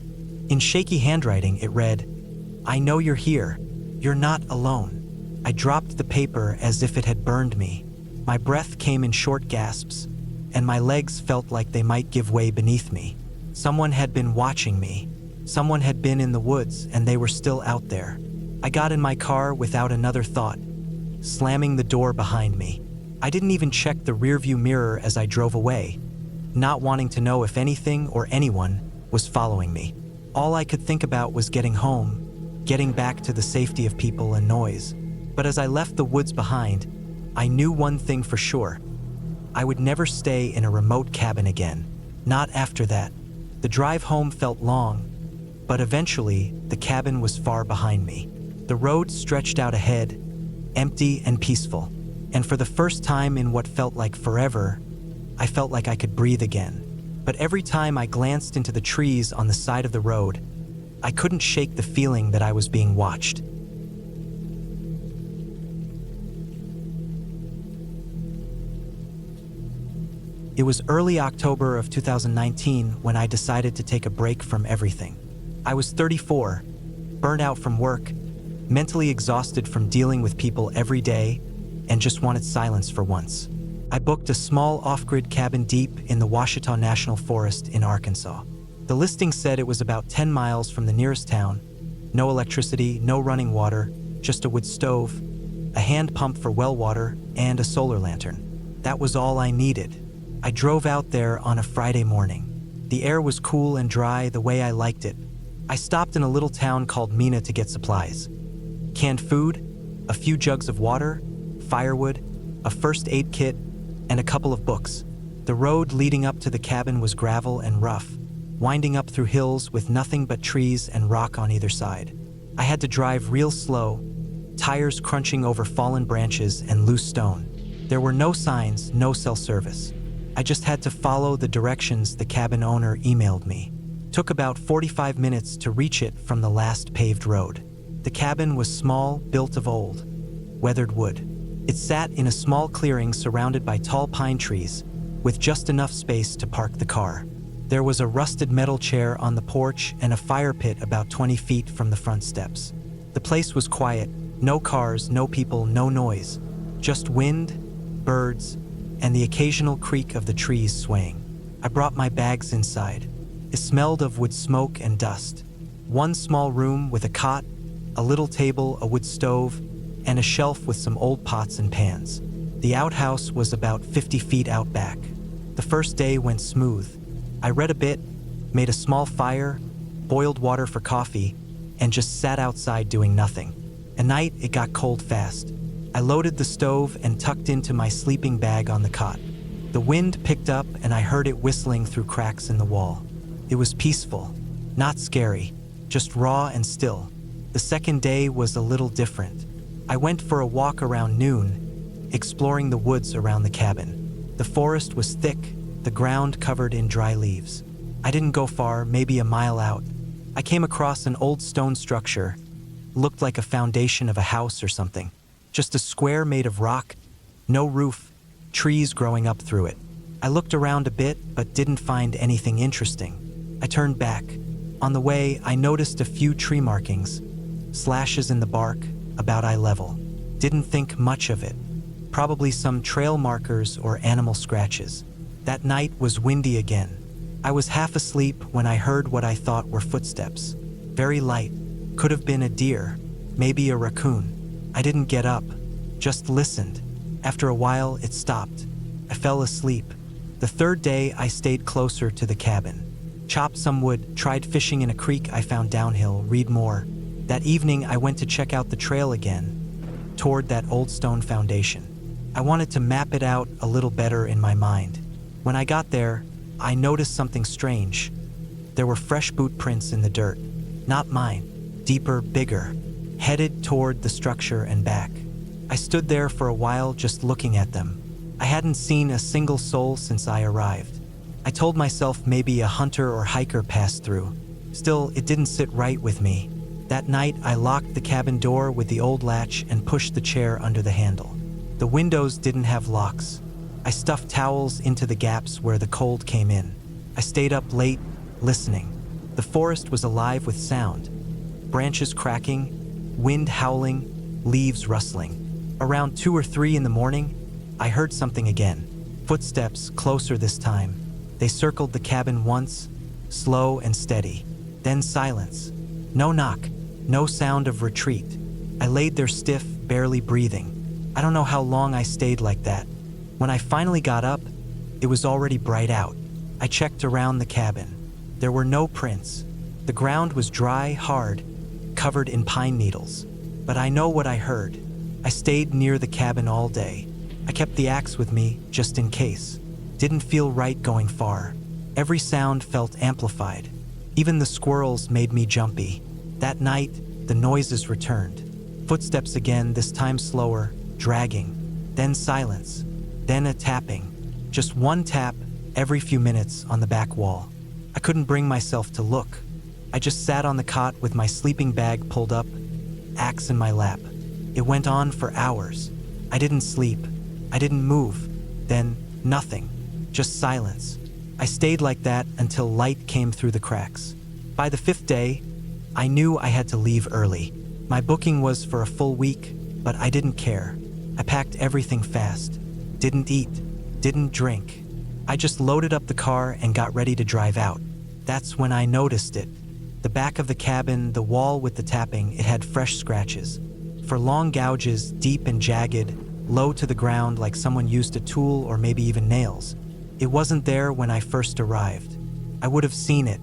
In shaky handwriting, it read, "I know you're here. You're not alone." I dropped the paper as if it had burned me. My breath came in short gasps, and my legs felt like they might give way beneath me. Someone had been watching me. Someone had been in the woods, and they were still out there. I got in my car without another thought, slamming the door behind me. I didn't even check the rearview mirror as I drove away, not wanting to know if anything or anyone was following me. All I could think about was getting home, getting back to the safety of people and noise. But as I left the woods behind, I knew one thing for sure. I would never stay in a remote cabin again. Not after that. The drive home felt long, but eventually the cabin was far behind me. The road stretched out ahead, empty and peaceful. And for the first time in what felt like forever, I felt like I could breathe again. But every time I glanced into the trees on the side of the road, I couldn't shake the feeling that I was being watched. It was early October of 2019 when I decided to take a break from everything. I was 34, burnt out from work, mentally exhausted from dealing with people every day, and just wanted silence for once. I booked a small off-grid cabin deep in the Ouachita National Forest in Arkansas. The listing said it was about 10 miles from the nearest town. No electricity, no running water, just a wood stove, a hand pump for well water, and a solar lantern. That was all I needed. I drove out there on a Friday morning. The air was cool and dry the way I liked it. I stopped in a little town called Mina to get supplies. Canned food, a few jugs of water, firewood, a first aid kit, and a couple of books. The road leading up to the cabin was gravel and rough, winding up through hills with nothing but trees and rock on either side. I had to drive real slow, tires crunching over fallen branches and loose stone. There were no signs, no cell service. I just had to follow the directions the cabin owner emailed me. Took about 45 minutes to reach it from the last paved road. The cabin was small, built of old, weathered wood. It sat in a small clearing surrounded by tall pine trees, with just enough space to park the car. There was a rusted metal chair on the porch and a fire pit about 20 feet from the front steps. The place was quiet, no cars, no people, no noise, just wind, birds, and the occasional creak of the trees swaying. I brought my bags inside. It smelled of wood smoke and dust. One small room with a cot, a little table, a wood stove, and a shelf with some old pots and pans. The outhouse was about 50 feet out back. The first day went smooth. I read a bit, made a small fire, boiled water for coffee, and just sat outside doing nothing. At night, it got cold fast. I loaded the stove and tucked into my sleeping bag on the cot. The wind picked up and I heard it whistling through cracks in the wall. It was peaceful, not scary, just raw and still. The second day was a little different. I went for a walk around noon, exploring the woods around the cabin. The forest was thick, the ground covered in dry leaves. I didn't go far, maybe a mile out. I came across an old stone structure. Looked like a foundation of a house or something. Just a square made of rock, no roof, trees growing up through it. I looked around a bit, but didn't find anything interesting. I turned back. On the way, I noticed a few tree markings, slashes in the bark, about eye level. Didn't think much of it. Probably some trail markers or animal scratches. That night was windy again. I was half asleep when I heard what I thought were footsteps. Very light. Could have been a deer, maybe a raccoon. I didn't get up, just listened. After a while, it stopped. I fell asleep. The third day, I stayed closer to the cabin. Chopped some wood, tried fishing in a creek I found downhill, read more. That evening, I went to check out the trail again, toward that old stone foundation. I wanted to map it out a little better in my mind. When I got there, I noticed something strange. There were fresh boot prints in the dirt. Not mine. Deeper, bigger. Headed toward the structure and back. I stood there for a while just looking at them. I hadn't seen a single soul since I arrived. I told myself maybe a hunter or hiker passed through. Still, it didn't sit right with me. That night, I locked the cabin door with the old latch and pushed the chair under the handle. The windows didn't have locks. I stuffed towels into the gaps where the cold came in. I stayed up late, listening. The forest was alive with sound. Branches cracking, wind howling, leaves rustling. Around 2 or 3 in the morning, I heard something again. Footsteps, closer this time. They circled the cabin once, slow and steady. Then silence. No knock, no sound of retreat. I laid there stiff, barely breathing. I don't know how long I stayed like that. When I finally got up, it was already bright out. I checked around the cabin. There were no prints. The ground was dry, hard, covered in pine needles. But I know what I heard. I stayed near the cabin all day. I kept the axe with me, just in case. Didn't feel right going far. Every sound felt amplified. Even the squirrels made me jumpy. That night, the noises returned. Footsteps again, this time slower, dragging. Then silence. Then a tapping. Just one tap every few minutes on the back wall. I couldn't bring myself to look. I just sat on the cot with my sleeping bag pulled up, axe in my lap. It went on for hours. I didn't sleep. I didn't move. Then, nothing. Just silence. I stayed like that until light came through the cracks. By the 5th day, I knew I had to leave early. My booking was for a full week, but I didn't care. I packed everything fast. Didn't eat. Didn't drink. I just loaded up the car and got ready to drive out. That's when I noticed it. The back of the cabin, the wall with the tapping, it had fresh scratches. For long gouges, deep and jagged, low to the ground like someone used a tool or maybe even nails. It wasn't there when I first arrived. I would have seen it.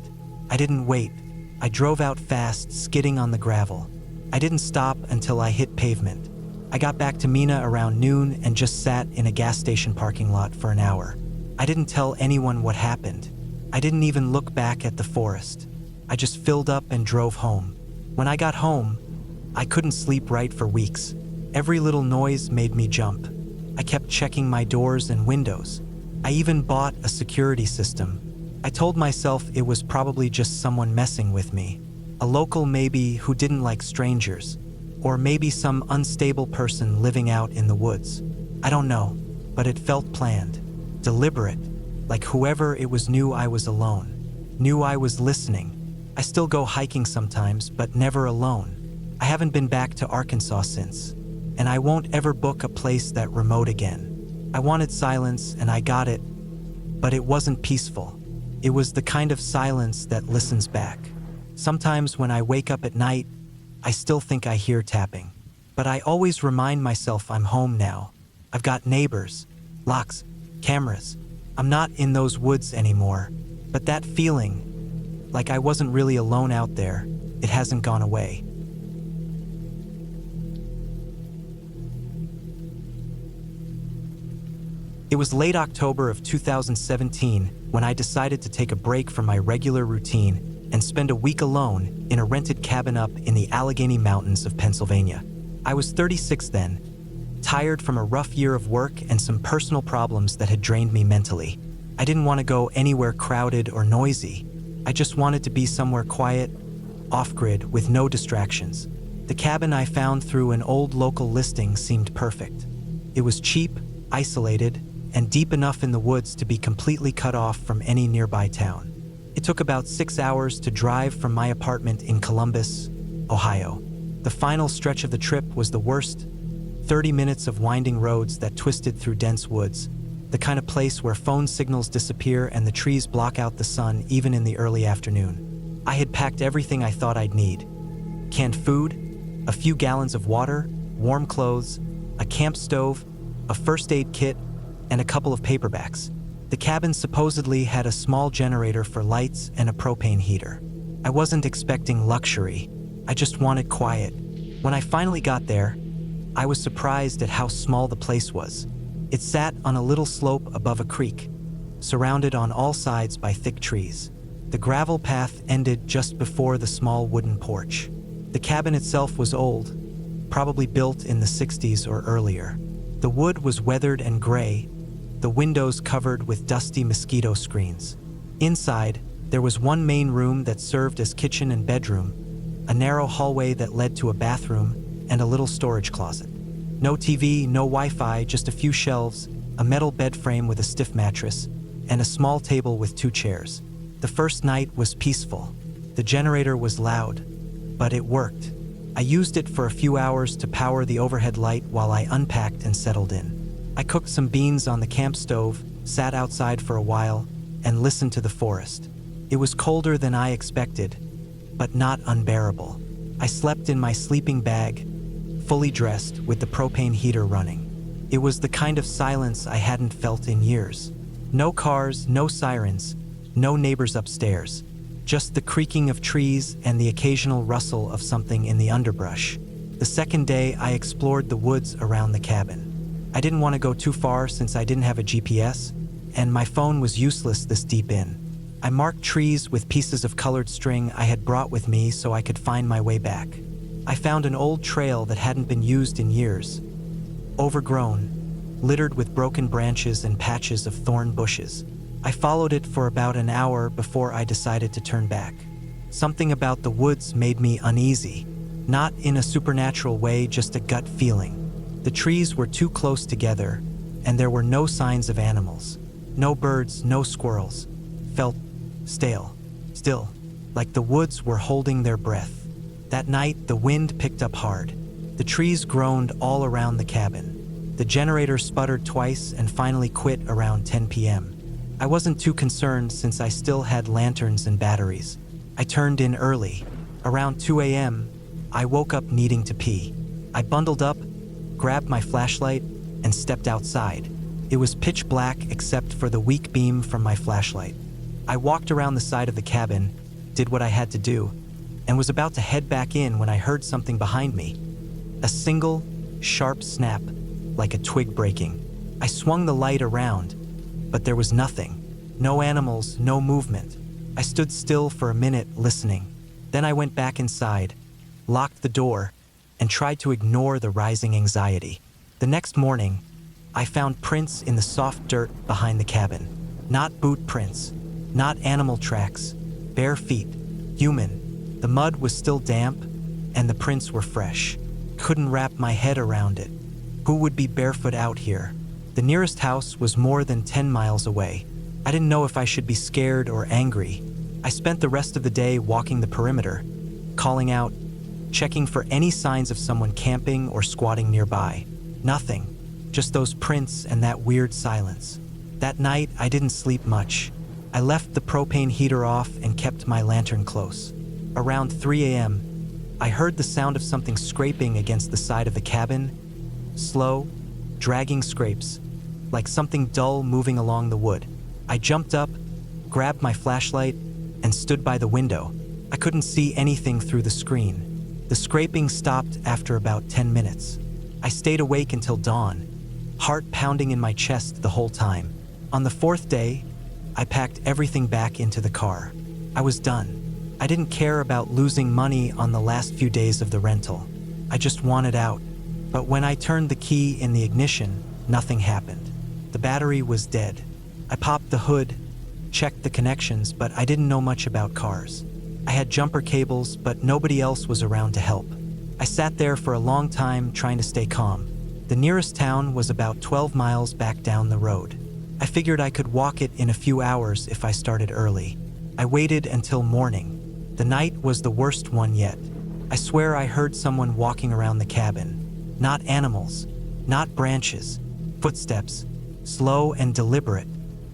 I didn't wait. I drove out fast, skidding on the gravel. I didn't stop until I hit pavement. I got back to Mina around noon and just sat in a gas station parking lot for an hour. I didn't tell anyone what happened. I didn't even look back at the forest. I just filled up and drove home. When I got home, I couldn't sleep right for weeks. Every little noise made me jump. I kept checking my doors and windows. I even bought a security system. I told myself it was probably just someone messing with me. A local maybe who didn't like strangers. Or maybe some unstable person living out in the woods. I don't know, but it felt planned. Deliberate. Like whoever it was knew I was alone. Knew I was listening. I still go hiking sometimes, but never alone. I haven't been back to Arkansas since. And I won't ever book a place that remote again. I wanted silence and I got it, but it wasn't peaceful. It was the kind of silence that listens back. Sometimes when I wake up at night, I still think I hear tapping. But I always remind myself I'm home now. I've got neighbors, locks, cameras. I'm not in those woods anymore. But that feeling, like I wasn't really alone out there, it hasn't gone away. It was late October of 2017 when I decided to take a break from my regular routine and spend a week alone in a rented cabin up in the Allegheny Mountains of Pennsylvania. I was 36 then, tired from a rough year of work and some personal problems that had drained me mentally. I didn't want to go anywhere crowded or noisy. I just wanted to be somewhere quiet, off-grid, with no distractions. The cabin I found through an old local listing seemed perfect. It was cheap, isolated, and deep enough in the woods to be completely cut off from any nearby town. It took about 6 hours to drive from my apartment in Columbus, Ohio. The final stretch of the trip was the worst, 30 minutes of winding roads that twisted through dense woods, the kind of place where phone signals disappear and the trees block out the sun even in the early afternoon. I had packed everything I thought I'd need. Canned food, a few gallons of water, warm clothes, a camp stove, a first aid kit, and a couple of paperbacks. The cabin supposedly had a small generator for lights and a propane heater. I wasn't expecting luxury. I just wanted quiet. When I finally got there, I was surprised at how small the place was. It sat on a little slope above a creek, surrounded on all sides by thick trees. The gravel path ended just before the small wooden porch. The cabin itself was old, probably built in the 60s or earlier. The wood was weathered and gray, the windows covered with dusty mosquito screens. Inside, there was one main room that served as kitchen and bedroom, a narrow hallway that led to a bathroom, and a little storage closet. No TV, no Wi-Fi, just a few shelves, a metal bed frame with a stiff mattress, and a small table with 2 chairs. The first night was peaceful. The generator was loud, but it worked. I used it for a few hours to power the overhead light while I unpacked and settled in. I cooked some beans on the camp stove, sat outside for a while, and listened to the forest. It was colder than I expected, but not unbearable. I slept in my sleeping bag, fully dressed with the propane heater running. It was the kind of silence I hadn't felt in years. No cars, no sirens, no neighbors upstairs. Just the creaking of trees and the occasional rustle of something in the underbrush. The second day, I explored the woods around the cabin. I didn't want to go too far since I didn't have a GPS, and my phone was useless this deep in. I marked trees with pieces of colored string I had brought with me so I could find my way back. I found an old trail that hadn't been used in years. Overgrown, littered with broken branches and patches of thorn bushes. I followed it for about an hour before I decided to turn back. Something about the woods made me uneasy. Not in a supernatural way, just a gut feeling. The trees were too close together, and there were no signs of animals. No birds, no squirrels. Felt stale, still, like the woods were holding their breath. That night, the wind picked up hard. The trees groaned all around the cabin. The generator sputtered twice and finally quit around 10 p.m. I wasn't too concerned since I still had lanterns and batteries. I turned in early. Around 2 a.m., I woke up needing to pee. I bundled up, grabbed my flashlight, and stepped outside. It was pitch black except for the weak beam from my flashlight. I walked around the side of the cabin, did what I had to do, and was about to head back in when I heard something behind me. A single, sharp snap, like a twig breaking. I swung the light around, but there was nothing. No animals, no movement. I stood still for a minute, listening. Then I went back inside, locked the door, and tried to ignore the rising anxiety. The next morning, I found prints in the soft dirt behind the cabin. Not boot prints, not animal tracks, bare feet, human. The mud was still damp, and the prints were fresh. Couldn't wrap my head around it. Who would be barefoot out here? The nearest house was more than 10 miles away. I didn't know if I should be scared or angry. I spent the rest of the day walking the perimeter, calling out, checking for any signs of someone camping or squatting nearby. Nothing, just those prints and that weird silence. That night, I didn't sleep much. I left the propane heater off and kept my lantern close. Around 3 a.m., I heard the sound of something scraping against the side of the cabin. Slow, dragging scrapes, like something dull moving along the wood. I jumped up, grabbed my flashlight, and stood by the window. I couldn't see anything through the screen. The scraping stopped after about 10 minutes. I stayed awake until dawn, heart pounding in my chest the whole time. On the 4th day, I packed everything back into the car. I was done. I didn't care about losing money on the last few days of the rental. I just wanted out. But when I turned the key in the ignition, nothing happened. The battery was dead. I popped the hood, checked the connections, but I didn't know much about cars. I had jumper cables, but nobody else was around to help. I sat there for a long time trying to stay calm. The nearest town was about 12 miles back down the road. I figured I could walk it in a few hours if I started early. I waited until morning. The night was the worst one yet. I swear I heard someone walking around the cabin. Not animals, not branches, footsteps, slow and deliberate.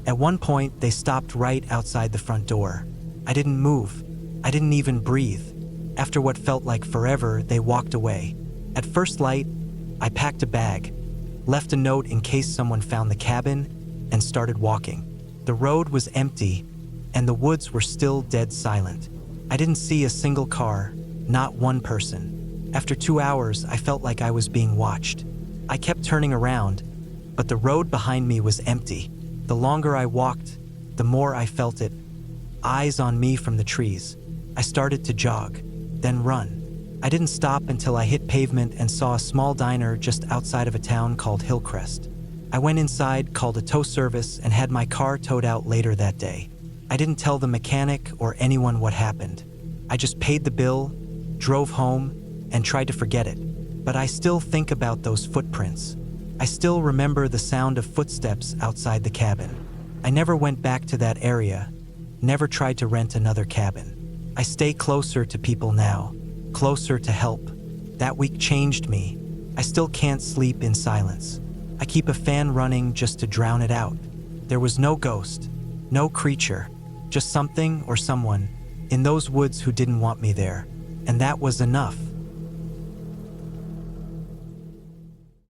At one point, they stopped right outside the front door. I didn't move. I didn't even breathe. After what felt like forever, they walked away. At first light, I packed a bag, left a note in case someone found the cabin, and started walking. The road was empty, and the woods were still dead silent. I didn't see a single car, not one person. After 2 hours, I felt like I was being watched. I kept turning around, but the road behind me was empty. The longer I walked, the more I felt it. Eyes on me from the trees. I started to jog, then run. I didn't stop until I hit pavement and saw a small diner just outside of a town called Hillcrest. I went inside, called a tow service, and had my car towed out later that day. I didn't tell the mechanic or anyone what happened. I just paid the bill, drove home, and tried to forget it. But I still think about those footprints. I still remember the sound of footsteps outside the cabin. I never went back to that area, never tried to rent another cabin. I stay closer to people now, closer to help. That week changed me. I still can't sleep in silence. I keep a fan running just to drown it out. There was no ghost, no creature, just something or someone in those woods who didn't want me there. And that was enough.